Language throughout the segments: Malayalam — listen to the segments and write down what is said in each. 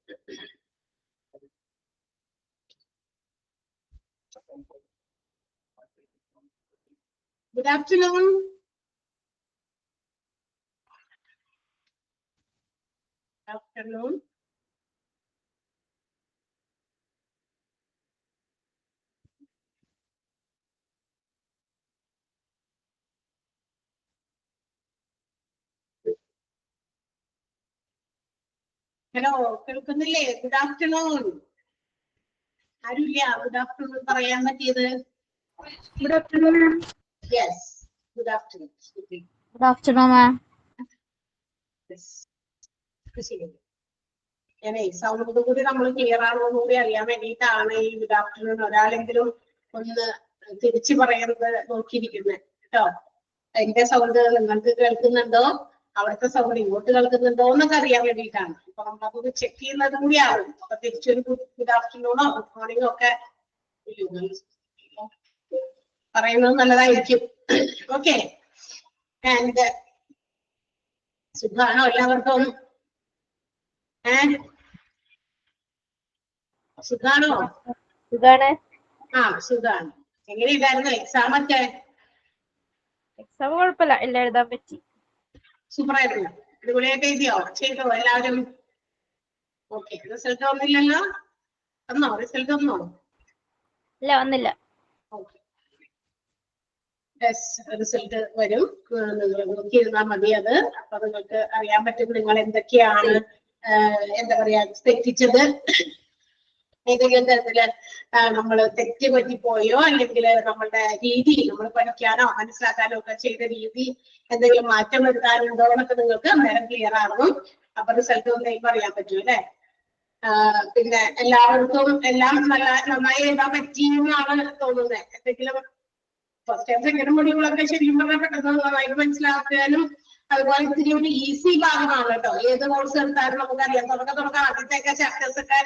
Good afternoon. Afternoon. ഹലോ, കേൾക്കുന്നില്ലേ? Good afternoon. ആരുമില്ല ഗുഡ് ആഫ്റ്റർനൂൺ പറയാൻ പറ്റിയത്? ഗുഡ് ആഫ്റ്റർനൂൺ മാം. Yes, good afternoon. Good afternoon മാം. ശരി, ഞാനേ സൗണ്ട് കൂടി നമ്മൾ ക്ലിയർ ആണോ കൂടി അറിയാൻ വേണ്ടിയിട്ടാണ് ഈ ഗുഡ് ആഫ്റ്റർനൂൺ ഒരാളെങ്കിലും ഒന്ന് തിരിച്ചു പറയുന്നത് നോക്കിയിരിക്കുന്നത് കേട്ടോ. എന്റെ സൗണ്ട് നിങ്ങൾക്ക് കേൾക്കുന്നുണ്ടോ, അവിടുത്തെ സൗണ്ട് ഇങ്ങോട്ട് കേൾക്കുന്നുണ്ടോ എന്നൊക്കെ അറിയാൻ വേണ്ടിയിട്ടാണ്. അപ്പൊ നമ്മളതൊന്ന് ചെക്ക് ചെയ്യുന്നത് കൂടിയാവും. അപ്പൊ തിരിച്ചൊരു ഗുഡ് ആഫ്റ്റർനൂണോ ഗുഡ് മോർണിംഗോ ഒക്കെ പറയുന്നത് നല്ലതായിരിക്കും. ഓക്കെ, ആൻഡ് സുഖാണോ എല്ലാവർക്കും? സുഖാണോ? സുഖാണ്. സുഖാണ്. എങ്ങനെയുണ്ടായിരുന്നു എക്സാം ഒക്കെ? എക്സാം കുഴപ്പമില്ല, എല്ലാം എഴുതാൻ പറ്റി. സൂപ്പറായിരുന്നു. അടിപൊളിയായിട്ട് എഴുതിയോ? ചെയ്തോ എല്ലാവരും? ഓക്കെ, റിസൾട്ട് വന്നില്ലല്ലോ? വന്നോ? റിസൾട്ട് വന്നോ? ഇല്ല, വന്നില്ല. ഓക്കെ, റിസൾട്ട് വരും. നിങ്ങൾ നോക്കിയിരുന്നാൽ മതി അത്. അപ്പൊ നിങ്ങൾക്ക് അറിയാൻ പറ്റും നിങ്ങൾ എന്തൊക്കെയാണ് എന്താ പറയാ തെറ്റിച്ചത്, ഏതെങ്കിലും തരത്തില് നമ്മൾ തെറ്റ് പറ്റിപ്പോയോ, അല്ലെങ്കിൽ നമ്മളുടെ രീതി, നമ്മൾ പഠിക്കാനോ മനസ്സിലാക്കാനോ ഒക്കെ ചെയ്ത രീതി എന്തെങ്കിലും മാറ്റം വരുത്താനുണ്ടോ എന്നൊക്കെ നിങ്ങൾക്ക് അന്നേരം ക്ലിയർ ആകും. അപ്പൊ റിസൾട്ട് ഒന്നും അറിയാൻ പറ്റും അല്ലെ? പിന്നെ എല്ലാവർക്കും എല്ലാം നന്നായി എഴുതാൻ പറ്റിയെന്നാണ് തോന്നുന്നത്. എന്തെങ്കിലും ഫസ്റ്റ് ടൈം സെക്കൻഡ് മൊഡ്യൂളൊക്കെ ശരിക്കും പറഞ്ഞാൽ പെട്ടെന്ന് നന്നായിട്ട് മനസ്സിലാക്കാനും അതുപോലെ ഇത്തിരി ഒരു ഈസി ഭാഗമാണ് കേട്ടോ. ഏത് കോഴ്സ് എടുത്താലും നമുക്കറിയാം തുടക്കം ആദ്യത്തെയൊക്കെ ചാപ്റ്റേഴ്സ് ഒക്കെ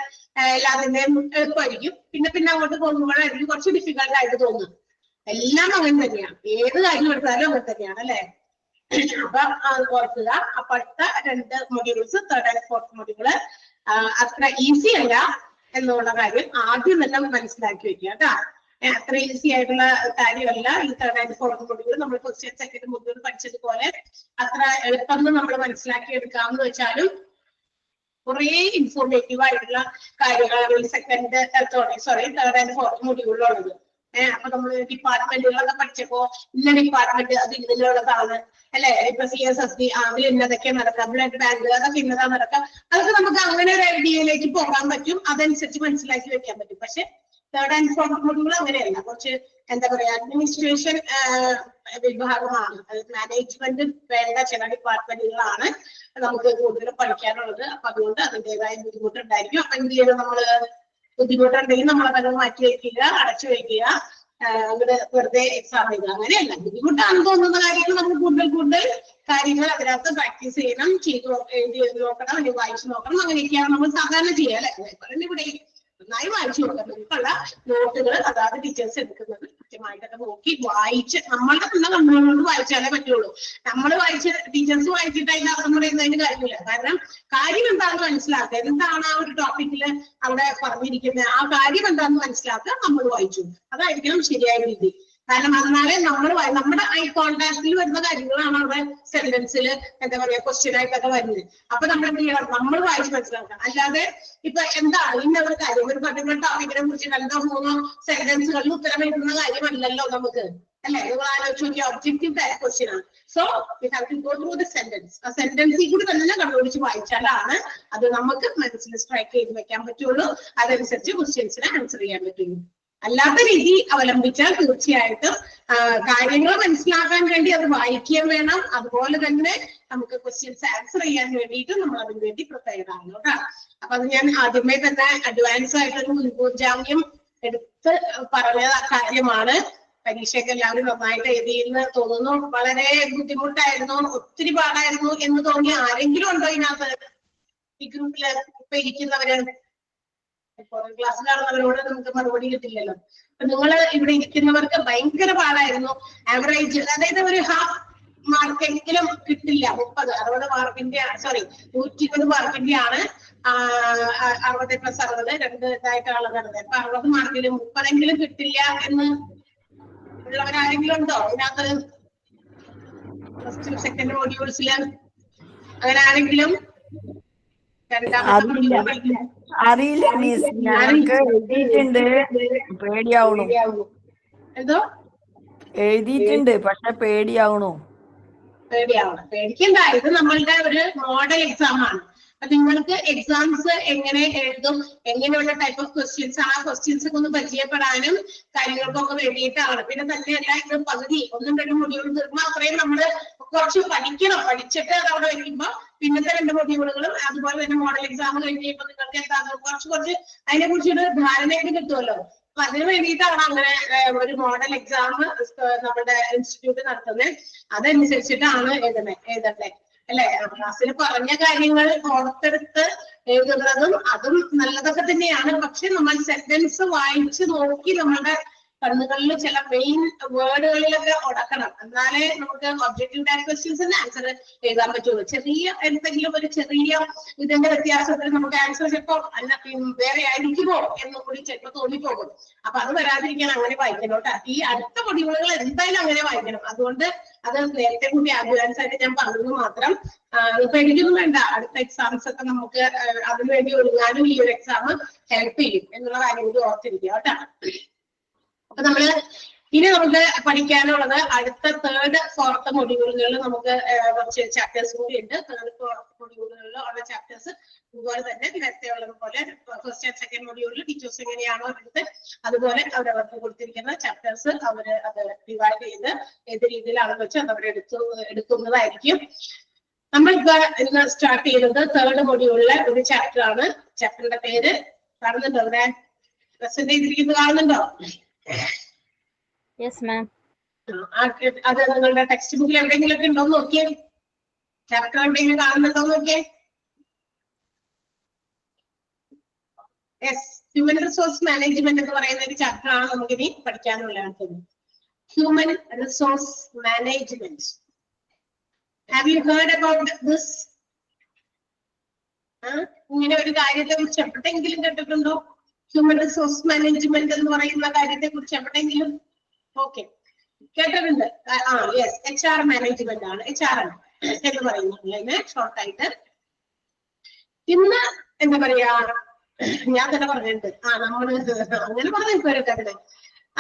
എല്ലാത്തിന്റെയും എളുപ്പമായിരിക്കും. പിന്നെ അങ്ങോട്ട് പോകുമ്പോഴായിരിക്കും കുറച്ച് ഡിഫിക്കൽട്ട് ആയിട്ട് തോന്നും. എല്ലാം അങ്ങനെ തന്നെയാണ്, ഏത് കാര്യം എടുത്താലും അങ്ങനെ തന്നെയാണ് അല്ലെ? അപ്പൊ അത് ഓർക്കുക. അപ്പൊ അടുത്ത 2 modules, third and fourth module അത്ര ഈസി അല്ല എന്നുള്ള കാര്യം ആദ്യം തന്നെ മനസ്സിലാക്കി വെക്കുക കേട്ടോ. അത്ര ഈസി ആയിട്ടുള്ള കാര്യമല്ല ഈ തേർഡ് ആൻഡ് ഫോർത്ത് മൊഡ്യൂൾ. നമ്മൾ ഫസ്റ്റ് ആൻഡ് സെക്കൻഡ് മൊഡ്യൂൾ പഠിച്ചതുപോലെ അത്ര എളുപ്പം നമ്മൾ മനസ്സിലാക്കി എടുക്കാമെന്ന് വെച്ചാലും കുറെ ഇൻഫോർമേറ്റീവ് ആയിട്ടുള്ള കാര്യങ്ങളാണ് തേർഡ് ആൻഡ് ഫോർത്ത് മൊഡ്യൂളിലുള്ളത്. അപ്പൊ നമ്മൾ ഡിപ്പാർട്ട്മെന്റുകളൊക്കെ പഠിച്ചപ്പോ ഇന്ന ഡിപ്പാർട്ട്മെന്റ് അത് ഇന്നലുള്ളതാണ് അല്ലെ? ഇപ്പൊ CSSD അതിൽ ഇന്നതൊക്കെ നടക്കാം, ബ്ലഡ് ബാങ്ക് അതൊക്കെ ഇന്നതാ നടക്കാം. അതൊക്കെ നമുക്ക് അങ്ങനെ ഒരു ഐഡിയയിലേക്ക് പോകാൻ പറ്റും, അതനുസരിച്ച് മനസ്സിലാക്കി വെക്കാൻ പറ്റും. പക്ഷെ തേർഡ് ആൻഡ് ഫോർത്ത് മൊഡ്യൂൾ അങ്ങനെയല്ല, കുറച്ച് എന്താ പറയാ അഡ്മിനിസ്ട്രേഷൻ വിഭാഗമാണ്. മാനേജ്മെന്റ് വേണ്ട ചില ഡിപ്പാർട്ട്മെന്റുകളാണ് നമുക്ക് കൂടുതൽ പഠിക്കാനുള്ളത്. അപ്പൊ അതുകൊണ്ട് അതിൻ്റെതായ ബുദ്ധിമുട്ടുണ്ടായിരിക്കും. അപ്പൊ എന്ത് ചെയ്യണം, നമ്മള് ബുദ്ധിമുട്ടുണ്ടെങ്കിൽ നമ്മളതൊക്കെ മാറ്റി വയ്ക്കുക, അടച്ചു വയ്ക്കുക, അങ്ങനെ വെറുതെ എക്സാം എഴുതുക. അങ്ങനെയല്ല, ബുദ്ധിമുട്ടാണെന്ന് തോന്നുന്ന കാര്യങ്ങൾ നമ്മൾ കൂടുതൽ കാര്യങ്ങൾ അതിനകത്ത് പ്രാക്ടീസ് ചെയ്യണം, എഴുതി നോക്കണം, അല്ലെങ്കിൽ വായിച്ചു നോക്കണം. അങ്ങനെയൊക്കെയാണ് നമ്മൾ സാധാരണ ചെയ്യുക അല്ലെ? ഇവിടെ നന്നായി വായിച്ചു നോക്കാം. നമുക്കുള്ള നോട്ടുകൾ അതാത് ടീച്ചേഴ്സ് എടുക്കുന്നത് കൃത്യമായിട്ടൊക്കെ നോക്കി വായിച്ച് നമ്മളോട് വായിച്ചാലേ പറ്റുള്ളൂ. നമ്മൾ ടീച്ചേഴ്സ് വായിച്ചിട്ട് അതിന്റെ അർത്ഥം പറയുന്നതിന് കാര്യമില്ല. കാരണം കാര്യം എന്താണെന്ന് മനസ്സിലാക്കുക, എന്താണ് ആ ഒരു ടോപ്പിക്കില് അവിടെ പറഞ്ഞിരിക്കുന്നത്, ആ കാര്യം എന്താണെന്ന് മനസ്സിലാക്കുക, നമ്മൾ വായിച്ചു. അതായിരിക്കണം ശരിയായ രീതി. കാരണം എന്നാലേ നമ്മുടെ ഐ കോണ്ടാക്റ്റിൽ വരുന്ന കാര്യങ്ങളാണ് അവിടെ സെന്റൻസിൽ എന്താ പറയാ ക്വസ്റ്റ്യൻ ആയിട്ടൊക്കെ വരുന്നത്. അപ്പൊ നമ്മൾ എന്ത് ചെയ്യണം, നമ്മൾ വായിച്ച് മനസ്സിലാക്കണം. അല്ലാതെ ഇപ്പൊ എന്താണ് ഇന്ന ഒരു കാര്യം, ഒരു പർട്ടിക്കുലർ ടോപ്പിക്കിനെ കുറിച്ച് 2-3 സെന്റൻസുകളിൽ ഉത്തരം എഴുതുന്ന കാര്യമല്ലല്ലോ നമുക്ക് അല്ലെ? നിങ്ങൾ ആലോചിച്ച് നോക്കിയ ഒബ്ജക്റ്റീവ് ടൈപ്പ് ക്വസ്റ്റ്യൻ ആണ്. So we have to go through the sentence. ആ സെന്റൻസിൽ കൂടി തന്നെ കണ്ടുപിടിച്ച് വായിച്ചാലാണ് അത് നമുക്ക് മനസ്സിൽ സ്ട്രൈക്ക് ചെയ്ത് വെക്കാൻ പറ്റുള്ളൂ. അതനുസരിച്ച് ക്വസ്റ്റ്യൻസിനെ ആൻസർ ചെയ്യാൻ പറ്റുള്ളൂ. അല്ലാത്ത രീതി അവലംബിച്ചാൽ തീർച്ചയായിട്ടും കാര്യങ്ങൾ മനസ്സിലാക്കാൻ വേണ്ടി അത് വായിക്കുകയും വേണം. അതുപോലെ തന്നെ നമുക്ക് ക്വസ്റ്റ്യൻസ് ആൻസർ ചെയ്യാൻ വേണ്ടിയിട്ട് നമ്മൾ അതിന് വേണ്ടി പ്രിപ്പയർ ആകണം കേട്ടോ. അപ്പൊ അത് ഞാൻ ആദ്യമേ തന്നെ അഡ്വാൻസ് ആയിട്ടൊരു മുൻകൂർ ജാമ്യം എടുത്ത് പറഞ്ഞ കാര്യമാണ്. പരീക്ഷയ്ക്ക് എല്ലാവരും നന്നായിട്ട് എഴുതിയെന്ന് തോന്നുന്നു. വളരെ ബുദ്ധിമുട്ടായിരുന്നു, ഒത്തിരി പാടായിരുന്നു എന്ന് തോന്നിയ ആരെങ്കിലും ഉണ്ടോ ഇതിനകത്ത്? ഈ ഗ്രൂപ്പില് ഇപ്പൊ ഇരിക്കുന്നവര്? ക്ലാസ്സിലാണെന്നവരോട് നമുക്ക് മറുപടി കിട്ടില്ലല്ലോ. അപ്പൊ നിങ്ങൾ ഇവിടെ ഇരിക്കുന്നവർക്ക് ഭയങ്കര പാടായിരുന്നു. ആവറേജ് അതായത് ഒരു ഹാഫ് മാർക്കെങ്കിലും കിട്ടില്ല. 60 മാർക്കിന്റെ, സോറി 120 മാർക്കിന്റെ ആണ് 60+60 2 ഇതായിട്ടുള്ളത്. അപ്പൊ 60 മാർക്കിൽ 30 കിട്ടില്ല എന്ന് ഉള്ളവരാരെങ്കിലും ഉണ്ടോ ഇതിനകത്ത്? ഫസ്റ്റ് സെക്കൻഡ് മോഡ്യൂൾസില് അങ്ങനെ ആരെങ്കിലും? അറിയില്ല മിസ്, ഞങ്ങൾക്ക് എഴുതിയിട്ടുണ്ട്, പേടിയാവണു. എന്തോ എഴുതിയിട്ടുണ്ട് പക്ഷെ പേടിയാവണു. പേടിക്കണ്ട, ഇത് നമ്മളുടെ ഒരു മോഡൽ എക്സാം ആണ്. അപ്പൊ നിങ്ങൾക്ക് എക്സാംസ് എങ്ങനെ എഴുതും, എങ്ങനെയുള്ള ടൈപ്പ് ഓഫ് ക്വസ്റ്റ്യൻസ്, ആ ക്വസ്റ്റ്യൻസ് ഒക്കെ ഒന്ന് പരിചയപ്പെടാനും കാര്യങ്ങൾക്കൊക്കെ വേണ്ടിയിട്ടാണ്. പിന്നെ തന്നെയല്ല, ഇത് പകുതി 1-2 മൊഡ്യൂൾ തീർന്നാൽ അത്രയും നമ്മള് കുറച്ച് പഠിക്കണം. പഠിച്ചിട്ട് അത് അവിടെ വയ്ക്കുമ്പോ പിന്നത്തെ 2 മൊഡ്യൂളുകളും അതുപോലെ തന്നെ മോഡൽ എക്സാം കഴിഞ്ഞ് കഴിയുമ്പോൾ നിങ്ങൾക്ക് എന്താ കുറച്ച് അതിനെ കുറിച്ചൊരു ധാരണയൊക്കെ കിട്ടുമല്ലോ. അപ്പൊ അതിന് വേണ്ടിയിട്ടാണ് അങ്ങനെ ഒരു മോഡൽ എക്സാം നമ്മുടെ ഇൻസ്റ്റിറ്റ്യൂട്ട് നടത്തുന്നത്. അതനുസരിച്ചിട്ടാണ് എഴുതണ്ടേ അല്ലെ? ക്ലാസ്സിൽ പറഞ്ഞ കാര്യങ്ങൾ ഓർത്തെടുത്ത് എഴുതുന്നതും അതും നല്ലതൊക്കെ തന്നെയാണ്. പക്ഷെ നമ്മൾ സെന്റൻസ് വായിച്ച് നോക്കി നമ്മളുടെ കണ്ണുകളിൽ ചില മെയിൻ വേർഡുകളിലൊക്കെ ഉടക്കണം. എന്നാലേ നമുക്ക് ഒബ്ജക്റ്റീവ് ടൈപ്പ് ക്വസ്റ്റ്യൻസിന് ആൻസർ എഴുതാൻ പറ്റുള്ളൂ. ചെറിയ എന്തെങ്കിലും ഒരു ചെറിയ ഇതിന്റെ വ്യത്യാസത്തിൽ നമുക്ക് ആൻസർ ചിലപ്പോൾ വേറെ ആയിരിക്കുമോ എന്ന് കൂടി ചിലപ്പോൾ തോന്നിപ്പോകും. അപ്പൊ അത് വരാതിരിക്കാൻ അങ്ങനെ വായിക്കണം കേട്ടോ. ഈ അടുത്ത മൊഡ്യൂളുകൾ എന്തായാലും അങ്ങനെ വായിക്കണം. അതുകൊണ്ട് അത് നേരത്തെ കൂടി അഡ്വാൻസ് ആയിട്ട് ഞാൻ പറഞ്ഞു മാത്രം. ഇപ്പൊ എനിക്കൊന്നും വേണ്ട, അടുത്ത എക്സാംസ് ഒക്കെ നമുക്ക് അതിനുവേണ്ടി ഒരുങ്ങാനും ഈ ഒരു എക്സാം ഹെൽപ്പ് ചെയ്യും എന്നുള്ള കാര്യം കൂടി ഓർത്തിരിക്കുക കേട്ടോ. അപ്പൊ ഇനി നമുക്ക് പഠിക്കാനുള്ളത് അടുത്ത 3rd, 4th മൊഡ്യൂളുകളിൽ നമുക്ക് കുറച്ച് ചാപ്റ്റേഴ്സ് കൂടി ഉണ്ട്. 3rd, 4th മൊഡ്യൂളുകളിൽ ഉള്ള ചാപ്റ്റേഴ്സ് അതുപോലെ തന്നെ നേരത്തെ ഉള്ളതുപോലെ ഫസ്റ്റ് ആൻഡ് സെക്കൻഡ് മൊഡ്യൂളിൽ ടീച്ചേഴ്സ് എങ്ങനെയാണോ എടുത്ത് അതുപോലെ അവരവർക്ക് കൊടുത്തിരിക്കുന്ന ചാപ്റ്റേഴ്സ് അവര് അത് ഡിവൈഡ് ചെയ്ത് ഏത് രീതിയിലാണെന്ന് വെച്ചാൽ അത് അവരെ എടുക്കുന്നതായിരിക്കും. നമ്മളിപ്പോ ഇന്ന് സ്റ്റാർട്ട് ചെയ്യുന്നത് 3rd മൊഡ്യൂളിലെ ഒരു ചാപ്റ്റർ ആണ്. ചാപ്റ്ററിന്റെ പേര് കാണുന്നുണ്ടോ? ഇവിടെ പ്രസന്റ് ചെയ്തിരിക്കുന്നത് കാണുന്നുണ്ടോ? Yes ma'am. അത് നിങ്ങളുടെ ടെക്സ്റ്റ് ബുക്കിൽ എവിടെയെങ്കിലും ഒക്കെ ഉണ്ടോ നോക്കിയേ. ചാപ്റ്റർ എവിടെയെങ്കിലും കാണുന്നുണ്ടോ നോക്കിയേ. യെസ്, ഹ്യൂമൻ റിസോഴ്സ് മാനേജ്മെന്റ് എന്ന് പറയുന്ന ഒരു ചാപ്റ്റർ ആണ് നമുക്ക് ഇനി പഠിക്കാനുള്ളത്. Human resource management. Have you heard about this? ഇങ്ങനെ ഒരു കാര്യത്തെ കുറിച്ച് എവിടെയെങ്കിലും കേട്ടിട്ടുണ്ടോ? ഹ്യൂമൻ റിസോഴ്സ് മാനേജ്മെന്റ് എന്ന് പറയുന്ന കാര്യത്തെ കുറിച്ച് എവിടെയെങ്കിലും? ഓക്കെ, കേട്ടിട്ടുണ്ട്. യെസ്, HR മാനേജ്മെന്റ് ആണ്, HR എന്ന് പറയുന്നത് ഷോർട്ടായിട്ട്. ഇന്ന് എന്താ പറയാ, ഞാൻ തന്നെ പറഞ്ഞിട്ടുണ്ട്. നമ്മള് അങ്ങനെ പറഞ്ഞു.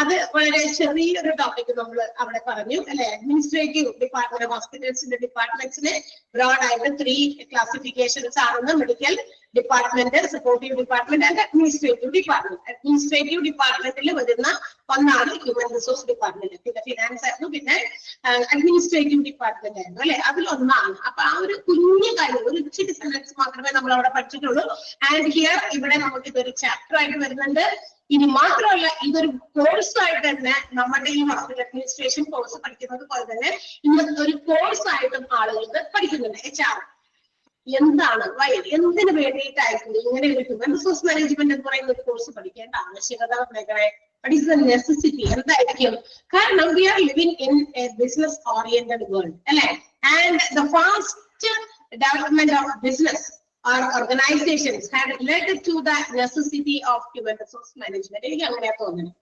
അത് വളരെ ചെറിയൊരു ടോപ്പിക് നമ്മൾ അവിടെ പറഞ്ഞു അല്ലെ. അഡ്മിനിസ്ട്രേറ്റീവ് ഡിപ്പാർട്ട്മെന്റ്, ഹോസ്പിറ്റൽസിന്റെ ഡിപ്പാർട്ട്മെന്റ്സിന് ബ്രോഡ് ആയിട്ട് 3 ക്ലാസിഫിക്കേഷൻസ് ആണെന്ന്. Medical department, supportive department and administrative department. Administrative ഡിപ്പാർട്ട്മെന്റിൽ വരുന്ന ഒന്നാണ് ഹ്യൂമൻ റിസോഴ്സ് ഡിപ്പാർട്ട്മെന്റ്. പിന്നെ ഫിനാൻസ് ആയിരുന്നു, പിന്നെ അഡ്മിനിസ്ട്രേറ്റീവ് ഡിപ്പാർട്ട്മെന്റ് ആയിരുന്നു അല്ലെ. അതിലൊന്നാണ്. അപ്പൊ ആ ഒരു കുഞ്ഞു കാര്യം, ഒരു ഇച്ചിരി സെന്റൻസ് മാത്രമേ നമ്മൾ അവിടെ പഠിച്ചിട്ടുള്ളൂ. ആൻഡ് ഹിയർ ഇവിടെ നമുക്ക് ഇതൊരു ചാപ്റ്റർ ആയിട്ട് വരുന്നുണ്ട്. ഇനി മാത്രമല്ല, ഇതൊരു കോഴ്സ് ആയിട്ട് തന്നെ നമ്മുടെ ഈ ഹോസ്പിറ്റൽ അഡ്മിനിസ്ട്രേഷൻ കോഴ്സ് പഠിക്കുന്നത് പോലെ തന്നെ ഇന്നത്തെ ഒരു കോഴ്സ് ആയിട്ടും ആളുകൾക്ക് പഠിക്കുന്നുണ്ട്. HR എന്താണ്, എന്തിനു വേണ്ടിയിട്ടായിരുന്നു ഇങ്ങനെ ഒരു ഹ്യൂമൻ റിസോഴ്സ് മാനേജ്മെന്റ് എന്ന് പറയുന്ന ഒരു കോഴ്സ് പഠിക്കേണ്ട ആവശ്യകത? What is the necessity? എന്തായിരിക്കും? കാരണം we are living in a business oriented world അല്ലെ. And the fast development of business or organizations had led to the necessity of human resource management. എനിക്ക് അങ്ങനെയാ തോന്നുന്നത്.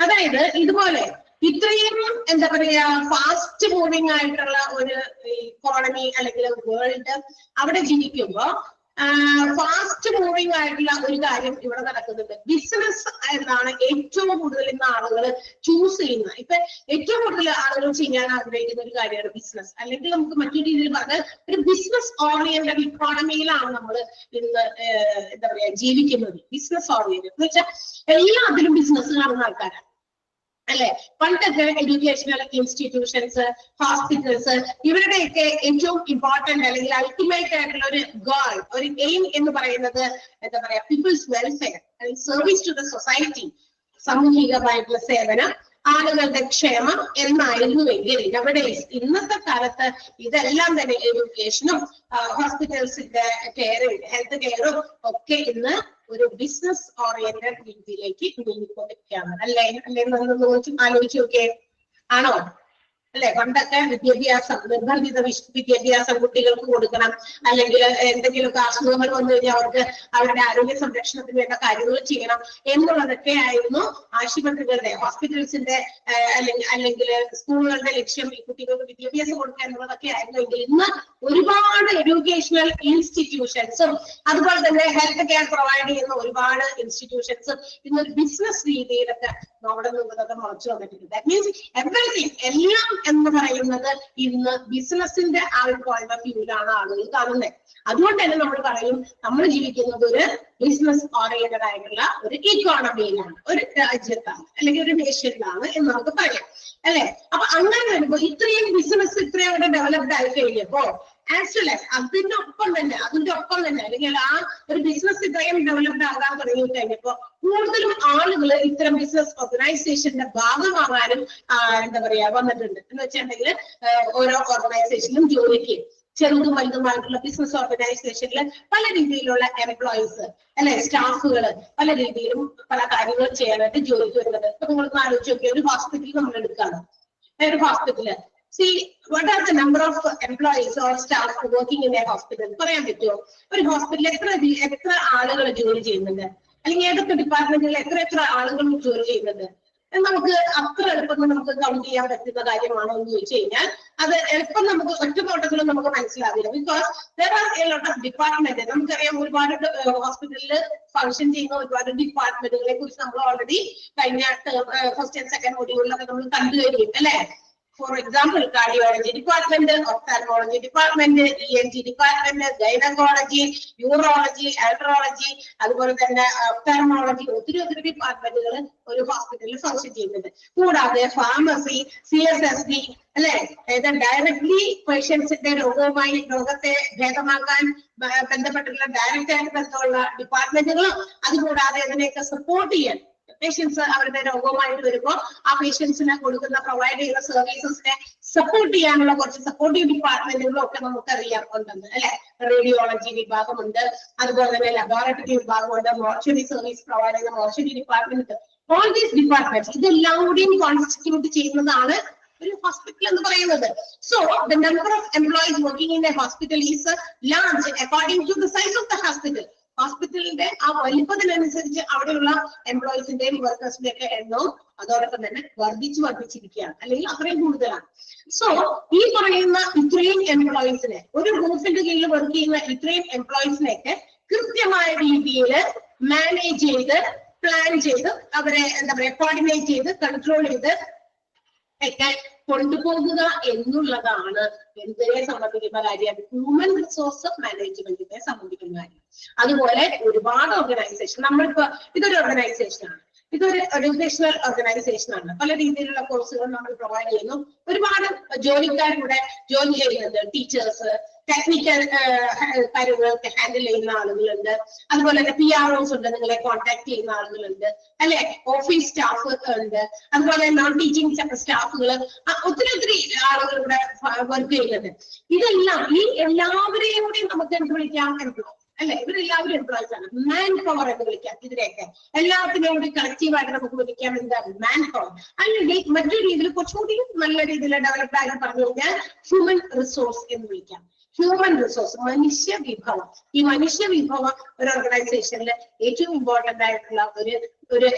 അതായത് ഇതുപോലെ ഇത്രയും എന്താ പറയാ ഫാസ്റ്റ് മൂവിങ് ആയിട്ടുള്ള ഒരു ഇക്കോണമി അല്ലെങ്കിൽ വേൾഡ് അവിടെ ജീവിക്കുമ്പോ ഫാസ്റ്റ് മൂവിങ് ആയിട്ടുള്ള ഒരു കാര്യം ഇവിടെ നടക്കുന്നുണ്ട്. ബിസിനസ് എന്നാണ് ഏറ്റവും കൂടുതൽ ഇന്ന് ആളുകൾ ചൂസ് ചെയ്യുന്നത്. ഇപ്പൊ ഏറ്റവും കൂടുതൽ ആളുകൾ ചെയ്യാൻ ആഗ്രഹിക്കുന്ന ഒരു കാര്യമാണ് ബിസിനസ്. അല്ലെങ്കിൽ നമുക്ക് മറ്റൊരു രീതിയിൽ പറഞ്ഞാൽ ഒരു ബിസിനസ് ഓറിയന്റഡ് ഇക്കോണമിയിലാണ് നമ്മൾ ഇന്ന് എന്താ പറയാ ജീവിക്കുന്നത്. ബിസിനസ് ഓറിയന്റഡ് എന്ന് വെച്ചാൽ എല്ലാത്തിലും ബിസിനസ് കാണുന്ന ആൾക്കാരാണ് അല്ലെ. പണ്ടൊക്കെ എഡ്യൂക്കേഷണൽ ഇൻസ്റ്റിറ്റ്യൂഷൻസ്, ഹോസ്പിറ്റൽസ്, ഇവരുടെയൊക്കെ ഏറ്റവും ഇമ്പോർട്ടന്റ് അല്ലെങ്കിൽ അൾട്ടിമേറ്റ് ആയിട്ടുള്ള ഒരു ഗോൾ, ഒരു എയിം എന്ന് പറയുന്നത് എന്താ പറയാ people's welfare, service to the society, സാമൂഹികമായിട്ടുള്ള സേവനം, ആളുകളുടെ ക്ഷേമം എന്നായിരുന്നുവെങ്കിൽ നമ്മുടെ ഇന്നത്തെ കാലത്ത് ഇതെല്ലാം തന്നെ എഡ്യൂക്കേഷനും ഹോസ്പിറ്റൽസിന്റെ കെയറും ഹെൽത്ത് കെയറും ഒക്കെ ഇന്ന് ഒരു ബിസിനസ് ഓറിയന്റഡ് രീതിയിലേക്ക് നീങ്ങിക്കൊണ്ടിരിക്കുകയാണ് അല്ലേ. ആലോചിച്ച് നോക്കിയേ, ആണോ? അല്ലെ? പണ്ടൊക്കെ വിദ്യാഭ്യാസം, നിർബന്ധിത വിദ്യാഭ്യാസം കുട്ടികൾക്ക് കൊടുക്കണം, അല്ലെങ്കിൽ എന്തെങ്കിലുമൊക്കെ അസുഖങ്ങൾ വന്നു കഴിഞ്ഞാൽ അവർക്ക് അവരുടെ ആരോഗ്യ സംരക്ഷണത്തിന് വേണ്ട കാര്യങ്ങൾ ചെയ്യണം എന്നുള്ളതൊക്കെ ആയിരുന്നു ആശുപത്രികളുടെ, ഹോസ്പിറ്റൽസിന്റെ അല്ലെങ്കിൽ സ്കൂളുകളുടെ ലക്ഷ്യം. ഈ കുട്ടികൾക്ക് വിദ്യാഭ്യാസം കൊടുക്കുക എന്നുള്ളതൊക്കെ ആയിരുന്നു. എങ്കിൽ ഇന്ന് ഒരുപാട് എഡ്യൂക്കേഷണൽ ഇൻസ്റ്റിറ്റ്യൂഷൻസും അതുപോലെ തന്നെ ഹെൽത്ത് കെയർ പ്രൊവൈഡ് ചെയ്യുന്ന ഒരുപാട് ഇൻസ്റ്റിറ്റ്യൂഷൻസും ഇന്നൊരു ബിസിനസ് രീതിയിലൊക്കെ നമ്മുടെ മുമ്പതൊക്കെ മുളച്ചു വന്നിട്ടുണ്ട്. ദാറ്റ് മീൻസ് എവറിത്തിങ്, എല്ലാം എന്ന് പറയുന്നത് ഇന്ന് ബിസിനസിന്റെ ആ ഒരു പോയിന്റ് ഓഫ് വ്യൂവിലാണ് ആളുകൾ കാണുന്നത്. അതുകൊണ്ട് തന്നെ നമ്മൾ പറയും നമ്മൾ ജീവിക്കുന്നത് ഒരു ബിസിനസ് ഓറിയന്റഡ് ആയിട്ടുള്ള ഒരു ഇക്കോണമിയിലാണ്, ഒരു രാജ്യത്താണ്, അല്ലെങ്കിൽ ഒരു നേഷനിലാണ് എന്ന് നമുക്ക് പറയാം, അല്ലെ? അപ്പൊ അങ്ങനെ വരുമ്പോൾ ഇത്രയും ബിസിനസ് ഇത്രയും കൂടെ ഡെവലപ്ഡ് ആയി കഴിഞ്ഞപ്പോ ആസ് വെൽ ആസ് അതിന്റെ ഒപ്പം തന്നെ അല്ലെങ്കിൽ ആ ഒരു ബിസിനസ് ഇത്രയും ഡെവലപ്ഡ് ആകാൻ തുടങ്ങി കഴിഞ്ഞപ്പോ കൂടുതലും ആളുകൾ ഇത്തരം ബിസിനസ് ഓർഗനൈസേഷന്റെ ഭാഗമാകാനും എന്താ പറയാ വന്നിട്ടുണ്ട്. എന്ന് വെച്ചിട്ടുണ്ടെങ്കിൽ ഓരോ ഓർഗനൈസേഷനിലും ജോലിക്ക് ചെറുതും വലുതുമായിട്ടുള്ള ബിസിനസ് ഓർഗനൈസേഷനിൽ പല രീതിയിലുള്ള എംപ്ലോയീസ്, അല്ലെ, സ്റ്റാഫുകൾ പല രീതിയിലും പല കാര്യങ്ങൾ ചെയ്യാനായിട്ട് ജോലിക്ക് വരുന്നത്. ഇപ്പൊ നിങ്ങൾക്ക് ആലോചിച്ച് നോക്കിയാൽ ഒരു ഹോസ്പിറ്റൽ നമ്മൾ എടുക്കാണ്. ഒരു hospital, see what are the number of employees or staff working in a hospital? പറയാൻ പറ്റുമോ? ഒരു ഹോസ്പിറ്റലിൽ എത്ര ആളുകൾ ജോലി ചെയ്യുന്നുണ്ട്, അല്ലെങ്കിൽ ഏതൊക്കെ ഡിപ്പാർട്ട്മെന്റിൽ എത്ര ആളുകൾ ജോലി ചെയ്യുന്നുണ്ട്? നമുക്ക് അത്ര എളുപ്പം നമുക്ക് കൗണ്ട് ചെയ്യാൻ പറ്റുന്ന കാര്യമാണോ എന്ന് ചോദിച്ചു കഴിഞ്ഞാൽ അത് എളുപ്പം നമുക്ക് ഒറ്റ നോട്ടത്തിലും നമുക്ക് മനസ്സിലാവില്ല. Because there are a lot of department. നമുക്കറിയാം ഒരുപാട് ഹോസ്പിറ്റലിൽ ഫംഗ്ഷൻ ചെയ്യുന്ന ഒരുപാട് ഡിപ്പാർട്ട്മെന്റുകളെ കുറിച്ച് നമ്മൾ ഓൾറെഡി കഴിഞ്ഞ ഫസ്റ്റ് ആൻഡ് സെക്കൻഡ് മൊഡ്യൂളിലൊക്കെ നമ്മൾ കണ്ടു കഴിഞ്ഞു, അല്ലെ? For example, cardiology department, ophthalmology department, ENT department, gynecology, urology, andrology, അതുപോലെ തന്നെ ophthalmology, ഒത്തിരി ഡിപ്പാർട്ട്മെന്റുകൾ ഒരു ഹോസ്പിറ്റലിൽ ഫംഗ്ഷൻ ചെയ്യുന്നുണ്ട്. കൂടാതെ ഫാർമസി, CSSD, അല്ലെ, ഡയറക്ട്ലി പേഷ്യൻസിന്റെ രോഗത്തെ ഭേദമാക്കാൻ ബന്ധപ്പെട്ടുള്ള ഡയറക്റ്റ് ആയിട്ട് ബന്ധമുള്ള ഡിപ്പാർട്ട്മെന്റുകളും, അതുകൂടാതെ അതിനെയൊക്കെ സപ്പോർട്ട് ചെയ്യാൻ പേഷ്യൻസ് അവരുടെ രോഗവുമായിട്ട് വരുമ്പോൾ ആ പേഷ്യൻസിനെ കൊടുക്കുന്ന പ്രൊവൈഡ് ചെയ്യുന്ന സർവീസസിനെ സപ്പോർട്ട് ചെയ്യാനുള്ള കുറച്ച് സപ്പോർട്ടീവ് ഡിപ്പാർട്ട്മെന്റുകളും ഒക്കെ നമുക്കറിയാം ഉണ്ടെന്ന്, അല്ലെ? റേഡിയോളജി വിഭാഗമുണ്ട്, അതുപോലെ തന്നെ ലബോറട്ടറി വിഭാഗമുണ്ട്, മോർച്ചറി സർവീസ് പ്രൊവൈഡ് ചെയ്യുന്ന mortuary department. All these departments ഇതെല്ലാം കൂടിയും കോൺസ്റ്റിറ്റ്യൂട്ട് ചെയ്യുന്നതാണ് ഒരു ഹോസ്പിറ്റൽ എന്ന് പറയുന്നത്. So the number of employees working in a hospital is large according to the size of the hospital. ഹോസ്പിറ്റലിന്റെ ആ വലിപ്പത്തിനനുസരിച്ച് അവിടെയുള്ള എംപ്ലോയീസിന്റെയും വർക്കേഴ്സിന്റെയും ഒക്കെ എണ്ണവും അതോടൊപ്പം തന്നെ വർദ്ധിച്ചിരിക്കുകയാണ്, അല്ലെങ്കിൽ അത്രയും കൂടുതലാണ്. സോ ഈ പറയുന്ന ഇത്രയും എംപ്ലോയീസിനെ, ഒരു റൂഫിന്റെ കീഴിൽ വർക്ക് ചെയ്യുന്ന ഇത്രയും എംപ്ലോയീസിനെയൊക്കെ കൃത്യമായ രീതിയിൽ മാനേജ് ചെയ്ത്, പ്ലാൻ ചെയ്ത്, അവരെ എന്താ പറയാ കോർഡിനേറ്റ് ചെയ്ത്, കൺട്രോൾ ചെയ്ത് ഒക്കെ കൊണ്ടുപോകുക എന്നുള്ളതാണ് എന്തിനെ സംബന്ധിക്കുന്ന കാര്യം, ഹ്യൂമൻ റിസോഴ്സ് മാനേജ്മെന്റിനെ സംബന്ധിക്കുന്ന കാര്യം. അതുപോലെ ഒരുപാട് ഓർഗനൈസേഷൻ, നമ്മളിപ്പോ ഇതൊരു ഓർഗനൈസേഷനാണ്, ഇതൊരു എഡ്യൂക്കേഷണൽ ഓർഗനൈസേഷൻ ആണ്. പല രീതിയിലുള്ള കോഴ്സുകൾ നമ്മൾ പ്രൊവൈഡ് ചെയ്യുന്നു. ഒരുപാട് ജോലിക്കാരുടെ ജോലി ചെയ്യുന്നുണ്ട്. ടീച്ചേഴ്സ്, ടെക്നിക്കൽ കാര്യങ്ങളൊക്കെ ഹാൻഡിൽ ചെയ്യുന്ന ആളുകളുണ്ട്, അതുപോലെ തന്നെ PROs ഉണ്ട്, നിങ്ങളെ കോൺടാക്ട് ചെയ്യുന്ന ആളുകളുണ്ട്, അല്ലെ? ഓഫീസ് സ്റ്റാഫ് ഉണ്ട്, അതുപോലെ നോൺ ടീച്ചിങ് സ്റ്റാഫുകൾ, ഒത്തിരി ആളുകൾ ഇവിടെ വർക്ക് ചെയ്യുന്നുണ്ട്. ഇതെല്ലാം ഈ എല്ലാവരെയും കൂടി നമുക്ക് എന്ത് വിളിക്കാം? എംപ്ലോയീസ്, അല്ലെ? ഇവരെല്ലാവരും എംപ്ലോയീസ് ആണ്. മാൻ പവർ എന്ന് വിളിക്കാം ഇതിനെയൊക്കെ. എല്ലാത്തിനെയും കൂടി കളക്റ്റീവായിട്ട് നമുക്ക് വിളിക്കാം എന്താണ്? Man power. അല്ലെങ്കിൽ മറ്റൊരു രീതിയിൽ കുറച്ചുകൂടി നല്ല രീതിയിൽ ഡെവലപ്ഡ് ആയിട്ട് പറഞ്ഞു കഴിഞ്ഞാൽ ഹ്യൂമൻ റിസോഴ്സ് എന്ന് വിളിക്കാം. ഹ്യൂമൻ റിസോഴ്സ്, മനുഷ്യ വിഭവം. ഈ മനുഷ്യ വിഭവം ഒരു ഓർഗനൈസേഷനിൽ ഏറ്റവും ഇമ്പോർട്ടന്റ് ആയിട്ടുള്ള ഒരു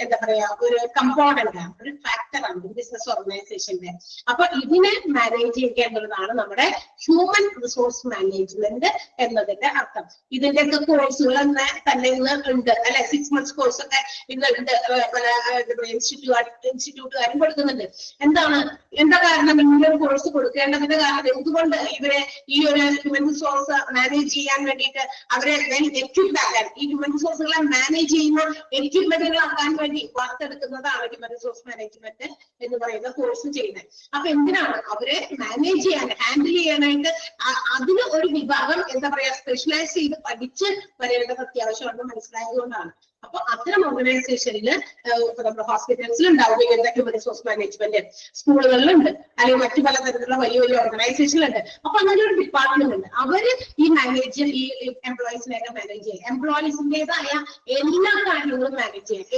എന്താ പറയാ ഒരു കമ്പോണന്റ് ആണ്, ഒരു ഫാക്ടറാണ് ബിസിനസ് ഓർഗനൈസേഷന്റെ. അപ്പൊ ഇതിനെ മാനേജ് ചെയ്യേണ്ടതാണ് നമ്മുടെ ഹ്യൂമൻ റിസോഴ്സ് മാനേജ്മെന്റ് എന്നതിന്റെ അർത്ഥം. ഇതിന്റെയൊക്കെ കോഴ്സുകൾ തന്നെ ഇന്ന് ഉണ്ട്, അല്ലെ? 6 months കോഴ്സ് ഒക്കെ ഇന്ന് ഉണ്ട്, പല ഇൻസ്റ്റിറ്റ്യൂട്ടുകാരും കൊടുക്കുന്നുണ്ട്. എന്താ കാരണം ഇങ്ങനൊരു കോഴ്സ് കൊടുക്കേണ്ടതിന്റെ കാരണം? എന്തുകൊണ്ട് ഇവരെ ഈ ഒരു ഹ്യൂമൻ റിസോഴ്സ് മാനേജ് ചെയ്യാൻ വേണ്ടിയിട്ട് അവരെ എക്വിപ്ഡ് ആക്കാൻ, ഈ ഹ്യൂമൻ റിസോഴ്സുകളെ മാനേജ് ചെയ്യുന്ന എക്വിപ്മെന്റുകളാക്കാൻ വേണ്ടി വാർത്തെടുക്കുന്നതാണ് ഹ്യൂമൻ റിസോഴ്സ് മാനേജ്മെന്റ് എന്ന് പറയുന്ന കോഴ്സ് ചെയ്യുന്നത്. അപ്പൊ എന്തിനാണ് അവരെ മാനേജ് ചെയ്യാൻ, ഹാൻഡിൽ ചെയ്യാനായിട്ട് അതിന് ഒരു വിഭാഗം എന്താ പറയാ സ്പെഷ്യലൈസ് ചെയ്ത് പഠിച്ച് വരേണ്ടത് അത്യാവശ്യമാണെന്ന് മനസ്സിലായതുകൊണ്ടാണ്. അപ്പൊ അത്തരം ഓർഗനൈസേഷനിൽ നമ്മുടെ ഹോസ്പിറ്റൽസിൽ ഉണ്ടാവുകയും ഹ്യൂമൻ റിസോഴ്സ് മാനേജ്മെന്റ്, സ്കൂളുകളിലുണ്ട്, അല്ലെങ്കിൽ മറ്റു പല തരത്തിലുള്ള വലിയ ഓർഗനൈസേഷനിലുണ്ട്. അപ്പൊ അങ്ങനെ ഒരു ഡിപ്പാർട്ട്മെന്റ് ഉണ്ട്. അവര് ഈ എംപ്ലോയീസിനെയൊക്കെ മാനേജ് ചെയ്യുക, എംപ്ലോയീസിന്റേതായ എല്ലാ കാര്യങ്ങളും മാനേജ് ചെയ്യുക,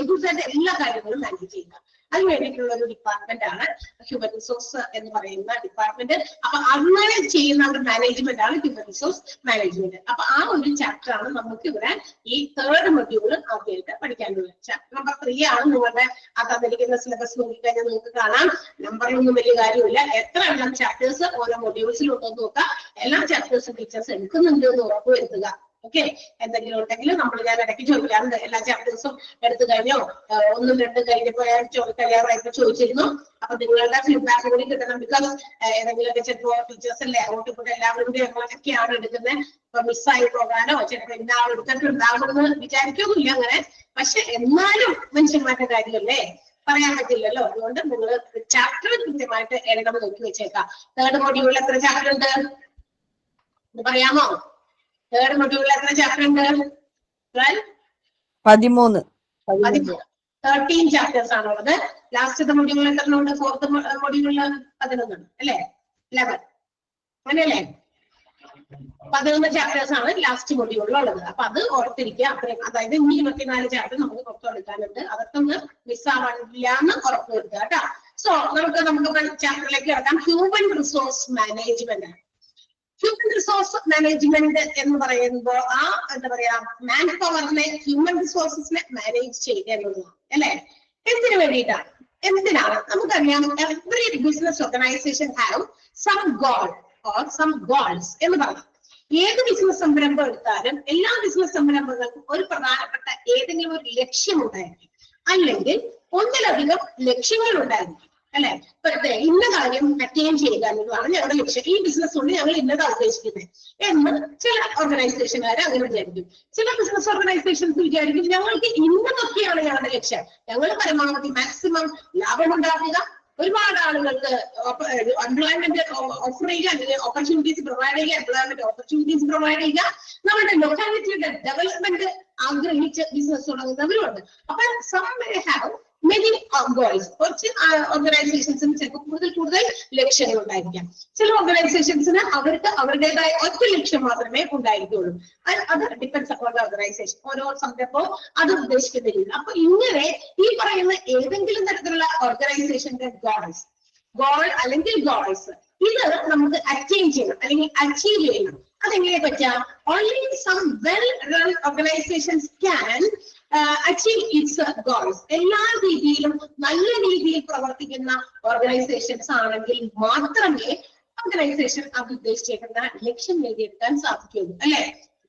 എല്ലാ കാര്യങ്ങളും മാനേജ് ചെയ്യുക. അതിന് വേണ്ടിയിട്ടുള്ള ഒരു ഡിപ്പാർട്ട്മെന്റ് ആണ് ഹ്യൂമൻ റിസോഴ്സ് എന്ന് പറയുന്ന ഡിപ്പാർട്ട്മെന്റ്. അപ്പൊ അങ്ങനെ ചെയ്യുന്ന ഒരു മാനേജ്മെന്റ് ആണ് ഹ്യൂമൻ റിസോഴ്സ് മാനേജ്മെന്റ്. അപ്പൊ ആ ഒരു ചാപ്റ്റർ ആണ് നമുക്ക് ഇവിടെ ഈ 3rd മൊഡ്യൂൾ ആദ്യമായിട്ട് പഠിക്കാനുള്ളത്. ചാപ്റ്റർ നമ്പർ 3 ആണ്. നിങ്ങളുടെ ആ തന്നിരിക്കുന്ന സിലബസ് നോക്കിക്കഴിഞ്ഞാൽ നിങ്ങൾക്ക് കാണാം. നമ്പറിലൊന്നും വലിയ കാര്യമില്ല. എത്ര എണ്ണം ചാപ്റ്റേഴ്സ് ഓരോ മൊഡ്യൂൾസിൽ ഉണ്ടെന്ന് നോക്കാം. എല്ലാ ചാപ്റ്റേഴ്സും ടീച്ചേഴ്സ് എടുക്കുന്നുണ്ട് എന്ന് ഉറപ്പുവരുത്തുക. ഓക്കെ, എന്തെങ്കിലും ഉണ്ടെങ്കിൽ ഞാൻ ഇടയ്ക്ക് ചോദിക്കാറുണ്ട്, എല്ലാ ചാപ്റ്റേഴ്സും എടുത്തു കഴിഞ്ഞോ, 1, 2 കഴിഞ്ഞപ്പോ കഴിയാറായപ്പോ ചോദിച്ചിരുന്നു. അപ്പൊ നിങ്ങളുടെ ഫീഡ്ബാക്ക് കൂടി കിട്ടണം. ബിക്കോസ് ഏതെങ്കിലുമൊക്കെ ചിലപ്പോ ടീച്ചേഴ്സ് അല്ലേ അങ്ങോട്ടും ഇങ്ങോട്ടും എല്ലാവരും കൂടി ഞങ്ങളൊക്കെയാണ് എടുക്കുന്നത്. ഇപ്പൊ മിസ്സായി പോകാനോ ചിലപ്പോ ഇന്നാൾ എടുത്തിട്ടുണ്ടാകുമെന്ന് വിചാരിക്കൊന്നുമില്ല അങ്ങനെ. പക്ഷെ എന്നാലും മനുഷ്യന്മാരുടെ കാര്യമല്ലേ, പറയാൻ പറ്റില്ലല്ലോ. അതുകൊണ്ട് നിങ്ങൾ ചാപ്റ്റർ കൃത്യമായിട്ട് എഴുതണം നോക്കി വെച്ചേക്കാം. 3rd മൊഡ്യൂളിൽ എത്ര ചാപ്റ്റർ ഉണ്ട് പറയാമോ? 3rd മൊഡ്യൂളിൽ എത്ര ചാപ്റ്റർ ഉണ്ട്? 13 13 ചാപ്റ്റേഴ്സ് ആണുള്ളത്. ലാസ്റ്റത്തെ മൊഡ്യൂളിൽ എത്ര ഉണ്ട്? 4th മൊഡ്യൂളിൽ 11 അല്ലേ? 11 അങ്ങനെയല്ലേ? 11 ചാപ്റ്റേഴ്സ് ആണ് ലാസ്റ്റ് മൊഡ്യൂളിലുള്ളത്. അപ്പൊ അത് ഓർത്തിരിക്കുക. അതായത് 24 ചാപ്റ്റർ നമുക്ക് പുറത്തെടുക്കാനുണ്ട്. അതൊക്കെ ഒന്ന് മിസ്സാവാനില്ല എന്ന് ഉറപ്പുവരുത്തുക കേട്ടോ. സോ നമുക്ക് ചാപ്റ്ററിലേക്ക് കിടക്കാം. Human resource management. Human resource management എന്ന് പറയുമ്പോൾ എന്താ പറയാ, മാൻ പവറിനെ ഹ്യൂമൻ റിസോഴ്സസിനെ മാനേജ് ചെയ്യുക എന്നുള്ളതാണ് അല്ലെ. എന്തിനു വേണ്ടിയിട്ടാണ്? എന്തിനാണ്? നമുക്കറിയാം, every business organisation have some goal or some goals എന്ന് പറയാം. ഏത് ബിസിനസ് സംരംഭം എടുത്താലും എല്ലാ ബിസിനസ് സംരംഭങ്ങൾക്കും ഒരു പ്രധാനപ്പെട്ട ഏതെങ്കിലും ഒരു ലക്ഷ്യം ഉണ്ടായിരിക്കും, അല്ലെങ്കിൽ ഒന്നിലധികം ലക്ഷ്യങ്ങൾ ഉണ്ടായിരിക്കും അല്ലെ. ഇന്ന കാര്യം അറ്റൈൻ ചെയ്യുക എന്നുള്ളതാണ് ഞങ്ങളുടെ ലക്ഷ്യം. ഈ ബിസിനസ് കൊണ്ട് ഞങ്ങൾ ഇന്നതാണ് ഉദ്ദേശിക്കുന്നത് എന്ന് ചില ഓർഗനൈസേഷൻകാർ അങ്ങനെ വിചാരിക്കും. ചില ബിസിനസ് ഓർഗനൈസേഷൻസ് വിചാരിക്കും ഞങ്ങൾക്ക് ഇന്നതൊക്കെയാണ് ഞങ്ങളുടെ ലക്ഷ്യം, ഞങ്ങൾ പരമാവധി മാക്സിമം ലാഭം ഉണ്ടാക്കുക, ഒരുപാട് ആളുകൾക്ക് എംപ്ലോയ്മെന്റ് ഓഫർ ചെയ്യുക, അല്ലെങ്കിൽ ഓപ്പർച്യൂണിറ്റീസ് പ്രൊവൈഡ് ചെയ്യുക, എംപ്ലോയ്മെന്റ് ഓപ്പർച്യൂണിറ്റീസ് പ്രൊവൈഡ് ചെയ്യുക. നമ്മുടെ ലൊക്കാലിറ്റിയുടെ ഡെവലപ്മെന്റ് ആഗ്രഹിച്ച് ബിസിനസ് തുടങ്ങുന്നവരുണ്ട്. അപ്പൊ some may have many goals. കുറച്ച് ഓർഗനൈസേഷൻസിന് ചിലപ്പോൾ കൂടുതൽ ലക്ഷ്യങ്ങൾ ഉണ്ടായിരിക്കാം. ചില ഓർഗനൈസേഷൻസിന് അവർക്ക് അവരുടേതായ ഒറ്റ ലക്ഷ്യം മാത്രമേ ഉണ്ടായിരിക്കുള്ളൂ. അത് ഡിപ്പെൻഡ്സ് അപ്പോൺ ദ ഓർഗനൈസേഷൻ. ഓരോ സംരംഭവും അത് ഉദ്ദേശിക്കുന്ന രീതി. അപ്പൊ ഇങ്ങനെ ഈ പറയുന്ന ഏതെങ്കിലും തരത്തിലുള്ള ഓർഗനൈസേഷന്റെ ഗോൾ അല്ലെങ്കിൽ ഗോൾസ് ഇത് നമുക്ക് അറ്റൈൻ ചെയ്യണം അല്ലെങ്കിൽ അച്ചീവ് ചെയ്യണം. അതെങ്ങനെ പറ്റാം? Only some well run organisations can achieve its goals. എല്ലാ രീതിയിലും നല്ല രീതിയിൽ പ്രവർത്തിക്കുന്ന ഓർഗനൈസേഷൻസ് ആണെങ്കിൽ മാത്രമേ ഓർഗനൈസേഷൻ അത് ഉദ്ദേശിച്ചേക്കുന്ന ലക്ഷ്യം നേടിയെടുക്കാൻ സാധിക്കുള്ളൂ അല്ലെ.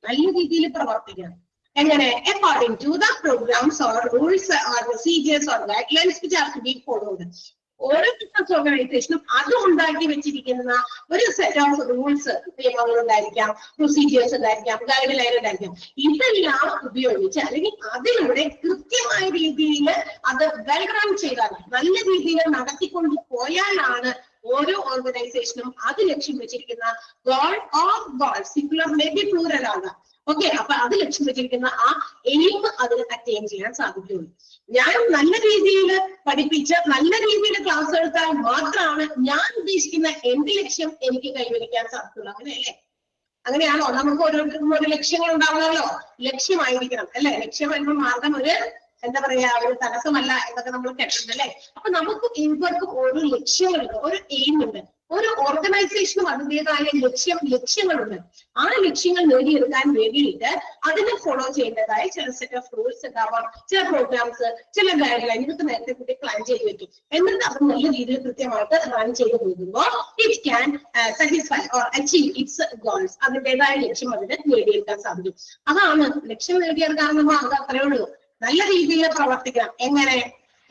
നല്ല രീതിയിൽ പ്രവർത്തിക്കണം. എങ്ങനെ? According to the programmes or rules or procedures or guidelines which are to be followed. ഓരോ ബിസിനസ് ഓർഗനൈസേഷനും അത് ഉണ്ടാക്കി വെച്ചിരിക്കുന്ന ഒരു സെറ്റ് ഓഫ് റൂൾസ്, നിയമങ്ങൾ ഉണ്ടായിരിക്കാം, പ്രൊസീജിയേഴ്സ് ഉണ്ടായിരിക്കാം, ഗൈഡ് ലൈൻ ഉണ്ടായിരിക്കാം. ഇതെല്ലാം ഉപയോഗിച്ച് അല്ലെങ്കിൽ അതിലൂടെ കൃത്യമായ രീതിയിൽ അത് വെൽ റൺ ചെയ്താൽ, നല്ല രീതിയിൽ നടത്തിക്കൊണ്ട് പോയാലാണ് ഓരോ ഓർഗനൈസേഷനും അത് ലക്ഷ്യം വെച്ചിരിക്കുന്ന goal or goal, singular may be plural ആകാം. ഓക്കെ, അപ്പൊ അത് ലക്ഷ്യം വെച്ചിരിക്കുന്ന ആ എയിം അതിന് അറ്റൈൻ ചെയ്യാൻ സാധിക്കുള്ളൂ. ഞാൻ നല്ല രീതിയിൽ പഠിപ്പിച്ച് നല്ല രീതിയിൽ ക്ലാസ് എടുത്താൽ മാത്രമാണ് ഞാൻ ഉദ്ദേശിക്കുന്ന എന്റെ ലക്ഷ്യം എനിക്ക് കൈവരിക്കാൻ സാധിക്കുള്ളൂ. അങ്ങനെയല്ലേ? അങ്ങനെയാണോ? നമുക്ക് ഓരോരുത്തർക്കും ഒരു ലക്ഷ്യങ്ങൾ ഉണ്ടാവുമല്ലോ. ലക്ഷ്യമായിരിക്കണം അല്ലെ. ലക്ഷ്യം എന്ന മാർഗം ഒരു എന്താ പറയാ, ഒരു തടസ്സമല്ല എന്നൊക്കെ നമ്മൾ കേട്ടിട്ടുണ്ട് അല്ലെ. അപ്പൊ നമുക്ക് ഇവർക്കും ഓരോ ലക്ഷ്യങ്ങളുണ്ട്, ഒരു എയിം ഉണ്ട്. ഒരു ഓർഗനൈസേഷനും അതിൻ്റെതായ ലക്ഷ്യങ്ങളുണ്ട്. ആ ലക്ഷ്യങ്ങൾ നേടിയെടുക്കാൻ വേണ്ടിയിട്ട് അതിനെ ഫോളോ ചെയ്യേണ്ടതായ ചില സെറ്റ് ഓഫ് റൂൾസ് ഉണ്ടാവാം, ചില പ്രോഗ്രാംസ്, ചില ഗൈഡ് ലൈൻ ഇതൊക്കെ നേരത്തെ കൂടി പ്ലാൻ ചെയ്ത് വെക്കും. എന്നിട്ട് അത് നല്ല രീതിയിൽ കൃത്യമായിട്ട് റൺ ചെയ്ത് പോകുമ്പോൾ it can satisfy or achieve its goals. അതിൻ്റെതായ ലക്ഷ്യം അതിന് നേടിയെടുക്കാൻ സാധിക്കും. അതാണ് ലക്ഷ്യം നേടിയെടുക്കാനുള്ള മാർഗം. അത്രയേ ഉള്ളൂ. നല്ല രീതിയിൽ പ്രവർത്തിക്കണം. എങ്ങനെ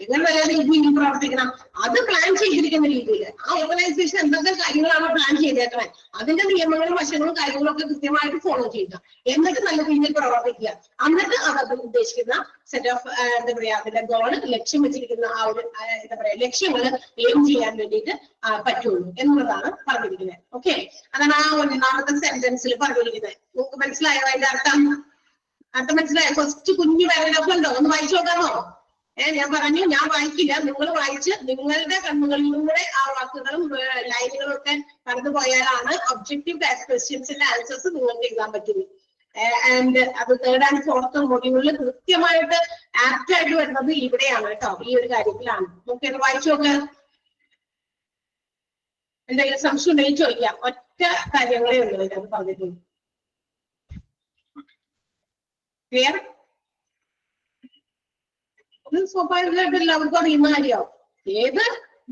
നല്ല രീതിയിൽ പ്രവർത്തിക്കണം? അത് പ്ലാൻ ചെയ്തിരിക്കുന്ന രീതിയിൽ ആ ഓർഗനൈസേഷൻ എന്തൊക്കെ കാര്യങ്ങളാണ് പ്ലാൻ ചെയ്തേക്കുന്നത് അതിന്റെ നിയമങ്ങളും വശങ്ങളും കാര്യങ്ങളും ഒക്കെ കൃത്യമായിട്ട് ഫോളോ ചെയ്യുക. എന്നിട്ട് നല്ല രീതിയിൽ പ്രവർത്തിക്കുക. എന്നിട്ട് അത് ഉദ്ദേശിക്കുന്ന സെറ്റ് ഓഫ് എന്താ പറയാ അതിന്റെ ഗോള് ലക്ഷ്യം വെച്ചിരിക്കുന്ന ആ ഒരു എന്താ പറയാ ലക്ഷ്യങ്ങൾ എയിം ചെയ്യാൻ വേണ്ടിയിട്ട് പറ്റുള്ളൂ എന്നുള്ളതാണ് പറഞ്ഞിരിക്കുന്നത്. ഓക്കെ, അതാണ് ആ 1ാമത്തെ സെന്റൻസിൽ പറഞ്ഞിരിക്കുന്നത്. നിങ്ങൾക്ക് മനസ്സിലായോ അതിന്റെ അർത്ഥം? മനസ്സിലായോ? ഫസ്റ്റ് കുഞ്ഞു പാരഗ്രാഫ് ഉണ്ടോ? ഒന്ന് വായിച്ചു നോക്കാമോ? ഞാൻ പറഞ്ഞു, ഞാൻ വായിക്കില്ല, നിങ്ങൾ വായിച്ച് നിങ്ങളുടെ കണ്ണുകളിലൂടെ ആ വാക്കുകളും ലൈനുകളും ഒക്കെ കടന്നു പോയാലാണ് ഒബ്ജക്റ്റീവ് ക്വസ്റ്റ്യൻസിന്റെ ആൻസേഴ്സ് നിങ്ങൾക്ക് എഴുതാൻ പറ്റുന്നത്. ആൻഡ് അത് 3rd and 4th മൊഡ്യൂളിൽ കൃത്യമായിട്ട് ആപ്റ്റ് ആയിട്ട് വരുന്നത് ഇവിടെയാണ് കേട്ടോ, ഈ ഒരു കാര്യത്തിലാണ്. നമുക്ക് വായിച്ചു നോക്കാം. എന്തെങ്കിലും സംശയം ഉണ്ടെങ്കിൽ ചോദിക്കാം. ഒറ്റ കാര്യങ്ങളേ ഉള്ളൂ ഇതിനകത്ത് പറഞ്ഞിട്ടുണ്ട്. ക്ലിയർ? ഇത് സ്വാഭാവികമായിട്ട് എല്ലാവർക്കും അറിയുന്ന കാര്യമാവും. ഏത്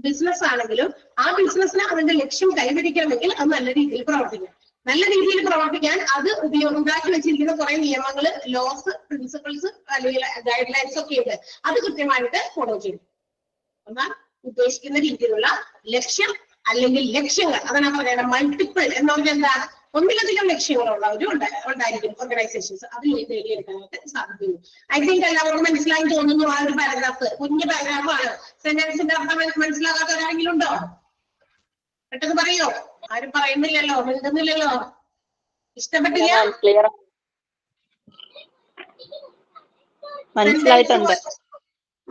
ബിസിനസ് ആണെങ്കിലും ആ ബിസിനസ്സിന് അതിന്റെ ലക്ഷ്യം കൈവരിക്കണമെങ്കിൽ അത് നല്ല രീതിയിൽ പ്രവർത്തിക്കണം. നല്ല രീതിയിൽ പ്രവർത്തിക്കാൻ അത് ഉണ്ടാക്കി വെച്ചിരിക്കുന്ന കുറെ നിയമങ്ങള്, ലോസ്, പ്രിൻസിപ്പിൾസ് അല്ലെങ്കിൽ ഗൈഡ് ലൈൻസ് ഒക്കെ ഉണ്ട്. അത് കൃത്യമായിട്ട് ഫോളോ ചെയ്യും. എന്നാൽ ഉദ്ദേശിക്കുന്ന രീതിയിലുള്ള ലക്ഷ്യം അല്ലെങ്കിൽ ലക്ഷ്യങ്ങൾ, അതാണ് പറയുന്നത് മൾട്ടിപ്പിൾ എന്ന് പറഞ്ഞാൽ എന്താ, ഒന്നിലധികം ലക്ഷ്യങ്ങളുള്ളവരും ഉണ്ടായിരിക്കും ഓർഗനൈസേഷൻസ്. അത് നേടിയെടുക്കാനായിട്ട് സാധിക്കുന്നു. ഐ തിങ്ക് എല്ലാവർക്കും മനസ്സിലായി തോന്നുന്നു. ആ ഒരു പാരഗ്രാഫ് കുഞ്ഞു പാരഗ്രാഫാണ്. സെന്റൻസിന്റെ അർത്ഥം മനസ്സിലാകാത്തവരാരെങ്കിലും ഉണ്ടോ? പെട്ടെന്ന് പറയോ? ആരും പറയുന്നില്ലല്ലോ, മിണ്ടുന്നില്ലല്ലോ. ഇഷ്ടപ്പെട്ടില്ല?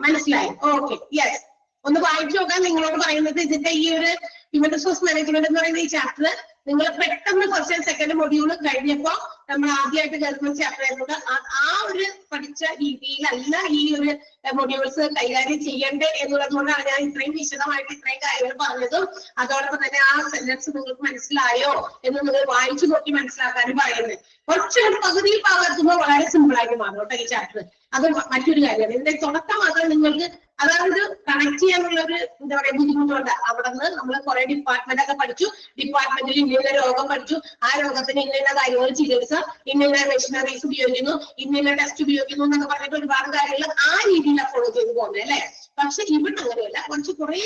മനസ്സിലായി. Okay, yes. ഒന്ന് വായിച്ചു നോക്കാൻ നിങ്ങളോട് പറയുന്നത് ഇതിന്റെ ഈ ഒരു ഹ്യൂമൻ റിസോഴ്സ് മാനേജ്മെന്റ് എന്ന് പറയുന്ന ഈ ചാപ്റ്റർ നിങ്ങൾ പെട്ടെന്ന് ഫസ്റ്റ് ആൻഡ് സെക്കൻഡ് മൊഡ്യൂള് കഴിഞ്ഞപ്പോ നമ്മൾ ആദ്യമായിട്ട് കേൾക്കുന്ന ചാപ്റ്റർ ആയതുകൊണ്ട് ആ ഒരു പഠിച്ച രീതിയിലല്ല ഈ ഒരു മൊഡ്യൂൾസ് കൈകാര്യം ചെയ്യേണ്ടത് എന്നുള്ളത് കൊണ്ടാണ് ഞാൻ ഇത്രയും വിശദമായിട്ട് ഇത്രയും കാര്യങ്ങൾ പറഞ്ഞതും അതോടൊപ്പം തന്നെ ആ സെന്റൻസ് നിങ്ങൾക്ക് മനസ്സിലായോ എന്ന് നിങ്ങൾ വായിച്ചു നോക്കി മനസ്സിലാക്കാനും പറയുന്നത്. കുറച്ചുകൂടി പകുതിയിൽ ഭാഗത്തുമ്പോൾ വളരെ സിമ്പിൾ ആയിട്ട് മാറും കേട്ടോ ഈ ചാപ്റ്റർ. അത് മറ്റൊരു കാര്യമാണ്. ഇതിന്റെ തുടക്കം മാത്രം നിങ്ങൾക്ക് അതായത് കണക്ട് ചെയ്യാനുള്ള ഒരു എന്താ പറയാ ബുദ്ധിമുട്ടുണ്ട്. അവിടെ നിന്ന് നമ്മൾ കുറെ ഡിപ്പാർട്ട്മെന്റ് ഒക്കെ പഠിച്ചു. ഡിപ്പാർട്ട്മെന്റിൽ ഇന്ന രോഗം പഠിച്ചു, ആ രോഗത്തിന് ഇന്ന കാര്യങ്ങൾ ചികിത്സ, ഇന്ന മെഷീനറീസ് ഉപയോഗിക്കുന്നു, ഇന്ന ടെസ്റ്റ് ഉപയോഗിക്കുന്നു എന്നൊക്കെ പറഞ്ഞിട്ട് ഒരുപാട് കാര്യങ്ങൾ ആ രീതിയിലാണ് ഫോളോ ചെയ്ത് പോകുന്നത് അല്ലെ. പക്ഷെ ഇവിടെ അങ്ങനെയല്ല. കുറച്ച് കുറെ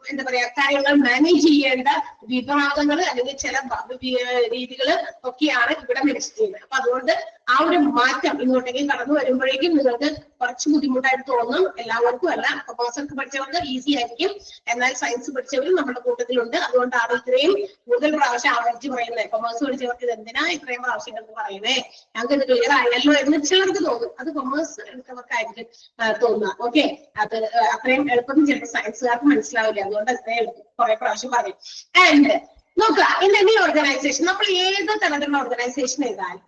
എന്താ പറയാ കാര്യങ്ങൾ മാനേജ് ചെയ്യേണ്ട വിഭാഗങ്ങൾ അല്ലെങ്കിൽ ചില രീതികൾ ഒക്കെയാണ് ഇവിടെ മെൻഷൻ ചെയ്യുന്നത്. അപ്പൊ അതുകൊണ്ട് ആ ഒരു മാറ്റം ഇങ്ങോട്ടേക്ക് കടന്നു വരുമ്പോഴേക്കും നിങ്ങൾക്ക് കുറച്ച് ബുദ്ധിമുട്ടായിട്ട് തോന്നും. എല്ലാവർക്കും അല്ല, കൊമേഴ്സ് പഠിച്ചവർക്ക് ഈസി ആയിരിക്കും. എന്നാൽ സയൻസ് പഠിച്ചവരും നമ്മുടെ കൂട്ടത്തിലുണ്ട്. അതുകൊണ്ടാണ് ഇത്രയും കൂടുതൽ പ്രാവശ്യം ആവർത്തിച്ച് പറയുന്നത്. കൊമേഴ്സ് പഠിച്ചവർക്ക് ഇത് എന്തിനാ ഇത്രയും പ്രാവശ്യം എന്ന് പറയുന്നേ, ഞങ്ങൾക്ക് ഇത് ക്ലിയർ ആയല്ലോ എന്ന് ചിലർക്ക് തോന്നും. അത് കൊമേഴ്സ് എടുത്തവർക്കായിരിക്കും തോന്നുക. ഓക്കെ, അത് അത്രയും എളുപ്പം ചിലപ്പോൾ സയൻസുകാർക്ക് മനസ്സിലാവില്ല. അതുകൊണ്ട് അത്രയും കുറെ പ്രാവശ്യം പറയും. ആൻഡ് നോക്കുക, ഇൻ എനി ഓർഗനൈസേഷൻ നമ്മൾ ഏത് തരത്തിലുള്ള ഓർഗനൈസേഷൻ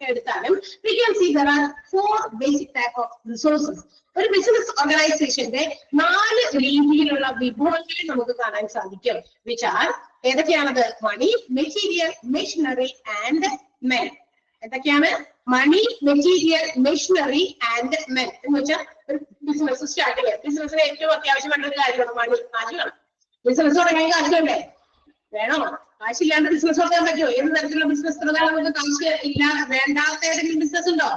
എടുത്താലും we can see there are 4 basic type of resources. ഒരു ബിസിനസ് ഓർഗനൈസേഷന്റെ 4 രീതിയിലുള്ള വിഭവങ്ങളെ നമുക്ക് കാണാൻ സാധിക്കും. which are ഏതൊക്കെയാണത്? Money, material, machinery and men. എന്തൊക്കെയാണ്? Money, material, machinery and men എന്ന് വെച്ചാൽ ഒരു ബിസിനസ് സ്റ്റാർട്ട് ചെയ്യാം. ബിസിനസ്സിന് ഏറ്റവും അത്യാവശ്യം വേണ്ട ഒരു കാര്യമാണ് മണി. കാശ് വേണം. ബിസിനസ് തുടങ്ങിയ കാശ് വേണ്ടേ? വേണോ? കാശില്ലാണ്ട് ബിസിനസ് തുടങ്ങാൻ പറ്റുമോ? ഏത് തരത്തിലുള്ള ബിസിനസ് തുടങ്ങാൻ നമുക്ക് കാശ് ഇല്ല വേണ്ടാത്ത ഏതെങ്കിലും ബിസിനസ് ഉണ്ടോ?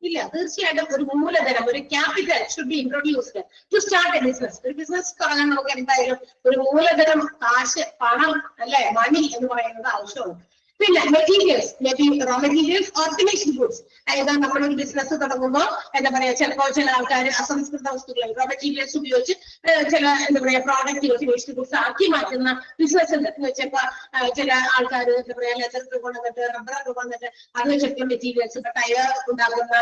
ഇല്ല. തീർച്ചയായിട്ടും ഒരു മൂലധനം, ഒരു capital should be introduced to start a business. ഒരു ബിസിനസ് തുടങ്ങാൻ നമുക്ക് എന്തായാലും ഒരു മൂലധനം, കാശ്, പണം അല്ലെ, മണി എന്ന് പറയുന്നത് ആവശ്യമുണ്ട്. പിന്നെ materials, raw materials or finished goods. അതായത് നമ്മളൊരു ബിസിനസ് തുടങ്ങുമ്പോൾ എന്താ പറയാ, ചിലപ്പോൾ ചില ആൾക്കാർ അസംസ്കൃത വസ്തുക്കൾ റോ മെറ്റീരിയൽസ് ഉപയോഗിച്ച് ചില എന്താ പറയാ പ്രോഡക്റ്റുകൾ ഫിനിഷ്ഡ് ഗുഡ്സ് ആക്കി മാറ്റുന്ന ബിസിനസ് ഉണ്ട്. എന്ന് വെച്ചപ്പോ ചില ആൾക്കാർ എന്താ പറയാ ലെതർ കൊണ്ടുവന്നിട്ട്, റബ്ബർ കൊണ്ടുവന്നിട്ട് അത് വെച്ചിട്ടുള്ള മെറ്റീരിയൽസ്, ടയർ ഉണ്ടാകുന്ന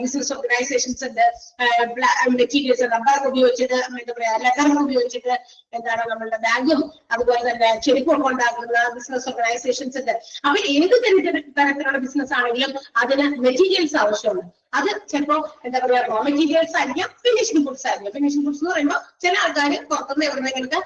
ബിസിനസ് ഓർഗനൈസേഷൻസ് ഉണ്ട്. മെറ്റീരിയൽസ് റബ്ബർ ഉപയോഗിച്ചിട്ട് എന്താ പറയാ ലെതർ ഉപയോഗിച്ചിട്ട് എന്താണ് നമ്മളുടെ ബാഗും അതുപോലെ തന്നെ ചെരുപ്പൊക്കെ ഉണ്ടാക്കുന്ന ബിസിനസ് ഓർഗനൈസേഷൻസ് ഉണ്ട്. അപ്പൊ ഏത് തരത്തിലുള്ള ബിസിനസ് ആണെങ്കിലും അതിന് മെറ്റീരിയൽസ് ആവശ്യമുണ്ട്. അത് ചിലപ്പോ എന്താ പറയാ റോ മെറ്റീരിയൽസ് ആയിരിക്കാം, ഫിനിഷ്ഡ് ഗുഡ്സ് ആയിരിക്കും. ഫിനിഷ്ഡ് ഗുഡ്സ് എന്ന് പറയുമ്പോൾ ചില ആൾക്കാർ പുറത്തുനിന്ന് എവിടെന്നെങ്കിലും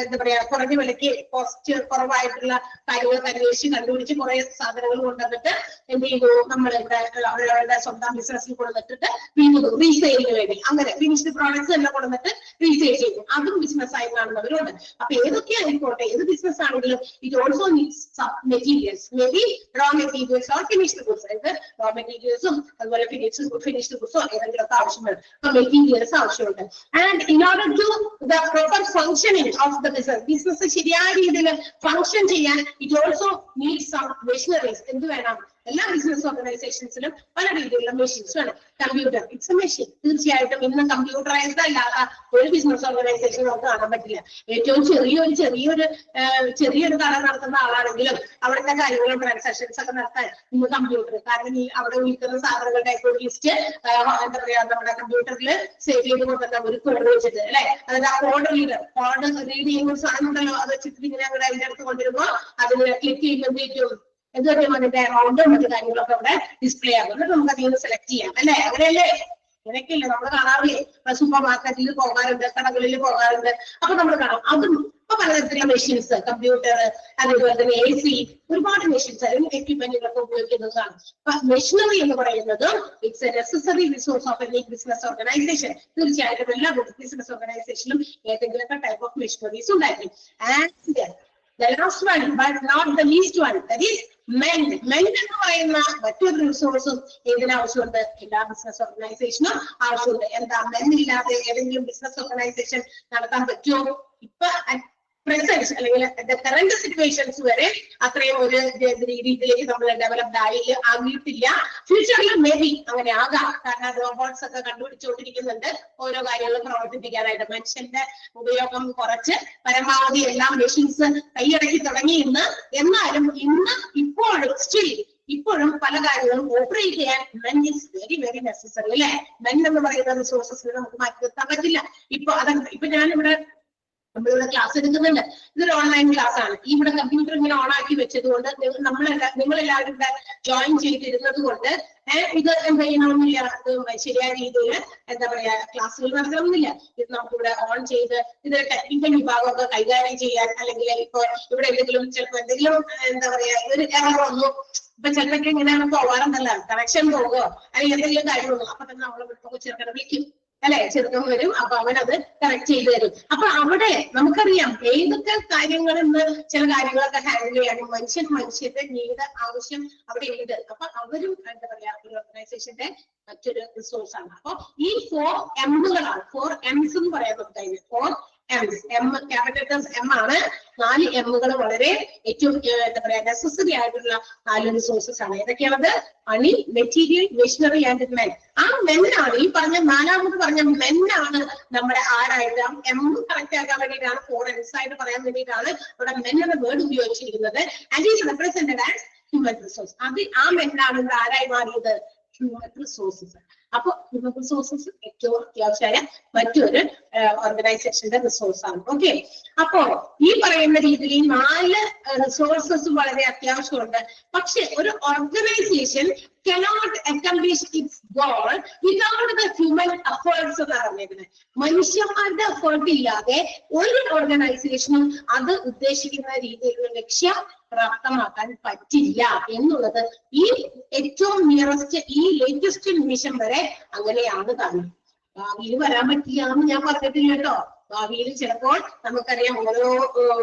എന്താ പറയാ കുറഞ്ഞ വിലയ്ക്ക് കോസ്റ്റ് കുറവായിട്ടുള്ള കാര്യങ്ങൾ അന്വേഷിച്ച് കണ്ടുപിടിച്ച് കുറെ സാധനങ്ങൾ കൊണ്ടുവന്നിട്ട് എന്ത് ചെയ്തു, നമ്മളിവിടെ അവരവരുടെ സ്വന്തം ബിസിനസ്സിൽ കൊണ്ടുവന്നിട്ട് വീണ്ടും റീസെയിലിന് വേണ്ടി അങ്ങനെ ഫിനിഷ്ഡ് പ്രോഡക്ട്സ് എല്ലാം കൊണ്ടുവന്നിട്ട് റീസെയിൽ ചെയ്യും. അതും ബിസിനസ് ആയി കാണുന്നവരുണ്ട്. അപ്പൊ ഏതൊക്കെ ആയിക്കോട്ടെ, ഏത് ബിസിനസ് ആണെങ്കിലും it also needs materials, may be raw materials or finished goods. അതായത് റോ മെറ്റീരിയൽസും അതുപോലെ ഫിനിഷ്ഡ് ഗുഡ്സോ ഏതെങ്കിലുമൊക്കെ ആവശ്യമുണ്ട്. അപ്പൊ മെറ്റീരിയൽസ് ആവശ്യമുണ്ട്. And in order to the proper functioning of the business ശരിയായ രീതിയിൽ ഫംഗ്ഷൻ ചെയ്യാൻ it also needs some machineries. എന്ത് വേണം? എല്ലാ ബിസിനസ് ഓർഗനൈസേഷൻസിലും പല രീതിയിലുള്ള മെഷീൻസ് വേണം. Computer it's a machine. തീർച്ചയായിട്ടും ഇന്ന് കമ്പ്യൂട്ടറൈസ്ഡ് അല്ലാത്ത ഒരു ബിസിനസ് ഓർഗനൈസേഷൻ നമുക്ക് കാണാൻ പറ്റില്ല. ഏറ്റവും ചെറിയൊരു കട നടത്തുന്ന ആളാണെങ്കിലും അവിടുത്തെ കാര്യങ്ങളും ട്രാൻസാക്ഷൻസ് ഒക്കെ നടത്താൻ ഇന്ന് കമ്പ്യൂട്ടർ. കാരണം ഈ അവിടെ വിൽക്കുന്ന സാധനങ്ങളുടെ ഒക്കെ ലിസ്റ്റ് എന്താ പറയാ നമ്മുടെ കമ്പ്യൂട്ടറിൽ സേവ് ചെയ്ത് കൊണ്ടുവന്ന ഒരു കോഡ് വെച്ചിട്ട് അല്ലെ, അതായത് ആ കോഡ് റീഡ് ചെയ്യുന്ന സാധനം ഉണ്ടല്ലോ, അത് വെച്ചിട്ട് ഇങ്ങനെ അവിടെ അതിന്റെ അടുത്ത് കൊണ്ടുവരുമ്പോൾ അതിന് ക്ലിക്ക് ചെയ്യുമ്പോഴേക്കും എന്തൊക്കെയും അതിന്റെ എമൗണ്ടും മറ്റു കാര്യങ്ങളൊക്കെ അവിടെ ഡിസ്പ്ലേ ആകും. എന്നിട്ട് നമുക്ക് അതിൽ നിന്ന് സെലക്ട് ചെയ്യാം അല്ലെ. അങ്ങനെയല്ലേ? ഇങ്ങനെയൊക്കെയല്ലേ നമ്മൾ കാണാറില്ലേ? സൂപ്പർ മാർക്കറ്റിൽ പോകാറുണ്ട്, കടകളിൽ പോകാറുണ്ട്. അപ്പൊ നമ്മൾ കാണാം. അതും അപ്പൊ പലതരത്തിലുള്ള മെഷീൻസ്, കമ്പ്യൂട്ടർ, അതേപോലെ തന്നെ AC, ഒരുപാട് മെഷീൻസ് അല്ലെങ്കിൽ എക്യുപ്മെന്റുകളൊക്കെ ഉപയോഗിക്കുന്നതാണ്. അപ്പൊ മെഷീനറി എന്ന് പറയുന്നത് it's A necessary resource of any business organisation. തീർച്ചയായിട്ടും എല്ലാ ബിസിനസ് ഓർഗനൈസേഷനിലും ഏതെങ്കിലുമൊക്കെ ടൈപ്പ് ഓഫ് മെഷീനറീസ് ഉണ്ടായിരിക്കും. And the last one but not the least one, that is men. Men എന്ന് പറയുന്ന മറ്റൊരു റിസോഴ്സും ഏതിന് ആവശ്യമുണ്ട്? എല്ലാ ബിസിനസ് ഓർഗനൈസേഷനും ആവശ്യമുണ്ട്. എന്താ, men ഇല്ലാതെ ഏതെങ്കിലും ബിസിനസ് ഓർഗനൈസേഷൻ നടത്താൻ പറ്റുമോ? ഇപ്പൊ പ്രസന്റ് അല്ലെങ്കിൽ കറന്റ് സിറ്റുവേഷൻസ് വരെ അത്രയും ഒരു രീതിയിലേക്ക് നമ്മൾ ഡെവലപ്ഡ് ആകിയിട്ടില്ല. ഫ്യൂച്ചറിൽ മേ ബി അങ്ങനെ ആകാം. കാരണം റോബോട്ട്സ് ഒക്കെ കണ്ടുപിടിച്ചുകൊണ്ടിരിക്കുന്നുണ്ട് ഓരോ കാര്യങ്ങളും പ്രവർത്തിപ്പിക്കാനായിട്ട്. മനുഷ്യന്റെ ഉപയോഗം കുറച്ച് പരമാവധി എല്ലാം മെഷീൻസ് കൈയടക്കി തുടങ്ങി എന്നാലും ഇപ്പോഴും ഇപ്പോഴും പല കാര്യങ്ങളും ഓപ്പറേറ്റ് ചെയ്യാൻ men is very very necessary അല്ലെ. മെൻ എന്ന് പറയുന്ന റിസോഴ്സസിന് നമുക്ക് മാറ്റി നിർത്താൻ പറ്റില്ല. ഇപ്പൊ ഞാനിവിടെ നമ്മളിവിടെ ക്ലാസ് എടുക്കുന്നുണ്ട്. ഇതൊരു ഓൺലൈൻ ക്ലാസ് ആണ്. ഇവിടെ കമ്പ്യൂട്ടർ ഇങ്ങനെ ഓൺ ആക്കി വെച്ചത് കൊണ്ട് നിങ്ങളെല്ലാവരും ഇവിടെ ജോയിൻ ചെയ്തിരുന്നത് കൊണ്ട് ഇത് എന്താ ചെയ്യണമെന്നില്ല, ശരിയായ രീതിയിൽ എന്താ പറയാ ക്ലാസ്സുകൾ നടത്തണമെന്നില്ല. ഇത് നമുക്കിവിടെ ഓൺ ചെയ്ത് ഇത് ടെക്നിക്കൽ വിഭാഗമൊക്കെ കൈകാര്യം ചെയ്യാൻ, അല്ലെങ്കിൽ ഇപ്പൊ ഇവിടെ ചിലപ്പോൾ എന്തെങ്കിലും എന്താ പറയാ ഒരു എറർ വന്നു, ഇപ്പൊ ചിലപ്പോൾ ഇങ്ങനെ പോകാറുണ്ടല്ലോ, കണക്ഷൻ പോകുമോ അല്ലെങ്കിൽ എന്തെങ്കിലും കാര്യം വന്നു, അപ്പൊ തന്നെ നമ്മളെ ചെറുക്കനെ വിളിക്കും അല്ലെ, ചെറുക്കം വരും. അപ്പൊ അവനത് കറക്റ്റ് ചെയ്ത് തരും. അപ്പൊ അവിടെ നമുക്കറിയാം ഏതൊക്കെ കാര്യങ്ങളെന്ന് ചില കാര്യങ്ങളൊക്കെ ഹാൻഡിൽ ചെയ്യാനും മനുഷ്യന്റെ നീഡ് ആവശ്യം അവിടെ ഉണ്ട്. അപ്പൊ അവരും എന്താ പറയാ ഒരു ഓർഗനൈസേഷന്റെ മറ്റൊരു റിസോഴ്സ് ആണ്. അപ്പൊ ഈ 4 എമ്മുകളാണ്, 4 M's എന്ന് പറയാൻ നമുക്ക്. 4 M's, ക്യാപിറ്റൽ M ആണ്. 4 എമ്മുകൾ വളരെ ഏറ്റവും എന്താ പറയാ നെസസറി ആയിട്ടുള്ള 4 റിസോഴ്സസ് ആണ്. ഏതൊക്കെയാണത്? Money, material, machinery and men. ആ മെന്നാണ് ഈ പറഞ്ഞ നാലാമത് പറഞ്ഞ മെന്നാണ് നമ്മുടെ ആരായിട്ട് എം കറക്റ്റ് ആക്കാൻ വേണ്ടിയിട്ടാണ് 4 M's ആയിട്ട് പറയാൻ വേണ്ടിയിട്ടാണ് ഇവിടെ മെൻ എന്ന വേർഡ് ഉപയോഗിച്ചിരിക്കുന്നത്. And is represented as human resource. അത് ആ മെന്നാണ് ഇവിടെ ആരായി മാറിയത്? Human resources. അപ്പൊ ഹ്യൂമൻ റിസോഴ്സസ് ഏറ്റവും അത്യാവശ്യമായ മറ്റൊരു ഓർഗനൈസേഷന്റെ റിസോഴ്സ് ആണ്. ഓക്കെ, അപ്പോ ഈ പറയുന്ന രീതിയിൽ ഈ 4 റിസോഴ്സസ് വളരെ അത്യാവശ്യമുണ്ട്. പക്ഷെ ഒരു organisation cannot accomplish its goal without the human efforts എന്ന് പറഞ്ഞിരുന്നത്. മനുഷ്യന്മാരുടെ എഫേർട്ട് ഇല്ലാതെ ഒരു ഓർഗനൈസേഷനും അത് ഉദ്ദേശിക്കുന്ന രീതിയിലുള്ള ലക്ഷ്യം പ്രാപ്തമാക്കാൻ പറ്റില്ല എന്നുള്ളത് ഈ ഏറ്റവും നിയറസ്റ്റ് ഈ ലേറ്റസ്റ്റ് നിമിഷം വരെ അങ്ങനെയാണ് താനും. ഭാവിയിൽ വരാൻ പറ്റില്ല എന്ന് ഞാൻ പറഞ്ഞിട്ടില്ല കേട്ടോ. ഭാവിയിൽ ചിലപ്പോൾ നമുക്കറിയാം ഓരോ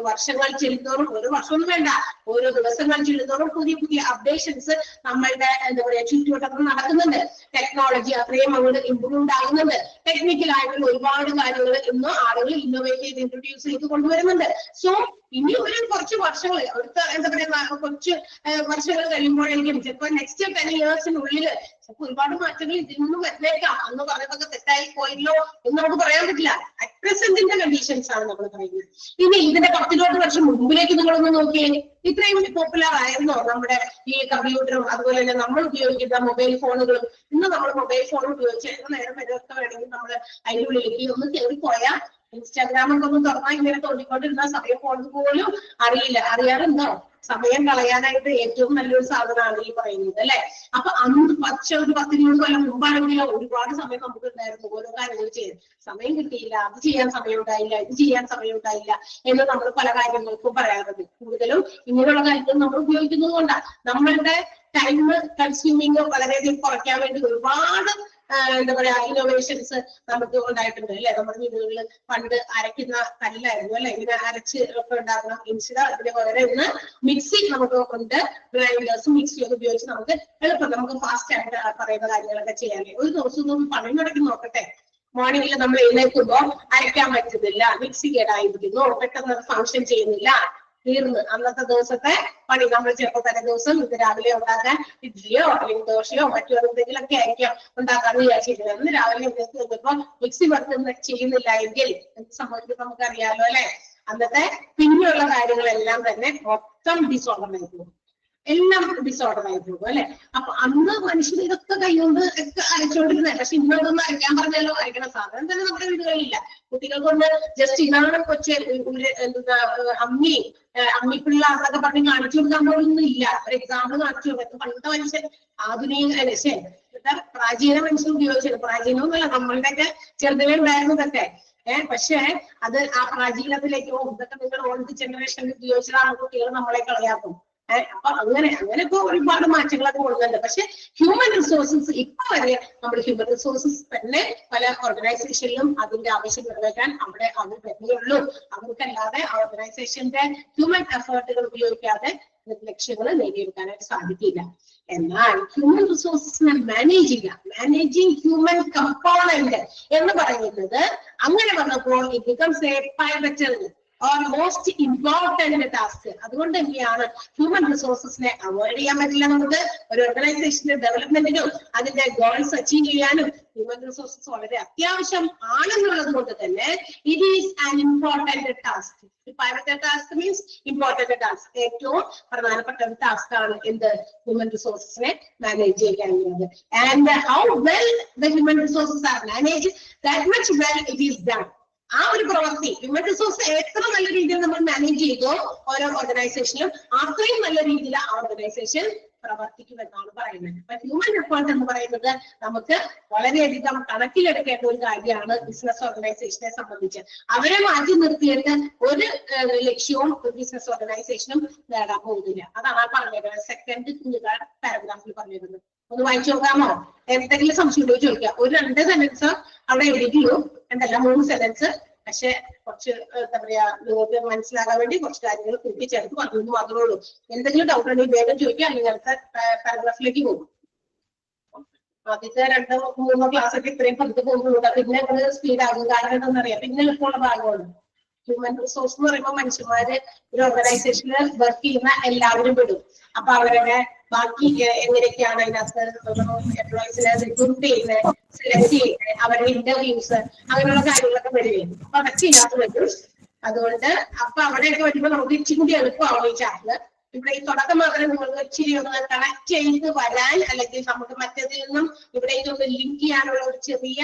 വർഷങ്ങൾ ചെല്ലുന്നതോറും, ഓരോ വർഷമൊന്നും വേണ്ട, ഓരോ ദിവസങ്ങൾ ചെല്ലുന്നതോറും പുതിയ പുതിയ അപ്ഡേഷൻസ് നമ്മളുടെ എന്താ പറയാ ചുറ്റുവട്ടത്തിൽ നടക്കുന്നുണ്ട്. ടെക്നോളജി അത്രയും അങ്ങോട്ട് ഇംപ്രൂവ്ഡ് ആകുന്നുണ്ട്. ടെക്നിക്കൽ ആയിട്ടുള്ള ഒരുപാട് കാര്യങ്ങൾ ഇന്ന് ആളുകൾ ഇന്നോവേറ്റ് ചെയ്ത് ഇൻട്രൊഡ്യൂസ് ചെയ്ത് കൊണ്ടുവരുന്നുണ്ട്. സോ ഇനി ഒരു കുറച്ച് വർഷങ്ങൾ, അടുത്ത എന്താ പറയാ കുറച്ച് വർഷങ്ങൾ കഴിയുമ്പോഴേക്കും ചിലപ്പോൾ നെക്സ്റ്റ് 10 ഇയേഴ്സിനുള്ളിൽ ചിലപ്പോൾ ഒരുപാട് മാറ്റങ്ങൾ ഇതിൽ നിന്നും വരുന്നേക്കാം. അന്ന് പറഞ്ഞതൊക്കെ തെറ്റായി പോയല്ലോ എന്ന് നമുക്ക് പറയാൻ പറ്റില്ല. അറ്റ് പ്രസന്റിന്റെ കണ്ടീഷൻസ് ആണ് നമ്മൾ പറയുന്നത്. ഇനി ഇതിന്റെ 10-20 വർഷം മുമ്പിലേക്ക് നിങ്ങളൊന്ന് നോക്കിയേ, ഇത്രയും പോപ്പുലർ ആയിരുന്നോ നമ്മുടെ ഈ കമ്പ്യൂട്ടറും അതുപോലെ തന്നെ നമ്മൾ ഉപയോഗിക്കുന്ന മൊബൈൽ ഫോണുകളും? ഇന്ന് നമ്മൾ മൊബൈൽ ഫോൺ ഉപയോഗിച്ച് എത്ര നേരം വരെയൊക്കെ വേണമെങ്കിൽ നമ്മൾ അതിൻ്റെ ഉള്ളിലേക്ക് ഒന്ന് കയറിപ്പോയാൽ ഇൻസ്റ്റാഗ്രാമൊക്കെ ഒന്ന് തുറന്നാൽ ഇങ്ങനെ തോന്നിക്കൊണ്ടിരുന്ന സമയം പോകുന്നത് പോലും അറിയാറുണ്ടോ? സമയം കളയാനായിട്ട് ഏറ്റവും നല്ലൊരു സാധനമാണ് ഈ പറയുന്നത് അല്ലെ. അപ്പൊ അന്ന് ഒരു 10-20 കൊല്ലം മുമ്പാണെങ്കിലോ ഒരുപാട് സമയം നമുക്ക് ഉണ്ടായിരുന്നു ഓരോ കാര്യങ്ങൾ ചെയ്യാൻ. സമയം കിട്ടിയില്ല, അത് ചെയ്യാൻ സമയം ഉണ്ടായില്ല, ഇത് ചെയ്യാൻ സമയം ഉണ്ടായില്ല എന്ന് നമ്മൾ പല കാര്യങ്ങൾക്കും പറയാറുണ്ട്. കൂടുതലും ഇങ്ങനെയുള്ള കാര്യങ്ങൾ നമ്മൾ ഉപയോഗിക്കുന്നത് കൊണ്ടാണ് നമ്മളുടെ ടൈം കൺസ്യൂമിങ് വളരെയധികം കുറയ്ക്കാൻ വേണ്ടി ഒരുപാട് എന്താ പറയാ ഇന്നോവേഷൻസ് നമുക്ക് ഉണ്ടായിട്ടുണ്ട് അല്ലെ. നമ്മുടെ വീടുകളിൽ പണ്ട് അരയ്ക്കുന്ന കല്ലായിരുന്നു അല്ലെ, ഇങ്ങനെ അരച്ച് ഒക്കെ ഉണ്ടാക്കണം. ഇൻസ്റ്റ അതിന് പകരം ഇന്ന് മിക്സി നമുക്ക് ഉണ്ട്. ഗ്രൈൻഡേഴ്സും മിക്സിയൊക്കെ ഉപയോഗിച്ച് നമുക്ക് എളുപ്പം നമുക്ക് ഫാസ്റ്റ് ആയിട്ട് പറയുന്ന കാര്യങ്ങളൊക്കെ ചെയ്യാനേ. ഒരു ദിവസം ഒന്ന് പണി മുടക്കി നോക്കട്ടെ. മോർണിംഗിൽ നമ്മൾ എഴുന്നേൽക്കുമ്പോൾ അരയ്ക്കാൻ പറ്റുന്നില്ല, മിക്സി കേടായിരിക്കുന്നു, പെട്ടെന്ന് ഫങ്ഷൻ ചെയ്യുന്നില്ല, തീർന്ന് അന്നത്തെ ദിവസത്തെ പണി. നമ്മൾ ചിലപ്പോൾ തലേ ദിവസം ഇത് രാവിലെ ഉണ്ടാക്കാൻ ഇഡ്ഡലിയോ അല്ലെങ്കിൽ ദോശയോ മറ്റോ എന്തെങ്കിലുമൊക്കെ ആയിരിക്കും ഉണ്ടാക്കാന്ന് വിചാരിച്ചിരുന്നത്. അന്ന് രാവിലെ എഴുന്നേൽക്കുമ്പോൾ മിക്സി വർക്ക് ചെയ്യുന്നില്ല എങ്കിൽ എന്ത് സംഭവിക്കും നമുക്കറിയാലോ അല്ലെ. അന്നത്തെ പിന്നെയുള്ള കാര്യങ്ങളെല്ലാം തന്നെ മൊത്തം ഡിസോർഡർ പോകും, എല്ലാം ഡിസോർഡർ ആയി പോകും അല്ലെ. അപ്പൊ അന്ന് മനുഷ്യർ ഇതൊക്കെ കൈകൊണ്ട് ഒക്കെ അരച്ചോണ്ടിരുന്നത്. പക്ഷെ ഇന്നതൊന്നും അരയ്ക്കാൻ പറഞ്ഞാലോ അരയ്ക്കണ സാധനം തന്നെ നമ്മുടെ വീടുകളിലില്ല. കുട്ടികൾ കൊണ്ട് ജസ്റ്റ് ഇതാണ് കൊച്ച് എന്താ അമ്മിപ്പിള്ള എന്നൊക്കെ പറഞ്ഞ് കാണിച്ചു കൊടുക്കാൻ പോലൊന്നും ഇല്ല. ഒരു എക്സാമ്പിൾ കാണിച്ചു കൊടുക്കും. പണ്ടത്തെ മനുഷ്യൻ ആധുനിക പ്രാചീന മനുഷ്യൻ ഉപയോഗിച്ചത്, പ്രാചീനമൊന്നുമല്ല നമ്മളുടെയൊക്കെ ചെറുതിലെ ഉണ്ടായിരുന്നതൊക്കെ പക്ഷെ അത് ആ പ്രാചീനത്തിലേക്ക് ഇതൊക്കെ നിങ്ങൾ ഓൾഡ് ജനറേഷനിൽ ഉപയോഗിച്ചതാണ് കുട്ടികൾ നമ്മളെ കളയാക്കും. അപ്പൊ അങ്ങനെയൊക്കെ ഒരുപാട് മാറ്റങ്ങളൊക്കെ കൊള്ളുന്നുണ്ട്. പക്ഷെ ഹ്യൂമൻ റിസോഴ്സസ് ഇപ്പൊ വരെ നമ്മൾ ഹ്യൂമൻ റിസോഴ്സസ് തന്നെ പല ഓർഗനൈസേഷനിലും അതിന്റെ ആവശ്യം നിറവേറ്റാൻ അവിടെ അവർ തന്നെയുള്ളൂ. അവർക്കല്ലാതെ ആ ഓർഗനൈസേഷന്റെ ഹ്യൂമൻ എഫേർട്ടുകൾ ഉപയോഗിക്കാതെ ലക്ഷ്യങ്ങൾ നേടിയെടുക്കാനായിട്ട് സാധിക്കില്ല. എന്നാൽ ഹ്യൂമൻ റിസോഴ്സസിനെ മാനേജിങ് ഹ്യൂമൻ കമ്പോണന്റ് എന്ന് പറയുന്നത് അങ്ങനെ വന്നപ്പോൾ it becomes a pivotal or most important task. അതുകൊണ്ട് തന്നെയാണ് ഹ്യൂമൻ റിസോഴ്സസിനെ അവോയ്ഡ് ചെയ്യാൻ പറ്റില്ല. നമുക്ക് ഒരു ഓർഗനൈസേഷന്റെ ഡെവലപ്മെന്റിനും അതിന്റെ ഗോൾസ് അച്ചീവ് ചെയ്യാനും ഹ്യൂമൻ റിസോഴ്സസ് വളരെ അത്യാവശ്യം ആണെന്നുള്ളത് കൊണ്ട് തന്നെ it is an important task. Pivotal task means important task. ഏറ്റവും പ്രധാനപ്പെട്ട ഒരു ടാസ്ക് ആണ് എന്ത് ഹ്യൂമൻ റിസോഴ്സസിനെ മാനേജ് ചെയ്യാനുള്ളത്. And how well the human resources are manage that much well it is done. ആ ഒരു പ്രവൃത്തി ഹ്യൂമൻ റിസോഴ്സ് എത്ര നല്ല രീതിയിൽ നമ്മൾ മാനേജ് ചെയ്തോ ഓരോ ഓർഗനൈസേഷനും അത്രയും നല്ല രീതിയിൽ ആ ഓർഗനൈസേഷൻ പ്രവർത്തിക്കുമെന്നാണ് പറയുന്നത്. അപ്പൊ ഹ്യൂമൻ എഫേർട്ട് എന്ന് പറയുന്നത് നമുക്ക് വളരെയധികം കണക്കിലെടുക്കേണ്ട ഒരു കാര്യമാണ് ബിസിനസ് ഓർഗനൈസേഷനെ സംബന്ധിച്ച്. അവരെ മാറ്റി നിർത്തിയിട്ട് ഒരു ലക്ഷ്യവും ബിസിനസ് ഓർഗനൈസേഷനും നേടാൻ പോകുന്നില്ല. അതാണ് പറഞ്ഞത് സെക്കൻഡ് പാരഗ്രാഫിൽ പറഞ്ഞിരുന്നത്. ഒന്ന് വായിച്ചു നോക്കാമോ? എന്തെങ്കിലും സംശയം ചോദിക്കാം. ഒരു 2 സെന്റൻസ് അവിടെ എഴുതിയിട്ടുള്ളൂ, എന്തല്ല 3 സെന്റൻസ്. പക്ഷെ കുറച്ച് എന്താ പറയാ നിങ്ങൾക്ക് മനസ്സിലാകാൻ വേണ്ടി കുറച്ച് കാര്യങ്ങൾ കൂട്ടിച്ചേർത്ത് പറഞ്ഞു മാത്രമേ ഉള്ളൂ. എന്തെങ്കിലും ഡൗട്ട് ഉണ്ടെങ്കിൽ വേഗം ചോദിക്കുക, അല്ലെങ്കിൽ അടുത്ത പാരഗ്രാഫിലേക്ക് പോകും. ആദ്യത്തെ 2-3 ക്ലാസ് ഒക്കെ ഇത്രയും പതുക്കെ പോകുന്നുണ്ട്. പിന്നെ അത് സ്പീഡാകും. കാരണം എന്താണെന്നറിയാം, പിന്നെ എളുപ്പമുള്ള ഭാഗമാണ്. ഹ്യൂമൻ റിസോഴ്സ് എന്ന് പറയുമ്പോൾ മനുഷ്യന്മാര് ഒരു ഓർഗനൈസേഷനിൽ വർക്ക് ചെയ്യുന്ന എല്ലാവരും പെടും. അപ്പൊ അവരുടെ ബാക്കി എങ്ങനെയൊക്കെയാണ് അതിനകത്ത് എംപ്ലോയീസിനെ റിക്രൂട്ട് ചെയ്യുന്നത്, സെലക്ട് ചെയ്യുന്നത്, അവരുടെ ഇന്റർവ്യൂസ്, അങ്ങനെയുള്ള കാര്യങ്ങളൊക്കെ വരികയും അപ്പൊ അതൊക്കെ ഇതിനകത്ത് വരും. അതുകൊണ്ട് അപ്പൊ അവിടെയൊക്കെ വരുമ്പോൾ നമുക്ക് ഇച്ചിരി കൂടി എളുപ്പമാവും ഈ ചാപ്റ്റർ. ഇവിടെ ഈ തുടക്കം മാത്രമേ നിങ്ങൾക്ക് ഇച്ചിരി ഒന്ന് കണക്ട് ചെയ്ത് വരാൻ, അല്ലെങ്കിൽ നമുക്ക് മറ്റേതിൽ നിന്നും ഇവിടേക്ക് ഒന്ന് ലിങ്ക് ചെയ്യാനുള്ള ഒരു ചെറിയ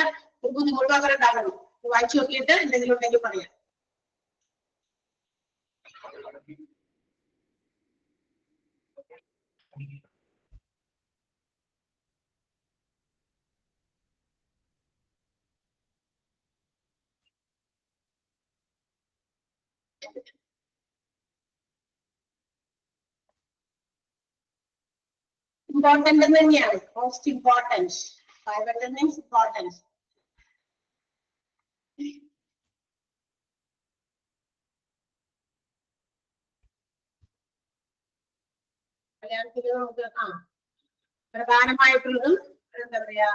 ബുദ്ധിമുട്ട് മാത്രമേ ഉണ്ടാകുള്ളൂ. വായിച്ചു നോക്കിയിട്ട് എന്തെങ്കിലും ഉണ്ടെങ്കിൽ പറയാം. ഇമ്പോർട്ടന്റ് തന്നെയാണ്, most importance. Pivotal means importance. മലയാളത്തിൽ നമുക്ക് പ്രധാനമായിട്ടുള്ളതും എന്താ പറയാ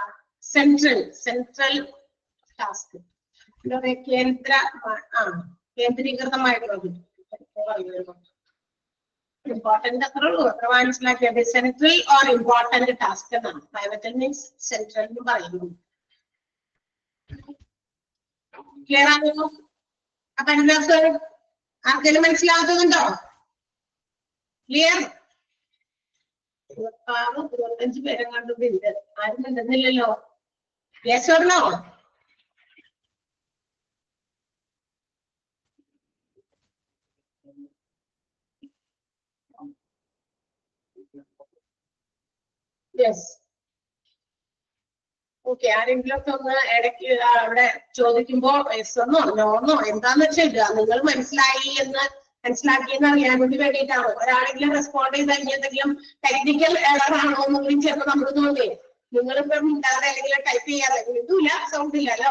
സെൻട്രൽ ടാസ്ക്, എന്താ പറയാ കേന്ദ്രീകൃതമായിട്ടുള്ളത്. ഇമ്പോർട്ടന്റ് അത്ര ഉള്ളൂ, അത്ര മനസ്സിലാക്കിയത്. സെൻട്രൽ ഓർ ഇമ്പോർട്ടന്റ് ടാസ്ക് എന്നാണ്. പൈവറ്റൽ മീൻസ് സെൻട്രൽ എന്ന് പറയുന്നു. ക്ലിയർ ആകുന്നു? അപ്പൊ അതിനകത്ത് ആർക്കെങ്കിലും മനസ്സിലാകുന്നുണ്ടോ? ക്ലിയർ? 26-25 പേരെ കണ്ടിട്ടുണ്ട്. ആരും കണ്ടുന്നില്ലല്ലോ. Yes or no? Yes. Okay. ആരെങ്കിലും ഒക്കെ ഒന്ന് ഇടയ്ക്ക് അവിടെ ചോദിക്കുമ്പോ യെസ് എന്നോ നോന്നോ എന്താന്ന് വെച്ചാൽ ഇടുക. നിങ്ങൾ മനസ്സിലാക്കിയെന്ന് അറിയാൻ വേണ്ടി വേണ്ടിയിട്ടാണ്. ഒരാളെങ്കിലും റെസ്പോണ്ട് ചെയ്താൽ എന്തെങ്കിലും ടെക്നിക്കൽ എറർ ആണോ എന്നുകൂടി ചിലപ്പോൾ നമുക്ക് തോന്നി. നിങ്ങളിപ്പം മിണ്ടാതെ അല്ലെങ്കിൽ ടൈപ്പ് ചെയ്യാതെ ഇതുമില്ല, സൗണ്ട് ഇല്ലല്ലോ.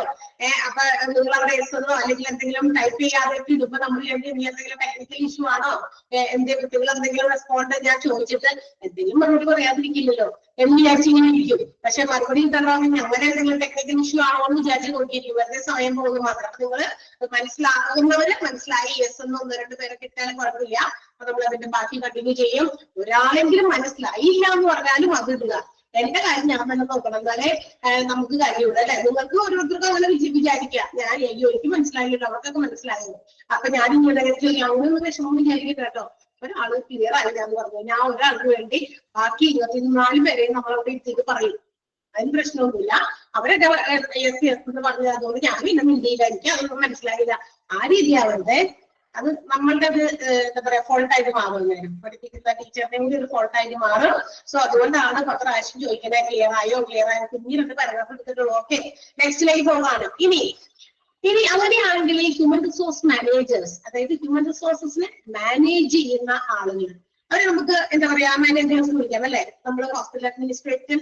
അപ്പൊ നിങ്ങൾ അവിടെ എത്തുന്നോ അല്ലെങ്കിൽ എന്തെങ്കിലും ടൈപ്പ് ചെയ്യാതെ ഇടുമ്പോ നമ്മൾ എന്തെങ്കിലും ടെക്നിക്കൽ ഇഷ്യൂ ആണോ, എന്തെങ്കിലും കുട്ടികൾ എന്തെങ്കിലും റെസ്പോണ്ട് ഞാൻ ചോദിച്ചിട്ട് എന്തെങ്കിലും മറുപടി പറയാതിരിക്കില്ലല്ലോ എന്ന് വിചാരിച്ച് ഇങ്ങനെ ഇരിക്കും. പക്ഷെ മറുപടി ഉണ്ടാകും അങ്ങനെ എന്തെങ്കിലും ടെക്നിക്കൽ ഇഷ്യൂ ആണോ എന്ന് വിചാരിച്ച് നോക്കിയിരിക്കും. വെറുതെ സമയം പോകുന്നത് മാത്രം. അപ്പൊ നിങ്ങൾ മനസ്സിലാകുന്നവര് മനസ്സിലായി യെസ് എന്ന് 1-2 പേരെ കിട്ടാനും കുഴപ്പമില്ല. അപ്പൊ നമ്മൾ അതിന്റെ ബാക്കി കണ്ടിന്യൂ ചെയ്യും. ഒരാളെങ്കിലും മനസ്സിലായില്ല എന്ന് പറഞ്ഞാലും അത് ഇടുക. എന്റെ കാര്യം ഞാൻ തന്നെ നോക്കണം, എന്നാലേ നമുക്ക് കാര്യമുള്ളൂ അല്ലെ. നിങ്ങൾക്ക് ഓരോരുത്തർക്കും അങ്ങനെ വിചാരിക്കാം, ഞാൻ എനിക്ക് മനസ്സിലായില്ലോ അവർക്കൊക്കെ മനസ്സിലായിരുന്നു, അപ്പൊ ഞാൻ ഇങ്ങനെ അങ്ങനെ വിഷമം വിചാരിക്കട്ടെ കേട്ടോ. ഒരാള് ക്ലിയർ ആയില്ല എന്ന് പറഞ്ഞു, ഞാൻ ഒരാൾക്ക് വേണ്ടി ബാക്കി 24 പേരെയും നമ്മളവിടെ ഇരുത്തിയിട്ട് പറയും. അതിന് പ്രശ്നമൊന്നുമില്ല. അവരൊക്കെ യെസ് യെസ് എന്ന് പറഞ്ഞത് അതുകൊണ്ട് ഞാൻ പിന്നെ മിണ്ടിയില്ല, എനിക്ക് അതൊന്നും മനസ്സിലായില്ല. ആ രീതിയാവട്ടെ. അത് നമ്മളുടെ ഒരു എന്താ പറയാ ഫോൾട്ടായിട്ട് മാറും. നേരം പഠിപ്പിക്കുന്ന ടീച്ചറിന്റെ കൂടി ഒരു ഫോൾട്ടായിട്ട് മാറും. സോ അതുകൊണ്ടാണ് 10 പ്രാവശ്യം ചോദിക്കുന്നത് ക്ലിയർ ആയോ. കുഞ്ഞി 2 പാരഗ്രാഫ് എടുത്തിട്ടുള്ളൂ. ഓക്കെ, നെക്സ്റ്റിലേക്ക് പോകാണ്. ഇനി ഇനി അങ്ങനെയാണെങ്കിൽ ഈ ഹ്യൂമൻ റിസോഴ്സ് മാനേജേഴ്സ്, അതായത് ഹ്യൂമൻ റിസോഴ്സസിനെ മാനേജ് ചെയ്യുന്ന ആളുകൾ, അവരെ നമുക്ക് എന്താ പറയാ മാനേജേഴ്സ് വിളിക്കാം അല്ലെ. നമ്മൾ ഹോസ്പിറ്റൽ അഡ്മിനിസ്ട്രേഷൻ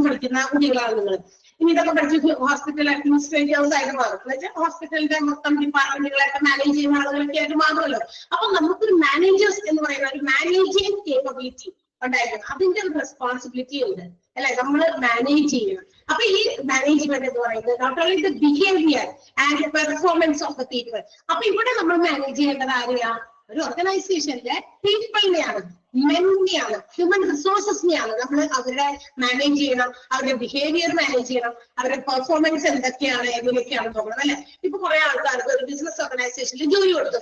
പഠിക്കുന്ന കുട്ടികളാണ് നിങ്ങൾ. ഇനി ഇതൊക്കെ പഠിച്ച് ഹോസ്പിറ്റൽ അഡ്മിനിസ്ട്രേറ്റേഴ്സ് ആയിട്ട് മാറും. എന്നുവെച്ചാൽ ഹോസ്പിറ്റലിന്റെ മൊത്തം ഡിപ്പാർട്ട്മെന്റുകളായിട്ട് മാനേജ് ചെയ്യുന്ന ആളുകളൊക്കെ ആയിട്ട് മാറുമല്ലോ. അപ്പൊ നമുക്കൊരു മാനേജേഴ്സ് എന്ന് പറയുന്ന ഒരു മാനേജിങ് കേപ്പബിലിറ്റി ഉണ്ടായിരുന്നു. അതിന്റെ ഒരു റെസ്പോൺസിബിലിറ്റി ഉണ്ട് അല്ലെ, നമ്മൾ മാനേജ് ചെയ്യണം. അപ്പൊ ഈ മാനേജ്മെന്റ് എന്ന് പറയുന്നത് not only the behaviour and performance of the people. അപ്പൊ ഇവിടെ നമ്മൾ മാനേജ് ചെയ്യേണ്ടത് ആരെയാ? ഒരു ഓർഗനൈസേഷന്റെ പീപ്പിളിനെയാണ്, മെന്നിനെയാണ്, ഹ്യൂമൻ റിസോഴ്സസിനെയാണ് നമ്മൾ അവരുടെ മാനേജ് ചെയ്യണം. അവരുടെ ബിഹേവിയർ മാനേജ് ചെയ്യണം, അവരുടെ പെർഫോമൻസ് എന്തൊക്കെയാണ് എങ്ങനെയൊക്കെയാണ് നോക്കണം അല്ലെ. ഇപ്പൊ കുറെ ആൾക്കാർക്ക് ഒരു ബിസിനസ് ഓർഗനൈസേഷനിൽ ജോലി കൊടുത്തു.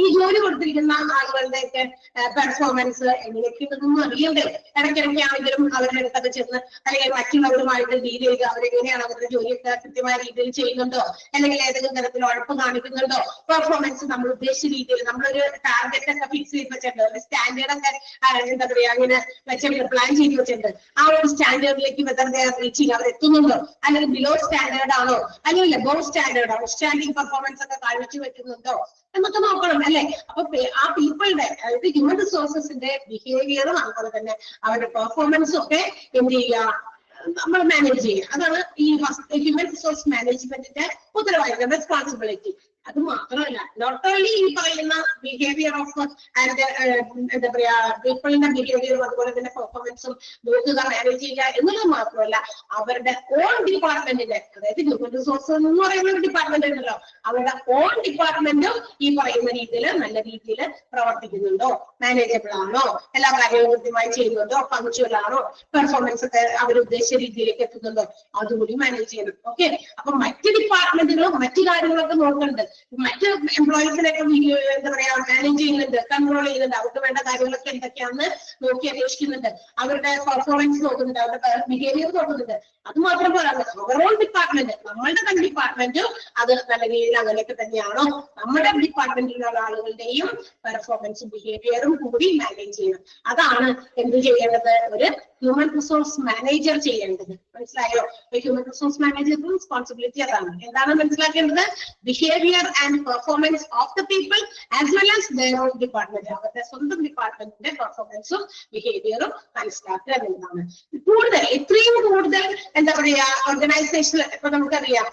ഈ ജോലി കൊടുത്തിരിക്കുന്ന ആളുകളുടെയൊക്കെ പെർഫോമൻസ് എങ്ങനെയൊക്കെയുണ്ടെന്നൊന്നും അറിയണ്ടേ. ഇടയ്ക്കിടയ്ക്ക് ആണെങ്കിലും അവരുടെ അടുത്തൊക്കെ ചെന്ന് അല്ലെങ്കിൽ മറ്റുള്ളവരുമായിട്ട് ഡീൽ ചെയ്ത് അവരെങ്ങനെയാണ് അവരുടെ ജോലിയൊക്കെ കൃത്യമായ രീതിയിൽ ചെയ്യുന്നുണ്ടോ, അല്ലെങ്കിൽ ഏതെങ്കിലും തരത്തിൽ ഉഴപ്പ് കാണിക്കുന്നുണ്ടോ, പെർഫോമൻസ് നമ്മൾ ഉദ്ദേശിച്ച രീതിയിൽ നമ്മളൊരു ടാർഗറ്റ് ഒക്കെ ഫിക്സ് ചെയ്ത് വെച്ചിട്ടുണ്ട്, ഒരു സ്റ്റാൻഡേർഡ് ഒക്കെ എന്താ പറയാ അങ്ങനെ വെച്ചിട്ട് പ്ലാൻ ചെയ്ത് വെച്ചിട്ടുണ്ട്. ആ ഒരു സ്റ്റാൻഡേർഡിലേക്ക് റീച്ചിങ് അവർ എത്തുന്നുണ്ടോ, അല്ലെങ്കിൽ ബിലോ സ്റ്റാൻഡേർഡ് ആണോ, അല്ലെങ്കിൽ എബോവ് സ്റ്റാൻഡേർഡ് ആണോ, സ്റ്റാൻഡിങ് പെർഫോമൻസ് ഒക്കെ കാഴ്ച വെക്കുന്നുണ്ടോ എന്നൊക്കെ നോക്കണം അല്ലെ. അപ്പൊ ആ പീപ്പിളുടെ അതായത് ഹ്യൂമൻ റിസോഴ്സസിന്റെ ബിഹേവിയറും അതുപോലെ തന്നെ അവരുടെ പെർഫോമൻസും ഒക്കെ എന്ത് ചെയ്യുക, നമ്മൾ മാനേജ് ചെയ്യുക. അതാണ് ഈ ഹ്യൂമൻ റിസോഴ്സ് മാനേജ്മെന്റിന്റെ ഉത്തരവാദിത്തം, റെസ്പോൺസിബിലിറ്റി. അത് മാത്രമല്ല, നോട്ട് ഓൺലി ഈ പറയുന്ന ബിഹേവിയർ ഓഫ് എന്താ പറയാ പീപ്പിളിന്റെ ബിഹേവിയറും അതുപോലെ തന്നെ പെർഫോമൻസും നോക്കുക, മാനേജ് ചെയ്യുക എന്നുള്ളത് മാത്രമല്ല, അവരുടെ ഓൺ ഡിപ്പാർട്ട്മെന്റിന്റെ, അതായത് ഹ്യൂമൻ റിസോഴ്സ് എന്ന് പറയുന്ന ഒരു ഡിപ്പാർട്ട്മെന്റ് ഉണ്ടല്ലോ, അവരുടെ ഓൺ ഡിപ്പാർട്ട്മെന്റും ഈ പറയുന്ന രീതിയിൽ നല്ല രീതിയിൽ പ്രവർത്തിക്കുന്നുണ്ടോ, മാനേജബിൾ ആണോ, എല്ലാ കാര്യങ്ങളും കൃത്യമായി ചെയ്യുന്നുണ്ടോ, പങ്ക്ച്വൽ ആണോ, പെർഫോമൻസ് ഒക്കെ അവർ ഉദ്ദേശിച്ച രീതിയിലേക്ക് എത്തുന്നുണ്ടോ, അതുകൂടി മാനേജ് ചെയ്യണം. ഓക്കെ. അപ്പൊ മറ്റ് ഡിപ്പാർട്ട്മെന്റുകളും മറ്റു കാര്യങ്ങളൊക്കെ നോക്കുന്നുണ്ട്, മറ്റ് എംപ്ലോയീസിനെയൊക്കെ എന്താ പറയാ മാനേജ് ചെയ്യുന്നുണ്ട്, കൺട്രോൾ ചെയ്യുന്നുണ്ട്, അവർക്ക് വേണ്ട കാര്യങ്ങളൊക്കെ എന്തൊക്കെയാണെന്ന് നോക്കി അന്വേഷിക്കുന്നുണ്ട്, അവരുടെ പെർഫോമൻസ് നോക്കുന്നുണ്ട്, അവരുടെ ബിഹേവിയർ നോക്കുന്നുണ്ട്. അത് മാത്രം പോരാ, ഓവറോൾ ഡിപ്പാർട്ട്മെന്റ്, നമ്മളുടെ തന്നെ ഡിപ്പാർട്ട്മെന്റും അത് നല്ല രീതിയിൽ അങ്ങനെയൊക്കെ തന്നെയാണോ, നമ്മുടെ ഡിപ്പാർട്ട്മെന്റിലുള്ള ആളുകളുടെയും പെർഫോമൻസും ബിഹേവിയറും കൂടി മാനേജ് ചെയ്യണം. അതാണ് എന്ത് ചെയ്യേണ്ടത്, ഒരു ഹ്യൂമൻ റിസോഴ്സ് മാനേജർ ചെയ്യേണ്ടത്. മനസ്സിലായോ? ഹ്യൂമൻ റിസോഴ്സ് മാനേജറിന്റെ റെസ്പോൺസിബിലിറ്റി അതാണ്. എന്താണ് മനസ്സിലാക്കേണ്ടത്? Behaviour and performance of the people as well as their own department, അവരുടെ സ്വന്തം ഡിപ്പാർട്ട്മെന്റിന്റെ പെർഫോമൻസും ബിഹേവിയറും മനസ്സിലാക്കുക എന്നതാണ്. കൂടുതൽ എത്രയും കൂടുതൽ എന്താ പറയാ ഓർഗനൈസേഷൻ, ഇപ്പൊ നമുക്കറിയാം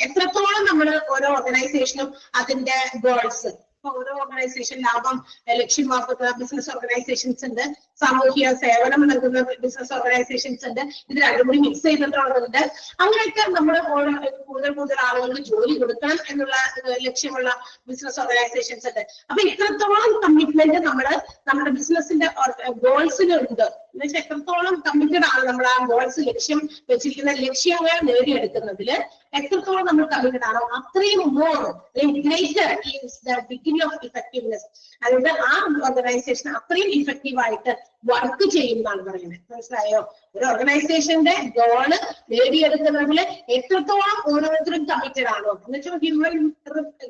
എത്രത്തോളം നമ്മൾ ഓരോ ഓർഗനൈസേഷനും അതിന്റെ ഗോൾസ്, ഓരോ ഓർഗനൈസേഷൻ ലാഭം ലക്ഷ്യമാക്കുന്ന ബിസിനസ് ഓർഗനൈസേഷൻസ് ഉണ്ട്, സാമൂഹിക സേവനം നൽകുന്ന ബിസിനസ് ഓർഗനൈസേഷൻസ് ഉണ്ട്, ഇത് രണ്ടും കൂടി മിക്സ് ചെയ്തിട്ടുള്ളതുണ്ട്. അങ്ങനെയൊക്കെ നമ്മൾ കൂടുതൽ കൂടുതൽ ആളുകൾക്ക് ജോലി കൊടുക്കണം എന്നുള്ള ലക്ഷ്യമുള്ള ബിസിനസ് ഓർഗനൈസേഷൻസ് ഉണ്ട്. അപ്പൊ ഇത്രത്തോളം കമ്മിറ്റ്മെന്റ് നമ്മുടെ ബിസിനസിന്റെ ഗോൾസിനുണ്ട് എന്ന് വെച്ചാൽ എത്രത്തോളം കമ്മിറ്റഡ് ആണ് നമ്മൾ ആ ഗോൾസ്, ലക്ഷ്യം വെച്ചിരിക്കുന്ന ലക്ഷ്യങ്ങൾ നേടിയെടുക്കുന്നതിൽ എത്രത്തോളം നമ്മൾ കമ്മിറ്റഡ് ആണോ അത്രയും more greater is the degree of effectiveness. അതായത് ആ ഓർഗനൈസേഷൻ അത്രയും ഇഫക്റ്റീവ് ആയിട്ട് വർക്ക് ചെയ്യുന്നതാണ് പറയുന്നത്. മനസ്സിലായോ? ഒരു ഓർഗനൈസേഷന്റെ ഗോള് നേടിയെടുക്കുന്നതിൽ എത്രത്തോളം ഓരോരുത്തരും കമ്മിറ്റഡ് ആണോ എന്ന് വെച്ചാൽ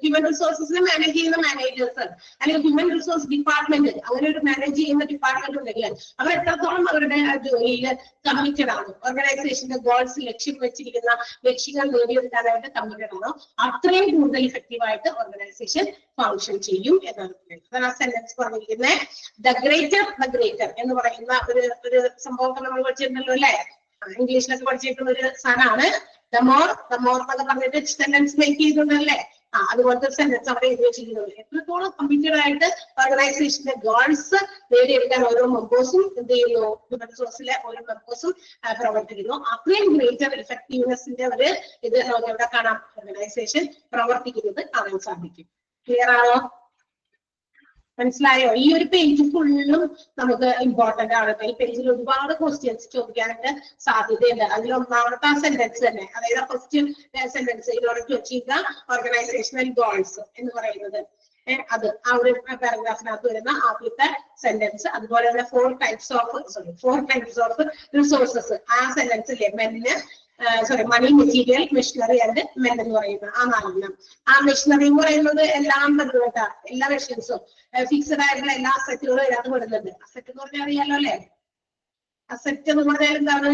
ഹ്യൂമൻ റിസോഴ്സസിനെ മാനേജ് ചെയ്യുന്ന മാനേജേഴ്സ് അല്ലെങ്കിൽ ഹ്യൂമൻ റിസോഴ്സ് ഡിപ്പാർട്ട്മെന്റ്, അങ്ങനെ ഒരു മാനേജ് ചെയ്യുന്ന ഡിപ്പാർട്ട്മെന്റ് ഉണ്ടെങ്കിൽ അവർ എത്രത്തോളം അവരുടെ ജോലിയിൽ കമ്മിറ്റഡ് ആണ്, ഓർഗനൈസേഷന്റെ ഗോൾസ് ലക്ഷ്യം വെച്ചിരിക്കുന്ന ലക്ഷ്യങ്ങൾ നേടിയെടുക്കാനായിട്ട് കമ്മിറ്റഡ് ആണോ അത്രയും കൂടുതൽ ഇഫക്റ്റീവായിട്ട് ഓർഗനൈസേഷൻ ഫങ്ഷൻ ചെയ്യും എന്നാണ് പറയുന്നത്. അതാണ് ആ സെന്റൻസ് പറഞ്ഞിരിക്കുന്നത്. ദ ഗ്രേറ്റർ എന്ന് പറയുന്ന ഒരു സംഭവം നമ്മൾ പഠിച്ചിട്ടുണ്ടല്ലോ അല്ലെ, ഇംഗ്ലീഷിലൊക്കെ പഠിച്ചിട്ടുള്ള ഒരു സാധനമാണ്. ദ മോർ എന്നൊക്കെ പറഞ്ഞിട്ട് സെന്റൻസ് മേക്ക് ചെയ്തിട്ടുണ്ടല്ലേ, അതുപോലത്തെ സെന്റൻസ് അവിടെ എഴുതി വെച്ചിരിക്കുന്നത്. എത്രത്തോളം കമ്മിറ്റഡ് ആയിട്ട് ഓർഗനൈസേഷന്റെ ഗോൾസ് നേടിയെടുക്കാൻ ഓരോ മെമ്പേഴ്സും എന്ത് ചെയ്യുന്നു, ഹ്യൂമൻ റിസോഴ്സിലെ ഓരോ മെമ്പേഴ്സും പ്രവർത്തിക്കുന്നു, അത്രയും ഗ്രേറ്റർ ഇഫക്റ്റീവ്നെസിന്റെ ഒരു ഇത് നമുക്ക് എവിടെ കാണാം, ഓർഗനൈസേഷൻ പ്രവർത്തിക്കുന്നത് കാണാൻ സാധിക്കും. ക്ലിയർ ആണോ? മനസ്സിലായോ? ഈ ഒരു പേജ് ഫുള്ളും നമുക്ക് ഇമ്പോർട്ടന്റ് ആണ്. ഈ പേജിൽ ഒരുപാട് ക്വസ്റ്റ്യൻസ് ചോദിക്കാനായിട്ട് സാധ്യതയുണ്ട്. അതിൽ ഒന്നാമത്തെ സെന്റൻസ് തന്നെ, അതായത് first sentence in order to achieve the organisational goals എന്ന് പറയുന്നത്, അത് ആ ഒരു പാരഗ്രാഫിനകത്ത് വരുന്ന ആദ്യത്തെ സെന്റൻസ്. അതുപോലെ തന്നെ ഫോർ ടൈപ്സ് ഓഫ് റിസോഴ്സസ്, ആ സെന്റൻസിലെ മണി, മെറ്റീരിയൽ, മെഷീനറി ആൻഡ് മെൻ എന്ന് പറയുന്നത് ആ നാലെണ്ണം. ആ മെഷീനറി എന്ന് പറയുന്നത് എല്ലാം ബന്ധപ്പെട്ട എല്ലാ മെഷീൻസും ഫിക്സഡ് ആയിട്ടുള്ള എല്ലാ അസറ്റുകളും ഇതിനകത്ത് പെടുന്നുണ്ട്. അസറ്റ് എന്ന് പറഞ്ഞാൽ അറിയാലോ അല്ലെ, അസറ്റ് എന്ന് പറഞ്ഞാൽ എന്താണ്,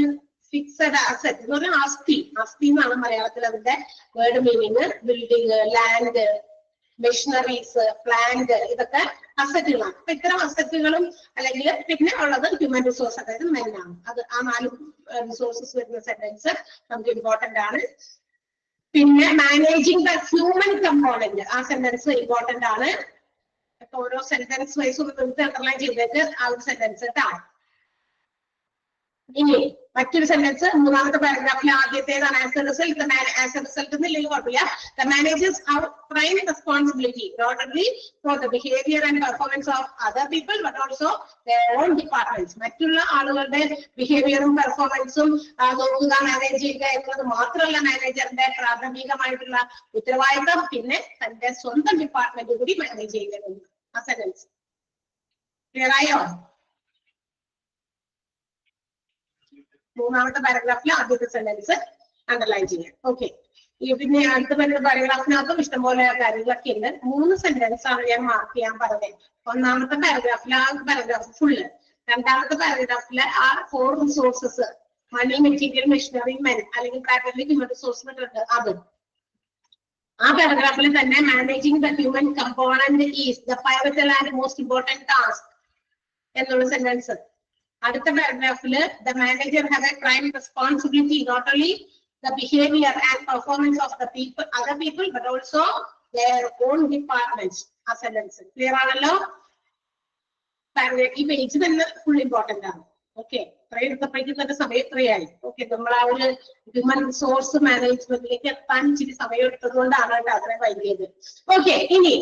ഫിക്സഡ് അസറ്റ് എന്ന് പറഞ്ഞാൽ ആസ്തി. ആസ്തി എന്നാണ് മലയാളത്തിൽ അതിന്റെ word meaning. Building, land, machineries, plant, ഇതൊക്കെ അസറ്റുകളാണ്. അപ്പൊ ഇത്തരം അസറ്റുകളും അല്ലെങ്കിൽ പിന്നെ ഉള്ളത് ഹ്യൂമൻ റിസോഴ്സ്, അതായത് മെന്നാണ്. അത് ആ 4 റിസോഴ്സസ് വരുന്ന സെന്റൻസ് നമുക്ക് ഇമ്പോർട്ടന്റ് ആണ്. പിന്നെ മാനേജിങ് ദ ഹ്യൂമൻ കമ്പോണന്റ്, ആ സെന്റൻസ് ഇമ്പോർട്ടന്റ് ആണ്. അപ്പൊ ഓരോ സെന്റൻസ് വൈസ് ഒന്ന് നിങ്ങൾക്ക് അണ്ടർലൈൻ ചെയ്തിട്ട് ആ ഒരു സെന്റൻസ് ഇട്ടാണ്. ഇനി മറ്റൊരു സെന്റൻസ് 3ാമത്തെ പാരഗ്രാഫിൽ ആദ്യത്തേതാണ് as a result. As a result എന്നില്ലെങ്കിൽ കുഴപ്പമില്ല. The managers have prime responsibility not only for the behaviour and performance of other people but also their own departments. മറ്റുള്ള ആളുകളുടെ ബിഹേവിയറും പെർഫോമൻസും നോക്കുക, മാനേജ് ചെയ്യുക എന്നുള്ളത് മാത്രമല്ല മാനേജറിന്റെ പ്രാഥമികമായിട്ടുള്ള ഉത്തരവാദിത്തം, പിന്നെ തന്റെ സ്വന്തം ഡിപ്പാർട്ട്മെന്റ് കൂടി മാനേജ് ചെയ്യുന്നുണ്ട്. ആ സെന്റൻസ് ക്ലിയർ ആയോ? 3ാമത്തെ പാരഗ്രാഫിൽ ആദ്യത്തെ സെന്റൻസ് അണ്ടർലൈൻ ചെയ്യാം. ഓക്കെ. പിന്നെ അടുത്ത പാരഗ്രാഫിനകത്തും ഇഷ്ടംപോലെ കാര്യങ്ങളൊക്കെ ഉണ്ട്. 3 സെന്റൻസ് ആണ് ഞാൻ മാർക്ക് ചെയ്യാൻ പറഞ്ഞത്. 1ാമത്തെ പാരഗ്രാഫിൽ ആ പാരഗ്രാഫ് ഫുള്ള്. 2ാമത്തെ പാരഗ്രാഫില് ആ 4 resources, money, material, machinery, men, അല്ലെങ്കിൽ പ്രാക്ടിക്കലി ഹ്യൂമൻ റിസോഴ്സ് ഉണ്ട്. അത് ആ പാരഗ്രാഫിൽ തന്നെ managing the human component is the pivotal and most important task എന്നുള്ള സെന്റൻസ്. അടുത്ത പാരഗ്രാഫില് the manager have a prime responsibility not only the behaviour and performance of the people other people but also their own departments. ആ സെന്റൻസ് ക്ലിയർ ആണല്ലോ? ഈ പേജ് തന്നെ ഫുൾ ഇമ്പോർട്ടന്റ് ആണ്. ഓക്കെ. ഇത്രയും എടുത്തപ്പോഴേക്കും തന്നെ സമയം ഇത്രയായി. ഓക്കെ. നമ്മൾ ആ ഒരു ഹ്യൂമൻ റിസോഴ്സ് മാനേജ്മെന്റിലേക്ക് എത്താൻ ഇച്ചിരി സമയം എടുത്തതുകൊണ്ടാണ് അത്രയും വൈകിയത്. ഓക്കെ. ഇനി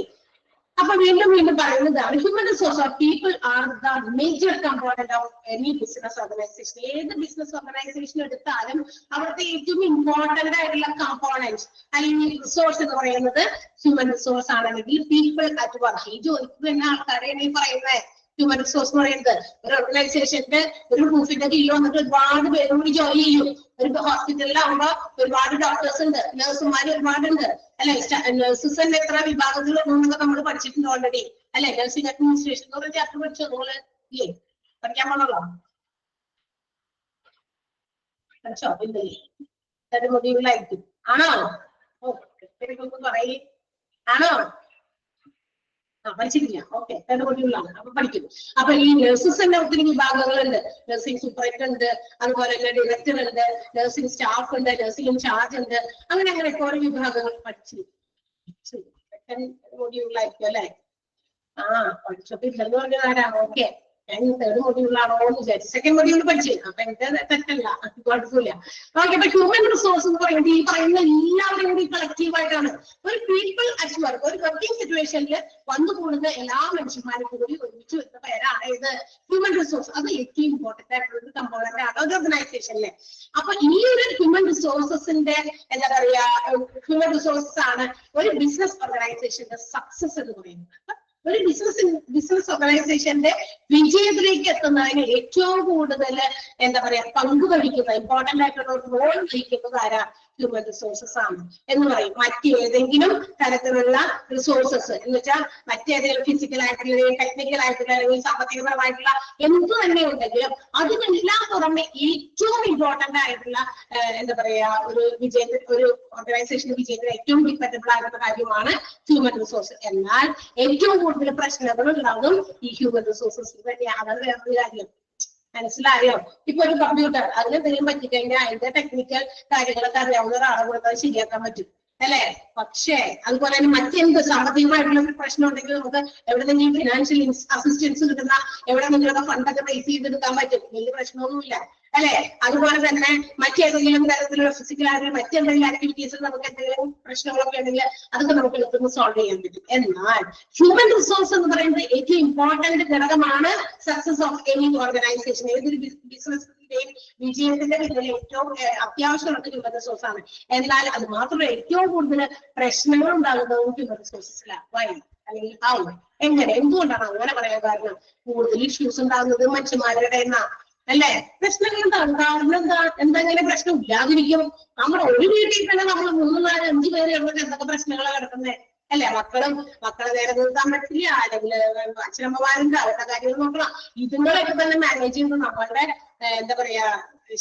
അപ്പൊ വീണ്ടും പറയുന്നതാണ് human resource of people are the major component of any business organisation. ഏത് ബിസിനസ് ഓർഗനൈസേഷൻ എടുത്താലും അവിടുത്തെ ഏറ്റവും ഇമ്പോർട്ടന്റ് ആയിട്ടുള്ള കമ്പോണന്റ് അല്ലെങ്കിൽ റിസോഴ്സ് എന്ന് പറയുന്നത് ഹ്യൂമൻ റിസോഴ്സ് ആണെങ്കിൽ പീപ്പിൾ അറ്റ് വർക്ക്, ഈ ജോലിക്ക് തന്നെ ആൾക്കാരെയാണ് ഈ പറയുന്നത് ഹ്യൂമൻ റിസോഴ്സ് എന്ന് പറയുന്നത്. ഒരു ഓർഗനൈസേഷന്റെ ഒരു റൂഫിന്റെ കീഴിൽ വന്നിട്ട് ഒരുപാട് പേരും കൂടി ജോലി ചെയ്യും. ഒരു ഹോസ്പിറ്റലിലാവുമ്പോ ഒരുപാട് ഡോക്ടേഴ്സ് ഉണ്ട്, നഴ്സുമാർ ഒരുപാടുണ്ട് അല്ലെ. നഴ്സസ് തന്നെ എത്ര വിഭാഗത്തിലുണ്ടെന്നൊക്കെ നമ്മൾ പഠിച്ചിട്ടുണ്ട് ഓൾറെഡി അല്ലെ. നഴ്സിംഗ് അഡ്മിനിസ്ട്രേഷൻ എന്ന് പറഞ്ഞ ചാപ്റ്റർ പഠിച്ചോ നിങ്ങള്? ഇല്ലേ? പഠിക്കാൻ പോണല്ലോ? പഠിച്ചോ? ഇല്ലേ? മൊഡ്യൂളായിരിക്കും. ആണോ? പറയേ. ആണോ? പഠിച്ചിട്ടില്ല. ഓക്കെ. 3 മൊഡ്യൂളാണ്. അപ്പൊ പഠിക്കും. അപ്പൊ ഈ നഴ്സസ് തന്നെ ഒത്തിരി വിഭാഗങ്ങളുണ്ട്. നഴ്സിംഗ് സൂപ്പർവൈസർ ഉണ്ട്, അതുപോലെ തന്നെ ഡയറക്ടർ ഉണ്ട്, നഴ്സിംഗ് സ്റ്റാഫ് ഉണ്ട്, നഴ്സിംഗ് ഇൻചാർജ് ഉണ്ട്, അങ്ങനെ ഓരോ വിഭാഗങ്ങൾ പഠിച്ചു. 2nd മൊഡ്യൂളായിരിക്കും അല്ലെ? പഠിച്ചപ്പോ ഇല്ലെന്ന് പറഞ്ഞാരാ? ഓക്കെ. ഞാൻ 3rd മൊഡ്യൂളാണോ എന്ന് വിചാരിച്ചു. 2nd മൊഡ്യൂൾ പഠിച്ചു. അപ്പൊ എന്റെ തെറ്റല്ല, കുഴപ്പമില്ല. ഓക്കെ. അപ്പൊ ഹ്യൂമൻ റിസോഴ്സ് എന്ന് പറയുന്നത് ഈ പറയുന്ന എല്ലാവരും കൂടി കളക്റ്റീവ് ആയിട്ടാണ്. ഒരു പീപ്പിൾ അറ്റ് വർക്ക്, ഒരു വർക്കിംഗ് സിറ്റുവേഷനിൽ വന്നുകൂടുന്ന എല്ലാ മനുഷ്യന്മാരും കൂടി ഒരുമിച്ച് വരുന്ന പേരാണ് ഇത് ഹ്യൂമൻ റിസോഴ്സ്. അത് ഏറ്റവും ഇമ്പോർട്ടന്റ് ആയിട്ടുള്ള ഒരു കമ്പോണന്റ് ആണ് ഒരു ഓർഗനൈസേഷനിലെ. അപ്പൊ ഈ ഒരു ഹ്യൂമൻ റിസോഴ്സസിന്റെ എന്താ പറയാ, ഹ്യൂമൻ റിസോഴ്സസ് ആണ് ഒരു ബിസിനസ് ഓർഗനൈസേഷന്റെ സക്സസ് എന്ന് പറയുന്നത്. ഒരു ബിസിനസ് ഓർഗനൈസേഷന്റെ വിജയത്തിലേക്ക് എത്തുന്നതിന് ഏറ്റവും കൂടുതൽ എന്താ പറയാ പങ്കുവഹിക്കുന്ന, ഇമ്പോർട്ടന്റ് ആയിട്ടുള്ള ഒരു റോൾ വഹിക്കുന്നത് ആരാ? ഹ്യൂമൻ റിസോഴ്സസ് ആണ് എന്ന് പറയും. മറ്റേതെങ്കിലും തരത്തിലുള്ള റിസോഴ്സസ് എന്ന് വെച്ചാൽ മറ്റേതെങ്കിലും ഫിസിക്കൽ ആയിട്ടുള്ള, ടെക്നിക്കൽ ആയിട്ടുള്ള, അല്ലെങ്കിൽ സാമ്പത്തികപരമായിട്ടുള്ള എന്ത് തന്നെ ഉണ്ടെങ്കിലും അതിനെല്ലാം പുറമെ ഏറ്റവും ഇമ്പോർട്ടന്റ് ആയിട്ടുള്ള എന്താ പറയാ ഒരു ഒരു ഓർഗനൈസേഷന്റെ വിജയത്തിന് ഏറ്റവും ഡിപ്പെൻഡബിൾ ആയിട്ടുള്ള കാര്യമാണ് ഹ്യൂമൻ റിസോഴ്സ്. എന്നാൽ ഏറ്റവും കൂടുതൽ പ്രശ്നങ്ങൾ ഉണ്ടാകും ഈ ഹ്യൂമൻ റിസോഴ്സസ് തന്നെയാണ്. അതാണ് വേറൊരു കാര്യം. മനസ്സിലായോ? ഇപ്പൊ ഒരു കമ്പ്യൂട്ടർ അതിന് എന്തെങ്കിലും പറ്റിക്കഴിഞ്ഞാൽ അതിന്റെ ടെക്നിക്കൽ കാര്യങ്ങളൊക്കെ അറിയാവുന്ന ഒരാളെ കൊടുത്താൽ ശരിയാക്കാൻ പറ്റും അല്ലെ. പക്ഷേ അതുപോലെ തന്നെ മറ്റെന്ത് സാമ്പത്തികമായിട്ടുള്ള ഒരു പ്രശ്നം ഉണ്ടെങ്കിൽ നമുക്ക് എവിടെ നിന്നെങ്കിലും ഫിനാൻഷ്യൽ അസിസ്റ്റൻസ് കിട്ടുന്ന എവിടെ നിന്നൊക്കെ ഫണ്ടൊക്കെ റേസ് ചെയ്തെടുക്കാൻ പറ്റും. വലിയ പ്രശ്നമൊന്നുമില്ല അല്ലെ. അതുപോലെ തന്നെ മറ്റേതെങ്കിലും തരത്തിലുള്ള ഫിസിക്കലായിട്ടുള്ള മറ്റെന്തെങ്കിലും ആക്ടിവിറ്റീസിൽ നമുക്ക് എന്തെങ്കിലും പ്രശ്നങ്ങളൊക്കെ ഉണ്ടെങ്കിൽ അതൊക്കെ നമുക്ക് എളുപ്പം സോൾവ് ചെയ്യാൻ പറ്റും. എന്നാൽ ഹ്യൂമൻ റിസോഴ്സ് എന്ന് പറയുന്നത് ഏറ്റവും ഇമ്പോർട്ടന്റ് ഘടകമാണ് സക്സസ് ഓഫ് എനി ഓർഗനൈസേഷൻ. ഏതൊരു ബിസിനസിന്റെയും വിജയത്തിന്റെ പിന്നിൽ ഏറ്റവും അത്യാവശ്യമുള്ള ഹ്യൂമൻ റിസോഴ്സ് ആണ്. എന്നാൽ അത് മാത്രമല്ല ഏറ്റവും കൂടുതൽ പ്രശ്നങ്ങൾ ഉണ്ടാകുന്നതും ഹ്യൂമൻ റിസോഴ്സസിലാണ്. വൈ അല്ലെങ്കിൽ ഹൗ, എങ്ങനെ, എന്തുകൊണ്ടാണ് അങ്ങനെ പറയാൻ കാരണം? കൂടുതൽ ഇഷ്യൂസ് ഉണ്ടാകുന്നത് മനുഷ്യന്മാരുടെ എണ്ണമാണ് അല്ലെ. പ്രശ്നങ്ങൾ ഉണ്ടാകും. കാരണം എന്തെങ്കിലും പ്രശ്നം ഇല്ലാതിരിക്കും. നമ്മുടെ ഒരു വീട്ടിൽ തന്നെ നമ്മൾ 3, 4, 5 പേര് ഉള്ളത് എന്തൊക്കെ പ്രശ്നങ്ങളാണ് കിടക്കുന്നത് അല്ലെ. മക്കളെ നേരെ നിർത്താൻ പറ്റില്ല, അല്ലെങ്കിൽ അച്ഛനമ്മമാരുണ്ട്, അവരുടെ കാര്യങ്ങൾ നോക്കണം. ഇതുങ്ങളൊക്കെ തന്നെ മാനേജ് ചെയ്യുന്നത് നമ്മളുടെ എന്താ പറയാ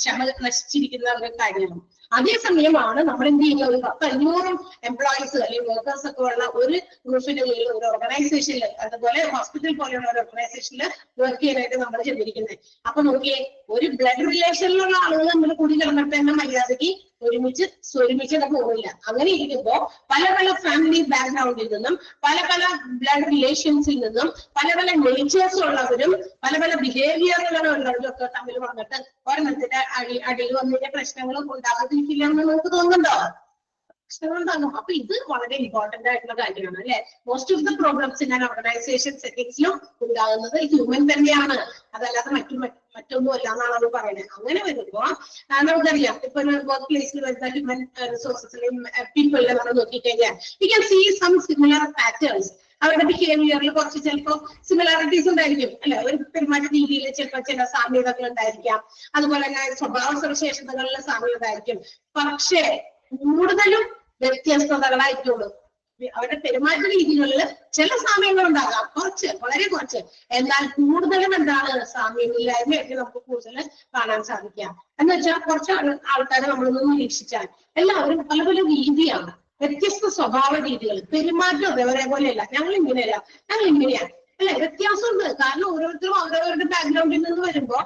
ക്ഷമ നശിച്ചിരിക്കുന്ന ഒരു കാര്യമാണ്. അതേസമയമാണ് നമ്മൾ എന്ത് ചെയ്യുക, ഒരു 500 എംപ്ലോയീസ് അല്ലെങ്കിൽ വർക്കേഴ്സ് ഒക്കെ ഉള്ള ഒരു ഗ്രൂപ്പിന്റെ കീഴിൽ ഒരു ഓർഗനൈസേഷനിൽ, അതുപോലെ ഹോസ്പിറ്റൽ പോലെയുള്ള ഒരു ഓർഗനൈസേഷനിൽ വർക്ക് ചെയ്യാനായിട്ട് നമ്മൾ ചെന്നിരിക്കുന്നത്. അപ്പൊ നോക്കിയേ, ഒരു ബ്ലഡ് റിലേഷനിലുള്ള ആളുകൾ നമ്മൾ കൂടി കിടന്നിട്ട് തന്നെ മര്യാദയ്ക്ക് ഒരുമിച്ച് പോകില്ല. അങ്ങനെ ഇരിക്കുമ്പോ പല പല ഫാമിലി ബാക്ക്ഗ്രൗണ്ടിൽ നിന്നും, പല പല ബ്ലഡ് റിലേഷൻസിൽ നിന്നും, പല പല നേച്ചേഴ്സ് ഉള്ളവരും പല പല ബിഹേവിയറുകളുള്ളവരും ഒക്കെ തമ്മിൽ വന്നിട്ട് ഒരെണ്ണത്തിന്റെ അടിയിൽ വന്നിട്ട് പ്രശ്നങ്ങളും ഉണ്ടാകാതിരിക്കില്ല എന്ന് നമുക്ക് തോന്നുന്നുണ്ടോ? പ്രശ്നങ്ങളുണ്ടാകും. അപ്പൊ ഇത് വളരെ ഇമ്പോർട്ടന്റ് ആയിട്ടുള്ള കാര്യമാണ് അല്ലെ. Most of the problems in organisation സെറ്റിംഗ്സിലും ഉണ്ടാകുന്നത് ഹ്യൂമൻ തന്നെയാണ്, അതല്ലാതെ മറ്റൊന്നും അല്ല എന്നാണ് അവർ പറയുന്നത്. അങ്ങനെ വരുമ്പോ നമുക്കറിയാം, ഇപ്പൊ വർക്ക് പ്ലേസിൽ വരുന്ന ഹ്യൂമൻ റിസോഴ്സസിലെയും പീപ്പിളിനെ നമ്മൾ നോക്കിക്കഴിഞ്ഞാൽ we can see some similar patterns. അവരുടെ ബിഹേവിയറിൽ കുറച്ച് ചിലപ്പോൾ സിമിലാരിറ്റീസ് ഉണ്ടായിരിക്കും അല്ലെ. ഒരു പെരുമാറ്റ രീതിയിൽ ചിലപ്പോൾ ചില സാമ്യതകൾ ഉണ്ടായിരിക്കാം, അതുപോലെ തന്നെ സ്വഭാവ സവിശേഷതകളിൽ സാമ്യത ആയിരിക്കും. പക്ഷേ കൂടുതലും വ്യത്യസ്തതകളായിട്ടുള്ളൂ. അവരുടെ പെരുമാറ്റ രീതികളിൽ ചില സാമ്യങ്ങൾ ഉണ്ടാകാം, വളരെ കുറച്ച്. എന്നാൽ കൂടുതലും എന്താണ്, സാമ്യമില്ലായ്മയൊക്കെ നമുക്ക് കൂടുതൽ കാണാൻ സാധിക്കാം. എന്ന് വെച്ചാൽ കുറച്ച് ആൾക്കാരെ നമ്മളൊന്ന് നിരീക്ഷിച്ചാൽ എല്ലാവരും പല പല രീതിയാണ്, വ്യത്യസ്ത സ്വഭാവ രീതികൾ, പെരുമാറ്റം അതേപോലെ പോലെയല്ല. ഞങ്ങൾ ഇങ്ങനെയാണ് അല്ലെ, വ്യത്യാസമുണ്ട്. കാരണം ഓരോരുത്തരും അവരവരുടെ ബാക്ക്ഗ്രൗണ്ടിൽ നിന്ന് വരുമ്പോ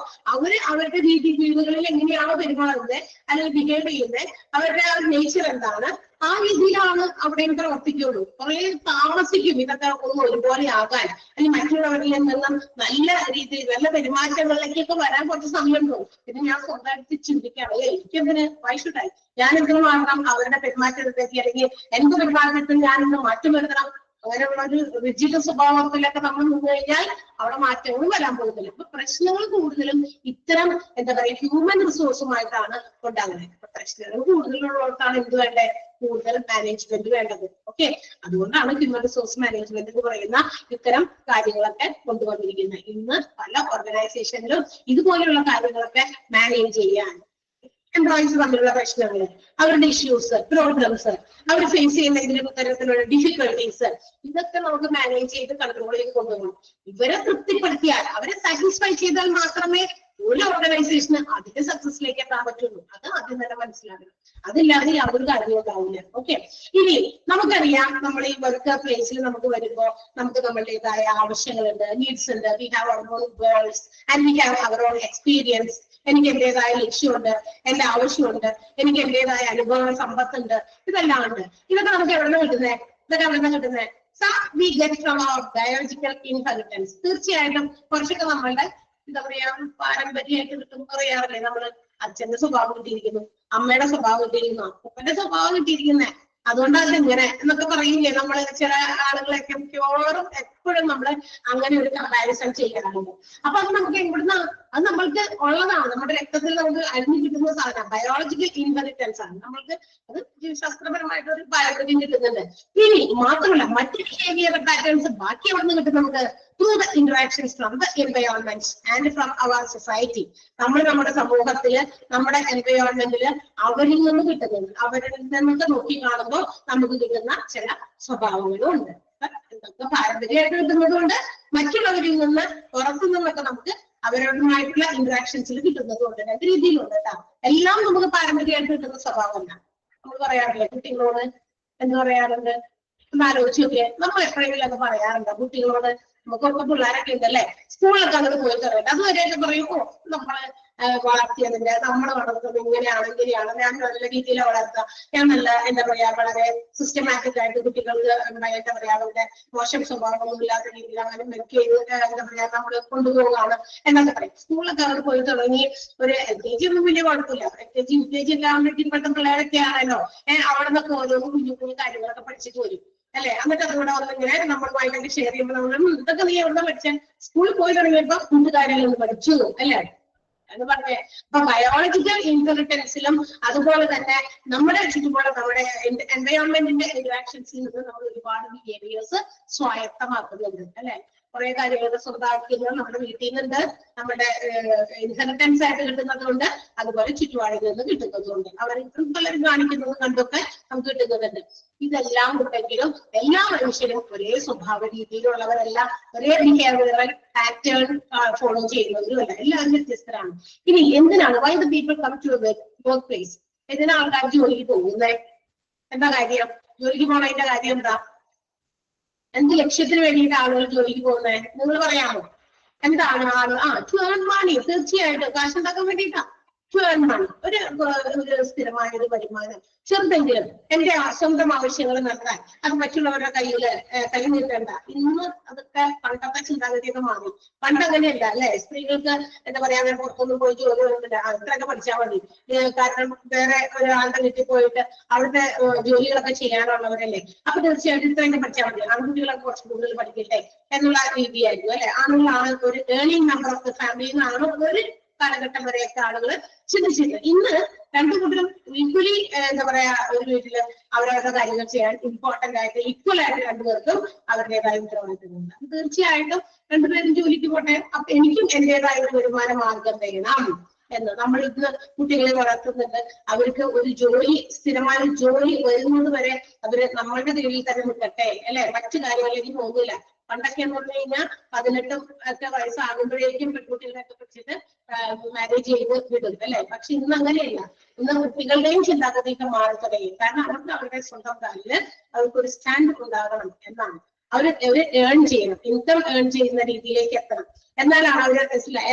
അവരുടെ രീതികളിൽ എങ്ങനെയാണോ പെരുമാറുന്നത് അല്ലെങ്കിൽ ബിഹേവ് ചെയ്യുന്നത്, അവരുടെ ആ നേച്ചർ എന്താണ്, ആ രീതിയിലാണ് അവിടെയും പ്രവർത്തിക്കുള്ളൂ. കുറെ താമസിക്കും ഇതൊക്കെ ഒന്ന് ഒരുപോലെ ആകാൻ, അല്ലെങ്കിൽ മറ്റുള്ളവരിൽ നിന്നും നല്ല രീതിയിൽ നല്ല പെരുമാറ്റങ്ങളിലേക്കൊക്കെ വരാൻ കുറച്ച് സമയം പോകും. പിന്നെ ഞാൻ സ്വന്തമായിട്ട് ചിന്തിക്കുകയാണ്, എനിക്കെന്തിന് വൈഷുട്ടായി, ഞാൻ എന്തിനു മാറണം അവരുടെ പെരുമാറ്റത്തിലേക്ക്, അല്ലെങ്കിൽ എന്റെ പെരുമാറ്റത്തിൽ ഞാനൊന്ന് മാറ്റം വരുത്തണം. അങ്ങനെയുള്ള ഒരു റിജിഡ് സ്വഭാവത്തിലൊക്കെ നമ്മൾ നിന്ന് കഴിഞ്ഞാൽ അവിടെ മാറ്റങ്ങളും വരാൻ പോകുന്നില്ല. അപ്പൊ പ്രശ്നങ്ങൾ കൂടുതലും ഇത്തരം എന്താ പറയുക ഹ്യൂമൻ റിസോഴ്സുമായിട്ടാണ് ഉണ്ടാകുന്നത്. അപ്പൊ പ്രശ്നങ്ങൾ കൂടുതലുള്ളവർക്കാണ് എന്ത് വേണ്ടേ, കൂടുതൽ മാനേജ്മെന്റ് വേണ്ടത്. ഓക്കെ, അതുകൊണ്ടാണ് ഹ്യൂമൻ റിസോഴ്സ് മാനേജ്മെന്റ് എന്ന് പറയുന്ന ഇത്തരം കാര്യങ്ങളൊക്കെ കൊണ്ടുവന്നിരിക്കുന്നത്. ഇന്ന് പല ഓർഗനൈസേഷനിലും ഇതുപോലെയുള്ള കാര്യങ്ങളൊക്കെ മാനേജ് ചെയ്യാൻ, എംപ്ലോയീസ് തമ്മിലുള്ള പ്രശ്നങ്ങൾ, അവരുടെ ഇഷ്യൂസ്, പ്രോബ്ലംസ്, അവർ ഫേസ് ചെയ്യുന്ന ഇതിലും തരത്തിലുള്ള ഡിഫിക്കൽട്ടീസ്, ഇതൊക്കെ നമുക്ക് മാനേജ് ചെയ്ത് കൺട്രോളിലേക്ക് കൊണ്ടുപോകണം. ഇവരെ തൃപ്തിപ്പെടുത്തിയാൽ, അവരെ സാറ്റിസ്ഫൈ ചെയ്താൽ മാത്രമേ ഒരു ഓർഗനൈസേഷന് അതിന്റെ സക്സസിലേക്ക് എത്താൻ പറ്റുള്ളൂ. അത് ആദ്യം തന്നെ മനസ്സിലാക്കണം. അതില്ലാതെ യാതൊരു കാര്യവും ഉണ്ടാവില്ല. ഓക്കെ, ഇനി നമുക്കറിയാം, നമ്മൾ ഈ വർക്ക് പ്ലേസിൽ നമുക്ക് വരുമ്പോ നമുക്ക് നമ്മളുടേതായ ആവശ്യങ്ങളുണ്ട്, നീഡ്സ് ഉണ്ട്. We have our own goals and we have our own experience. എനിക്ക് എന്റേതായ ലക്ഷ്യമുണ്ട്, എന്റെ ആവശ്യമുണ്ട്, എനിക്ക് എന്റേതായ അനുഭവ സമ്പത്തുണ്ട്, ഇതെല്ലാം ഉണ്ട്. ഇതൊക്കെ നമുക്ക് എവിടെ നിന്ന് കിട്ടുന്നത്? We get from our biological inheritance. തീർച്ചയായിട്ടും കുറച്ചൊക്കെ നമ്മളുടെ എന്താ പറയാ പാരമ്പര്യമായിട്ട് കിട്ടും. പറയാറില്ലേ, നമ്മള് അച്ഛന്റെ സ്വഭാവം കിട്ടിയിരിക്കുന്നു, അമ്മയുടെ സ്വഭാവം കിട്ടിയിരിക്കുന്നു, അപ്പന്റെ സ്വഭാവം കിട്ടിയിരിക്കുന്നേ, അതുകൊണ്ടാണ് ഇങ്ങനെ എന്നൊക്കെ പറയില്ലേ നമ്മള്. ചില ആളുകളൊക്കെ മിക്കവാറും എപ്പോഴും നമ്മള് അങ്ങനെ ഒരു കമ്പാരിസൺ ചെയ്യാറുണ്ട്. അപ്പൊ അത് നമുക്ക് എവിടുന്ന, അത് നമ്മൾക്ക് ഉള്ളതാണ്, നമ്മുടെ രക്തത്തിൽ നമുക്ക് അഴിഞ്ഞു കിട്ടുന്ന സാധനം, ബയോളജിക്കൽ ഇൻഹെറിറ്റൻസ് ആണ്. നമ്മൾക്ക് അത് ശാസ്ത്രപരമായിട്ട് ഒരു പാരമ്പര്യം കിട്ടുന്നുണ്ട്. ഇനി മാത്രമല്ല, മറ്റ് ബിഹേവിയർ പാറ്റേൺസ് ബാക്കി എവിടെ നിന്ന് കിട്ടും നമുക്ക്? Through the interactions from the environment and from our society. നമ്മൾ നമ്മുടെ സമൂഹത്തില്, നമ്മുടെ എൻവയോൺമെന്റില് അവരിൽ നിന്ന് കിട്ടുന്നുണ്ട്. അവരിൽ നിന്നൊക്കെ നോക്കി കാണുമ്പോൾ നമുക്ക് കിട്ടുന്ന ചില സ്വഭാവങ്ങളും ഉണ്ട്. ഇതൊക്കെ പാരമ്പര്യമായിട്ട് കിട്ടുന്നതുകൊണ്ട് മറ്റുള്ളവരിൽ നിന്ന് പുറത്തു നിന്നൊക്കെ നമുക്ക് അവരുമായിട്ടുള്ള ഇന്ററാക്ഷൻസിൽ കിട്ടുന്നതുകൊണ്ട് രണ്ട് രീതിയിലുണ്ട് കേട്ടോ. എല്ലാം നമുക്ക് പാരമ്പര്യമായിട്ട് കിട്ടുന്ന സ്വഭാവമല്ല. നമ്മൾ പറയാറില്ലേ കുട്ടികളോട്, എന്ന് പറയാറുണ്ട്, ഒന്ന് ആലോചിച്ച് നോക്കിയേ, നമ്മൾ എപ്പോഴെങ്കിലും ഒക്കെ പറയാറുണ്ടോ കുട്ടികളോട്? നമുക്കൊക്കെ പിള്ളേരൊക്കെ ഉണ്ടല്ലേ, സ്കൂളിലൊക്കെ അങ്ങനെ പോയി കയറിയിട്ട് അതുവരെയൊക്കെ പറയും, ഓ നമ്മള് വളർത്തിയതിന്റെ, നമ്മൾ വളർത്തുന്നത് ഇങ്ങനെയാണ് ഇങ്ങനെയാണ്, ഞാൻ നല്ല രീതിയിൽ വളർത്താം, ഞാൻ നല്ല എന്താ പറയാ വളരെ സിസ്റ്റമാറ്റിക് ആയിട്ട് കുട്ടികൾക്ക് എന്താ പറയാ അവരുടെ മോശം സ്വഭാവമൊന്നും ഇല്ലാത്ത രീതിയിൽ അങ്ങനെ മെക്ക് ചെയ്ത് എന്താ പറയാ നമ്മൾ കൊണ്ടുപോകാണ് എന്നൊക്കെ പറയും. സ്കൂളിലൊക്കെ അവർ പോയി തുടങ്ങി ഒരു LKG ഒന്നും വലിയ കുഴപ്പമില്ല, LKG UKG എല്ലാം ആകുമ്പോഴേക്കും പെട്ടെന്ന് പിള്ളേരൊക്കെ ആണല്ലോ, അവിടെ നിന്നൊക്കെ ഓരോന്നും കുഞ്ഞു കുഞ്ഞു കാര്യങ്ങളൊക്കെ പഠിച്ചിട്ട് വരും അല്ലെ. എന്നിട്ട് അതുകൂടെ വന്നിങ്ങനെ നമ്മളുമായിട്ടൊക്കെ ഷെയർ ചെയ്യുമ്പോൾ നമ്മൾ ഇതൊക്കെ നീ എവിടെ പഠിച്ചാൽ, സ്കൂളിൽ പോയി തുടങ്ങിയപ്പോ കൂട്ടുകാരിലൊന്ന് പഠിച്ചു അല്ലെ എന്ന് പറഞ്ഞേ. അപ്പൊ ബയോളജിക്കൽ ഇൻഹെറിറ്റൻസിലും അതുപോലെ തന്നെ നമ്മുടെ ചുറ്റുപാട്, നമ്മുടെ എൻവയോൺമെന്റിന്റെ ഇന്ററാക്ഷൻസിൽ നിന്ന് നമ്മൾ ഒരുപാട് ബിഹേവിയേഴ്സ് സ്വായത്തമാക്കുന്നുണ്ട് അല്ലെ. കുറെ കാര്യങ്ങൾ സ്വന്തമാക്കുന്നത് നമ്മുടെ വീട്ടിൽ നിന്നുണ്ട്, നമ്മുടെ ഇൻഹെറിറ്റൻസ് ആയിട്ട് കിട്ടുന്നതുകൊണ്ട്, അതുപോലെ ചുറ്റുപാടിൽ നിന്ന് കിട്ടുന്നതുകൊണ്ട്, അവർ പലരും കാണിക്കുന്നത് കണ്ടൊക്കെ നമുക്ക് കിട്ടുന്നതുണ്ട്. ഇതെല്ലാം ഉണ്ടെങ്കിലും എല്ലാ മനുഷ്യരും ഒരേ സ്വഭാവ രീതിയിലുള്ളവരല്ല, ഒരേ ബിഹേവിയറൽ പാറ്റേൺ ഫോളോ ചെയ്യുന്നവരുമല്ല, എല്ലാവരും വ്യത്യസ്തരാണ്. ഇനി എന്തിനാണ് why the people come to work place? എന്തിനാ ആൾക്കാർ ജോലിക്ക് പോകുന്നത്? എന്താ കാര്യം? ജോലിക്ക് പോണതിന്റെ കാര്യം എന്താ? എന്ത് ലക്ഷ്യത്തിന് വേണ്ടിയിട്ട് ആളുകൾ ജോലിക്ക് പോകുന്നത് നിങ്ങൾ പറയാമോ? എന്താണ് ആള്? To earn money. തീർച്ചയായിട്ടും കാശുണ്ടാക്കാൻ വേണ്ടിയിട്ടാ. ടു ഏൺ മണി, ഒരു സ്ഥിരമായ ഒരു വരുമാനം, ചെറുതെങ്കിലും എന്റെ സ്വന്തം ആവശ്യങ്ങൾ നടത്താൻ, അത് മറ്റുള്ളവരുടെ കൈ നീട്ടേണ്ട. ഇന്ന് അതൊക്കെ പണ്ടത്തെ ചിന്താഗതിയൊക്കെ മാറി. പണ്ടങ്ങനെയല്ല അല്ലെ? സ്ത്രീകൾക്ക് എന്താ പറയാ, പുറത്തൊന്നും പോയി ജോലി കൊടുക്കില്ല, അത്രയൊക്കെ പഠിച്ചാൽ മതി. കാരണം വേറെ ഒരാളുടെ വീട്ടിൽ പോയിട്ട് അവിടുത്തെ ജോലികളൊക്കെ ചെയ്യാനുള്ളവരല്ലേ. അപ്പൊ തീർച്ചയായിട്ടും ഇത്രയൊക്കെ പഠിച്ചാൽ മതി, ആൺകുട്ടികളൊക്കെ കുറച്ച് കൂടുതൽ പഠിക്കട്ടെ എന്നുള്ള രീതിയായിരുന്നു അല്ലെ. ആണുങ്ങളാണ് ഒരു earning number of the family എന്നാണ് ഒരു കാലഘട്ടം വരെയൊക്കെ ആളുകൾ ചിന്തിച്ചിട്ട്. ഇന്ന് രണ്ടു കൂട്ടരും ഈക്വലി എന്താ പറയാ, ഒരു വീട്ടില് അവരവരുടെ കാര്യങ്ങൾ ചെയ്യാൻ ഇമ്പോർട്ടന്റ് ആയിട്ട് ഈക്വൽ ആയിട്ട് രണ്ടുപേർക്കും അവരുടേതായ ഉത്തരവാദിത്തമുണ്ട്. തീർച്ചയായിട്ടും രണ്ടുപേരും ജോലിക്ക് പോട്ടെ, അപ്പൊ എനിക്കും എന്റേതായ ഒരു വരുമാന മാർഗം വേണം എന്ന്. നമ്മൾ ഇന്ന് കുട്ടികളെ വളർത്തുന്നുണ്ട്, അവർക്ക് ഒരു ജോലി, സ്ഥിരമായ ജോലി വരുന്നത് വരെ അവര് നമ്മളുടെ കീഴിൽ തന്നെ നിൽക്കട്ടെ അല്ലെ, മറ്റു കാര്യങ്ങളിലേക്ക് പോകുന്നില്ല. പണ്ടൊക്കെ എന്ന് പറഞ്ഞു കഴിഞ്ഞാൽ 18 ഒക്കെ വയസ്സാകുമ്പോഴേക്കും പെൺകുട്ടികളെയൊക്കെ വെച്ചിട്ട് മാരേജ് ചെയ്ത് വിടും അല്ലെ. പക്ഷെ ഇന്ന് അങ്ങനെയല്ല. ഇന്ന് കുട്ടികളുടെയും ചിന്താഗതിയൊക്കെ മാറി തുടങ്ങി. കാരണം അവർക്ക് അവരുടെ സ്വന്തം കാലില് അവർക്കൊരു സ്റ്റാൻഡ് ഉണ്ടാകണം എന്നാണ്. അവര് ഏൺ ചെയ്യണം, ഇൻകം ഏൺ ചെയ്യുന്ന രീതിയിലേക്ക് എത്തണം. എന്നാലാണ് അവര്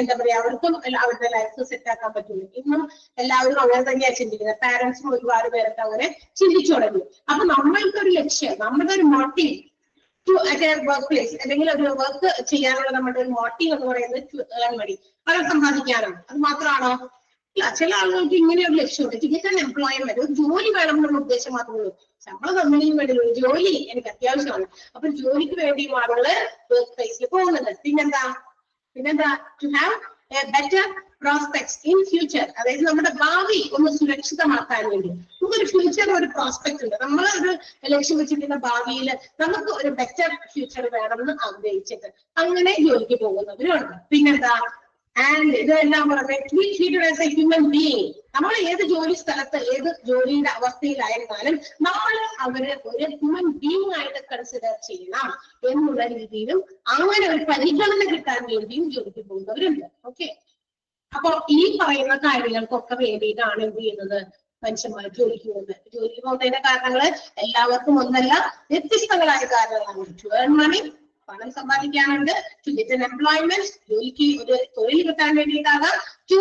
എന്താ പറയാ, അവർക്കും അവരുടെ ലൈഫ് സെറ്റ് ആക്കാൻ പറ്റുള്ളൂ. ഇന്നും എല്ലാവരും അങ്ങനെ തന്നെയാണ് ചിന്തിക്കുന്നത്. പാരന്റ്സും ഒരുപാട് പേരൊക്കെ അങ്ങനെ ചിന്തിച്ചു തുടങ്ങി. അപ്പൊ നമ്മൾക്കൊരു ലക്ഷ്യം, നമ്മുടെ ഒരു മോട്ടീവ് വർക്ക് പ്ലേസ് അല്ലെങ്കിൽ ഒരു വർക്ക് ചെയ്യാനുള്ള നമ്മുടെ ഒരു മോട്ടീവ് എന്ന് പറയുന്നത് ടു ഏൺ മണി, പണം സമ്പാദിക്കാനാണ്. അത് മാത്രമാണോ? ഇല്ല. ചില ആളുകൾക്ക് ഇങ്ങനെ ഒരു ലക്ഷ്യമുണ്ട്, ടു ഗെറ്റ് ആൻ എംപ്ലോയ്മെന്റ്, ഒരു ജോലി വേണം എന്നുള്ള ഉദ്ദേശം മാത്രമേ ഉള്ളൂ. ശമ്പളം തമ്മിലും വേണ്ടി ഒരു ജോലി എനിക്ക് അത്യാവശ്യമാണ്. അപ്പൊ ജോലിക്ക് വേണ്ടിയും ആളുകള് വർക്ക് പ്ലേസിൽ പോകുന്നുണ്ട്. പിന്നെന്താ to have a better prospects in future. അതായത് നമ്മുടെ ഭാവി ഒന്ന് സുരക്ഷിതമാക്കാൻ വേണ്ടി നമുക്കൊരു ഫ്യൂച്ചർ, ഒരു പ്രോസ്പെക്ട് ഉണ്ട്. നമ്മൾ ഒരു ലക്ഷ്യം വെച്ചിരിക്കുന്ന ഭാവിയിൽ നമുക്ക് ഒരു ബെറ്റർ ഫ്യൂച്ചർ വേണമെന്ന് ആഗ്രഹിച്ചിട്ട് അങ്ങനെ ജോലിക്ക് പോകുന്നവരുണ്ട്. പിന്നെന്താ, ആൻഡ് ഇതെല്ലാം പറഞ്ഞ ഹ്യൂമൻ ബീയിങ്. നമ്മൾ ഏത് ജോലി സ്ഥലത്ത് ഏത് ജോലിയുടെ അവസ്ഥയിലായിരുന്നാലും നമ്മൾ അവര് ഒരു ഹ്യൂമൻ ബീയിങ് ആയിട്ട് കൺസിഡർ ചെയ്യണം എന്നുള്ള രീതിയിലും അങ്ങനെ ഒരു പരിഗണന കിട്ടാൻ വേണ്ടിയും ജോലിക്ക് പോകുന്നവരുണ്ട്. ഓക്കെ, അപ്പൊ ഈ പറയുന്ന കാര്യങ്ങൾക്കൊക്കെ വേണ്ടിയിട്ടാണ് എന്ത് ചെയ്യുന്നത്, മനുഷ്യന്മാർ ജോലിക്ക് പോകുന്നത്. ജോലിക്ക് പോകുന്നതിന്റെ കാരണങ്ങൾ എല്ലാവർക്കും ഒന്നല്ല, വ്യത്യസ്തങ്ങളായ കാരണങ്ങളാണ്. ടു ഏൺ മണി, പണം സമ്പാദിക്കാനുണ്ട്. ടു ഗെറ്റ് എൻ എംപ്ലോയ്മെന്റ്, ജോലിക്ക് ഒരു തൊഴിൽ കിട്ടാൻ വേണ്ടിയിട്ടാകാം. To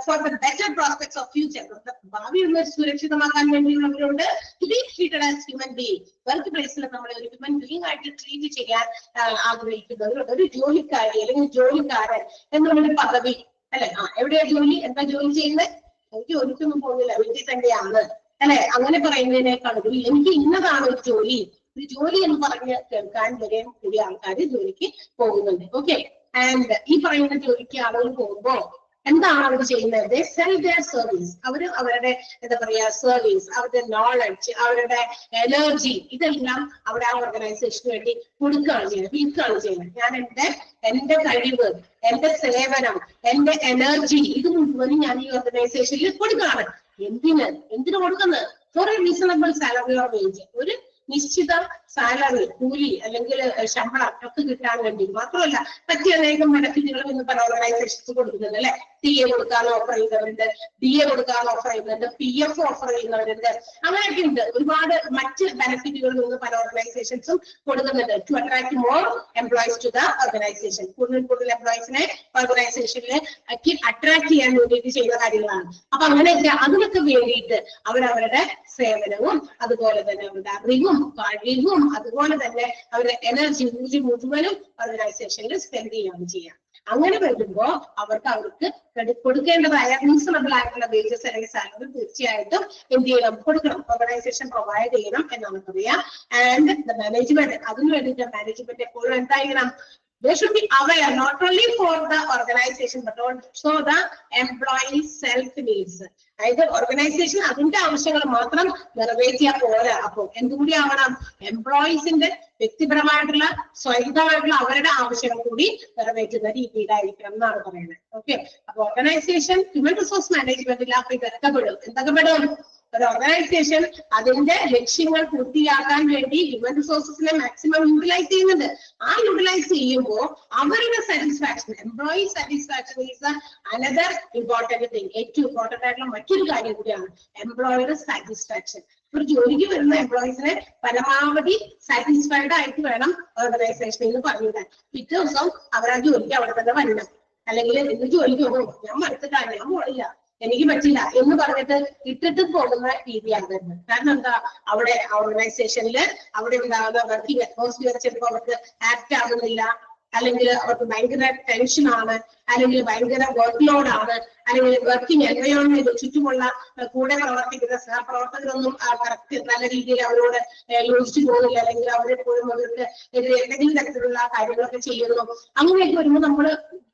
for the better prospects of future, ഭാവി ഒന്ന് സുരക്ഷിതമാക്കാൻ വേണ്ടിയുള്ളവരുണ്ട്. To be treated as human being, work പ്ലേസിൽ നമ്മളെ ഒരു ഹ്യൂമൻ ബീയിങ് ആയിട്ട് ട്രീറ്റ് ചെയ്യാൻ ആഗ്രഹിക്കുന്നവരുണ്ട്. ഒരു ജോലിക്കാരി അല്ലെങ്കിൽ ജോലിക്കാരൻ എന്നുള്ളൊരു പദവി അല്ലെ. എവിടെയാ ജോലി, എന്താ ജോലി ചെയ്യുന്നത്? എനിക്ക് ജോലിക്കൊന്നും പോകുന്നില്ല, വീട്ടിൽ തന്നെയാണ് അല്ലെ. അങ്ങനെ പറയുന്നതിനേക്കാളും എനിക്ക് ഇന്നതാണ് ഒരു ജോലി എന്ന് പറഞ്ഞ് കേൾക്കാൻ വരെ കൂടിയ ആൾക്കാർ ജോലിക്ക് പോകുന്നുണ്ട്. ഓക്കെ, ആൻഡ് ഈ പറയുന്ന ജോലിക്ക് ആളുകൾ പോകുമ്പോ എന്താണ് അവർ ചെയ്യുന്നത്? Sell their service. അവര് അവരുടെ എന്താ പറയാ സർവീസ്, അവരുടെ നോളജ്, അവരുടെ എനർജി, ഇതെല്ലാം അവിടെ ആ ഓർഗനൈസേഷന് വേണ്ടി കൊടുക്കുകയാണ് ചെയ്യുന്നത്, വിൽക്കുകയാണ് ചെയ്യുന്നത്. ഞാൻ എന്റെ കഴിവ്, എന്റെ സേവനം, എന്റെ എനർജി, ഇത് മുഴുവനും ഞാൻ ഈ ഓർഗനൈസേഷനിൽ കൊടുക്കുകയാണ്. എന്തിനു കൊടുക്കുന്നത്? For a reasonable salary or wage, ഒരു നിശ്ചിത സാലറി, കൂലി അല്ലെങ്കിൽ ശമ്പളം ഒക്കെ കിട്ടാൻ വേണ്ടി. മാത്രമല്ല മറ്റു അനേകം ബെനിഫിറ്റുകളും ഇന്ന് പല ഓർഗനൈസേഷൻസ് കൊടുക്കുന്നുണ്ട് അല്ലെ. TA കൊടുക്കാൻ ഓഫർ ചെയ്യുന്നവരുണ്ട്, DA കൊടുക്കാൻ ഓഫർ ചെയ്യുന്നുണ്ട്, PF ഓഫർ ചെയ്യുന്നവരുണ്ട്, അങ്ങനെയൊക്കെ ഉണ്ട്. ഒരുപാട് മറ്റ് ബെനിഫിറ്റുകൾ ഇന്ന് പല ഓർഗനൈസേഷൻസും കൊടുക്കുന്നുണ്ട്. To attract more employees to the organisation, കൂടുതൽ എംപ്ലോയീസിനെ ഓർഗനൈസേഷനിൽ അട്രാക്ട് ചെയ്യാൻ വേണ്ടിയിട്ട് ചെയ്യുന്ന കാര്യങ്ങളാണ്. അപ്പൊ അങ്ങനെയൊക്കെ അതിനൊക്കെ വേണ്ടിയിട്ട് അവരവരുടെ സേവനവും അതുപോലെ തന്നെ അവരുടെ അറിവും കഴിവും അതുപോലെ തന്നെ അവരുടെ എനർജി മുഴുവനും ഓർഗനൈസേഷനിൽ സ്പെൻഡ് ചെയ്യുകയാണ് ചെയ്യാം. അങ്ങനെ വരുമ്പോ അവർക്ക് കൊടുക്കേണ്ടതായ റീസണബിൾ ആയിട്ടുള്ള വേജസ് അല്ലെങ്കിൽ സാലറി തീർച്ചയായിട്ടും എന്ത് ചെയ്യണം, കൊടുക്കണം. ഓർഗനൈസേഷൻ പ്രൊവൈഡ് ചെയ്യണം എന്നാണ് പറയാം. ആൻഡ് ദ മാനേജ്മെന്റ്, അതിന് വേണ്ടിയിട്ട് മാനേജ്മെന്റ് എപ്പോഴും എന്തായിരിക്കണം, they should be aware not only for the organization but also the employees self needs. അതായത് ഓർഗനൈസേഷൻ അതിന്റെ ആവശ്യങ്ങൾ മാത്രം നിറവേറ്റിയാൽ പോരാ. അപ്പൊ എന്തുകൂടി ആവണം, എംപ്ലോയീസിന്റെ വ്യക്തിപരമായിട്ടുള്ള സ്വന്തമായിട്ടുള്ള അവരുടെ ആവശ്യങ്ങൾ കൂടി നിറവേറ്റുന്ന രീതിയിലായിരിക്കണം എന്നാണ് പറയുന്നത്. ഓക്കെ, അപ്പൊ ഓർഗനൈസേഷൻ ഹ്യൂമൻ റിസോഴ്സ് മാനേജ്മെന്റിൽ അപ്പൊ ഇതൊക്കെ പെടും. എന്തൊക്കെ പെടും? ഒരു ഓർഗനൈസേഷൻ അതിന്റെ ലക്ഷ്യങ്ങൾ പൂർത്തിയാക്കാൻ വേണ്ടി ഹ്യൂമൻ റിസോഴ്സസിനെ മാക്സിമം യൂട്ടിലൈസ് ചെയ്യുന്നുണ്ട്. ആ യൂട്ടിലൈസ് ചെയ്യുമ്പോൾ അവരുടെ satisfaction, employee satisfaction is another important thing. ഏറ്റവും ഇമ്പോർട്ടന്റ് ആയിട്ടുള്ള മറ്റൊരു കാര്യം കൂടിയാണ് എംപ്ലോയിയുടെ സാറ്റിസ്ഫാക്ഷൻ. ഒരു ജോലിക്ക് വരുന്ന എംപ്ലോയീസിനെ പരമാവധി സാറ്റിസ്ഫൈഡ് ആയിട്ട് വേണം ഓർഗനൈസേഷനിൽ എന്ന് പറഞ്ഞിടാൻ. പിറ്റേ ദിവസം അവർ ആ ജോലിക്ക് അവിടെ തന്നെ വരണം. അല്ലെങ്കിൽ ഇന്ന് ജോലിക്ക് പോകും, ഞാൻ മടുത്തിട്ടാണ്, ഞാൻ പോയില്ല, എനിക്ക് പറ്റില്ല എന്ന് പറഞ്ഞിട്ട് ഇട്ടിട്ട് പോകുന്ന രീതിയാണ് വരുന്നത്. കാരണം എന്താ, അവിടെ ഓർഗനൈസേഷനിൽ അവിടെ ഉണ്ടാകുന്ന വർക്കിംഗ് അറ്റ്മോസ്ഫിയർ ചിലപ്പോൾ അവർക്ക് ആപ്റ്റ് ആകുന്നില്ല, അല്ലെങ്കിൽ അവർക്ക് ഭയങ്കര ടെൻഷനാണ്, അല്ലെങ്കിൽ ഭയങ്കര വർക്ക് ലോഡാണ്, അല്ലെങ്കിൽ വർക്കിംഗ് എൻവയോൺമെന്റ് ചുറ്റുമുള്ള കൂടെ പ്രവർത്തിക്കുന്ന സഹപ്രവർത്തകരൊന്നും കറക്റ്റ് നല്ല രീതിയിൽ അവരോട് യോജിച്ചു പോകുന്നില്ല, അല്ലെങ്കിൽ അവരെപ്പോഴും അവർക്ക് എതിരെ എന്തെങ്കിലും തരത്തിലുള്ള കാര്യങ്ങളൊക്കെ ചെയ്യുന്നു. അങ്ങനെയൊക്കെ വരുമ്പോൾ നമ്മൾ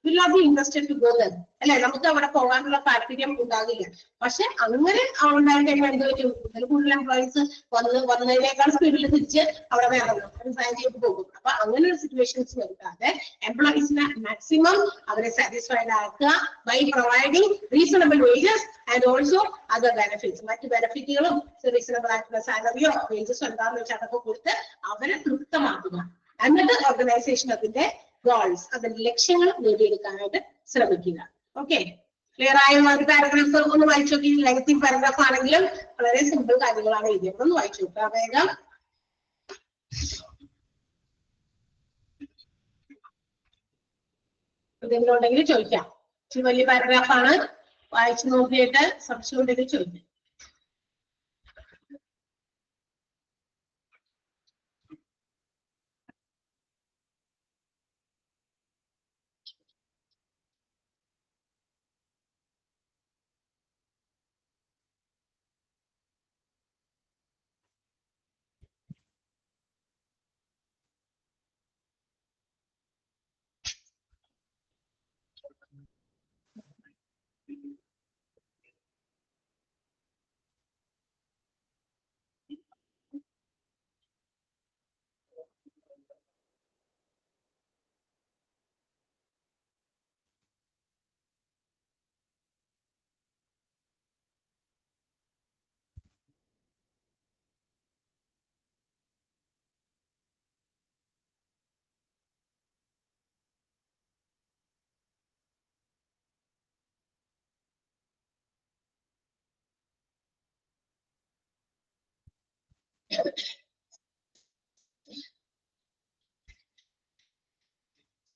will not be interested to go there, അല്ലെ? നമുക്ക് അവിടെ പോകാനുള്ള താല്പര്യം ഉണ്ടാകില്ല. പക്ഷെ അങ്ങനെ ഉണ്ടായിക്കഴിഞ്ഞാൽ എന്ത് പറ്റും? കൂടുതൽ എംപ്ലോയീസ് വന്നതിനേക്കാൾ സ്പീഡിൽ തിരിച്ച് അവിടെ വേണം റിസൈൻ ചെയ്ത് പോകും. അപ്പൊ അങ്ങനെ ഒരു സിറ്റുവേഷൻസ് വരുത്താതെ എംപ്ലോയീസിനെ മാക്സിമം അവരെ സാറ്റിസ്ഫൈഡ് ആക്കുക by providing reasonable wages and also other benefits. മറ്റു ബെനിഫിറ്റുകളും റീസണബിൾ ആയിട്ടുള്ള സാലറിയോ വേജസോ എന്താണെന്ന് വെച്ചാൽ അതൊക്കെ കൊടുത്ത് അവരെ തൃപ്തമാക്കുക. എന്നിട്ട് ഓർഗനൈസേഷൻ അതിന്റെ ഗോൾസ്, അതിന്റെ ലക്ഷ്യങ്ങൾ നേടിയെടുക്കാനായിട്ട് ശ്രമിക്കുക. ഓക്കെ, ക്ലിയർ ആയ ഒരു പാരഗ്രാഫ് ഒന്ന് വായിച്ചു നോക്കി. ലെങ്തി പാരഗ്രാഫ് ആണെങ്കിലും വളരെ സിമ്പിൾ കാര്യങ്ങളാണ് എഴുതിയത്. ഒന്ന് വായിച്ചു നോക്കുക വേഗം. എന്തെങ്കിലും ഉണ്ടെങ്കിൽ ചോദിക്കാം. ഇച്ചിരി വലിയ പാരഗ്രാഫാണ്, വായിച്ചു നോക്കിയിട്ട് സംശയം ഉണ്ടെങ്കിൽ ചോദിക്കാം.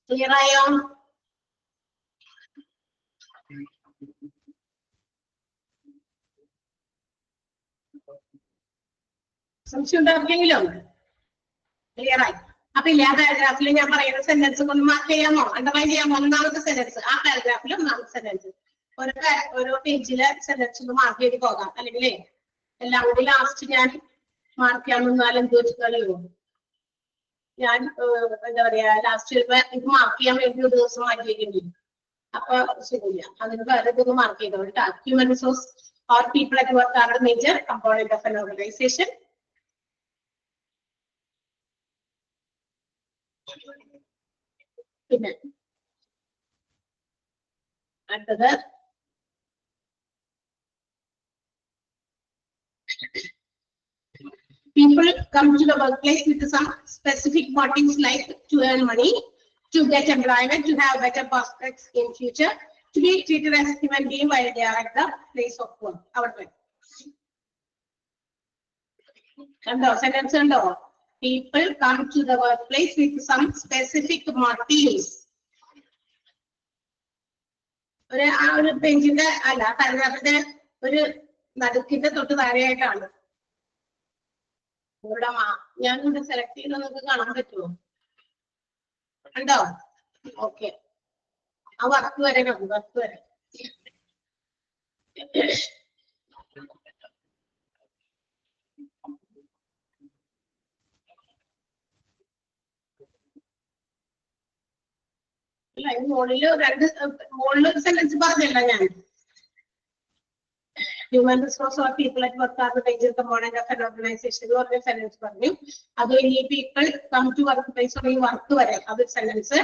ക്ലിയർ ആയോ? സംശയം ഉണ്ടാക്കിയെങ്കിലും ക്ലിയർ ആയി. അപ്പൊ ഇല്ല, ആ പാരഗ്രാഫിൽ ഞാൻ പറയുന്ന സെന്റൻസ് ഒന്ന് മാർക്ക് ചെയ്യാമോ? അണ്ടർലൈൻ ചെയ്യാമോ? ഒന്നാമത്തെ സെന്റൻസ്, ആ പാരഗ്രാഫിൽ ഒന്നാമത്തെ സെന്റൻസ് ഓരോ പേജിലെ സെന്റൻസ് ഒന്ന് മാർക്ക് ചെയ്ത് പോകാം. അല്ലെങ്കിൽ എല്ലാം കൂടി ലാസ്റ്റ് ഞാൻ മാർക്ക് ചെയ്യാൻ നിന്നാലും എന്ത് വെച്ചാലോ, ഞാൻ എന്താ പറയാ, ലാസ്റ്റ് ഇത് മാർക്ക് ചെയ്യാൻ വേണ്ടി ഒരു ദിവസം മാറ്റി വയ്ക്കേണ്ടി വരും. അപ്പൊ ശരിയില്ല, അതിന് വേറെ ഇതൊന്ന് മാർക്ക് ചെയ്തോട്ടാ. Human resource or people at work are a major component of an organization. പിന്നെ അടുത്തത് people come to the workplace with some specific motives like to earn money, to get employment, to have better prospects in future, to be treated as a human being while they are at the place of work. Our place. Kando sentence kando. People come to the workplace with some specific motives. ഒരു പേജിന്റെ അല്ല പാരഗ്രാഫിന്റെ ഒരു നടുക്കിന്റെ തൊട്ട് താഴെയായിട്ടാണ്. ഇവിടെ ഞാനിവിടെ സെലക്ട് ചെയ്ത് നിങ്ങൾക്ക് കാണാൻ പറ്റുമോ? കണ്ടോ? ഓക്കെ, ആ വർക്ക് വരെ കണ്ടു, വർക്ക് വരെ. മുകളില് രണ്ട് മുകളിലൊരു സെന്റൻസ് പറഞ്ഞല്ല ഞാൻ. Human resource or people at work are the major component of an organization എന്ന് പറഞ്ഞ സെന്റൻസ് പറഞ്ഞു. അത് ഈ people come to workplace or ഈ വർക്ക് വരെ അത് സെന്റൻസ്.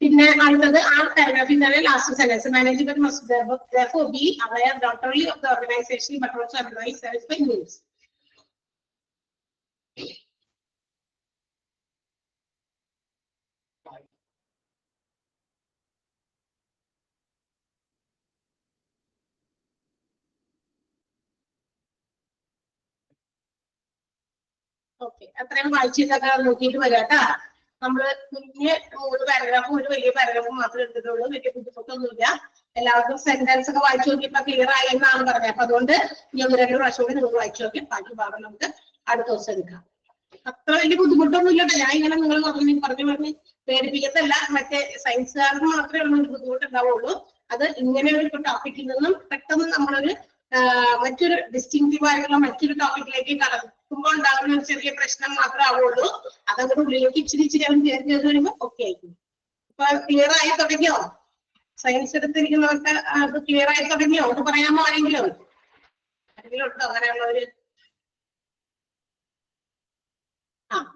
പിന്നെ അടുത്തത് ആ പാരഗ്രാഫിൽ തന്നെ last sentence management must therefore be aware not only of the organization but also employees service needs. Okay, അത്രയും വായിച്ചിട്ടൊക്കെ നോക്കിയിട്ട് വരാട്ടാ. നമ്മള് കുഞ്ഞ് 3 പാരഗ്രാഫും ഒരു വലിയ പാരഗ്രാഫും മാത്രമേ എടുത്തിട്ടുള്ളൂ. വലിയ ബുദ്ധിമുട്ടൊന്നുമില്ല. എല്ലാവർക്കും സെന്റൻസ് ഒക്കെ വായിച്ചു നോക്കിയപ്പോ ക്ലിയർ ആയി എന്നാണ് പറഞ്ഞത്. അപ്പൊ അതുകൊണ്ട് ഈ 1-2 പ്രാവശ്യം കൂടി നിങ്ങൾ വായിച്ചു നോക്കി ബാക്കി ഭാഗം നമുക്ക് അടുത്ത ദിവസം എടുക്കാം. അത്ര വലിയ ബുദ്ധിമുട്ടൊന്നുമില്ല. ഞാൻ ഇങ്ങനെ നിങ്ങൾ പറഞ്ഞ് പേടിപ്പിക്കത്തല്ല. മറ്റേ സയൻസുകാർക്ക് മാത്രമേ ഉള്ള ബുദ്ധിമുട്ട് ഉണ്ടാവുള്ളൂ. അത് ഇങ്ങനെ ഒരു ടോപ്പിക്കിൽ നിന്നും പെട്ടെന്ന് നമ്മളൊരു മറ്റൊരു ഡിസ്റ്റിങ്റ്റീവ് ആയിട്ടുള്ള മറ്റൊരു ടോപ്പിക്കിലേക്ക് കടക്കുമ്പോൾ ഉണ്ടാകുന്ന ഒരു ചെറിയ പ്രശ്നം മാത്രമേ ആവുള്ളൂ. അതങ്ങനെ ഉള്ളിലേക്ക് ഇച്ചിരി അവൻ കയറി വരുമ്പോ ഓക്കെ ആയിരിക്കും. ഇപ്പൊ ക്ലിയർ ആയി തുടങ്ങിയോ? സയൻസ് എടുത്തിരിക്കുന്നവർക്ക് അത് ക്ലിയർ ആയി തുടങ്ങിയോ? അത് പറയാമോ ആരെങ്കിലും ഉണ്ടോ അങ്ങനെയുള്ളവര്?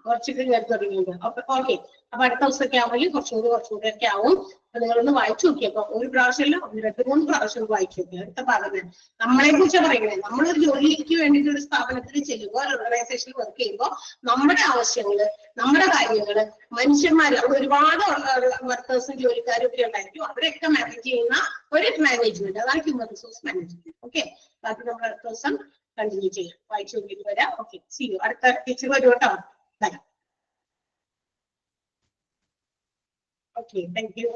കുറച്ചൊക്കെ കയറി തുടങ്ങിയിട്ടുണ്ട്. ഓക്കെ, അപ്പൊ അടുത്ത ദിവസമൊക്കെ ആവുമെങ്കിൽ കുറച്ചുകൂടി ഒക്കെ ആവും. അപ്പൊ നിങ്ങളൊന്ന് വായിച്ചു നോക്കിയപ്പോ ഒരു പ്രാവശ്യമല്ല 1-2-3 പ്രാവശ്യം വായിച്ചു നോക്കി. അടുത്ത ഭാഗത്ത് നമ്മളെ കുറിച്ച് പറയുന്നത്, നമ്മളൊരു ജോലിക്ക് വേണ്ടിയിട്ട് ഒരു സ്ഥാപനത്തിൽ ചെല്ലുമ്പോൾ ഒരു ഓർഗനൈസേഷനിൽ വർക്ക് ചെയ്യുമ്പോൾ നമ്മുടെ ആവശ്യങ്ങള്, നമ്മുടെ കാര്യങ്ങള്, മനുഷ്യന്മാര് ഒരുപാട് വർക്കേഴ്സും ജോലിക്കാരും ഒക്കെ ഉണ്ടായിരിക്കും. അവരെയൊക്കെ മാനേജ് ചെയ്യുന്ന ഒരു മാനേജ്മെന്റ്, അതാണ് ഹ്യൂമൻ റിസോഴ്സ് മാനേജ്മെന്റ്. ഓക്കെ, ബാക്കി നമ്മൾ അടുത്ത ദിവസം കണ്ടിന്യൂ ചെയ്യാം. വായിച്ചു നോക്കിയിട്ട് വരാം. Okay, see you. അടുത്ത ടീച്ചർ വരും കേട്ടോ. Bye. Okay, thank you.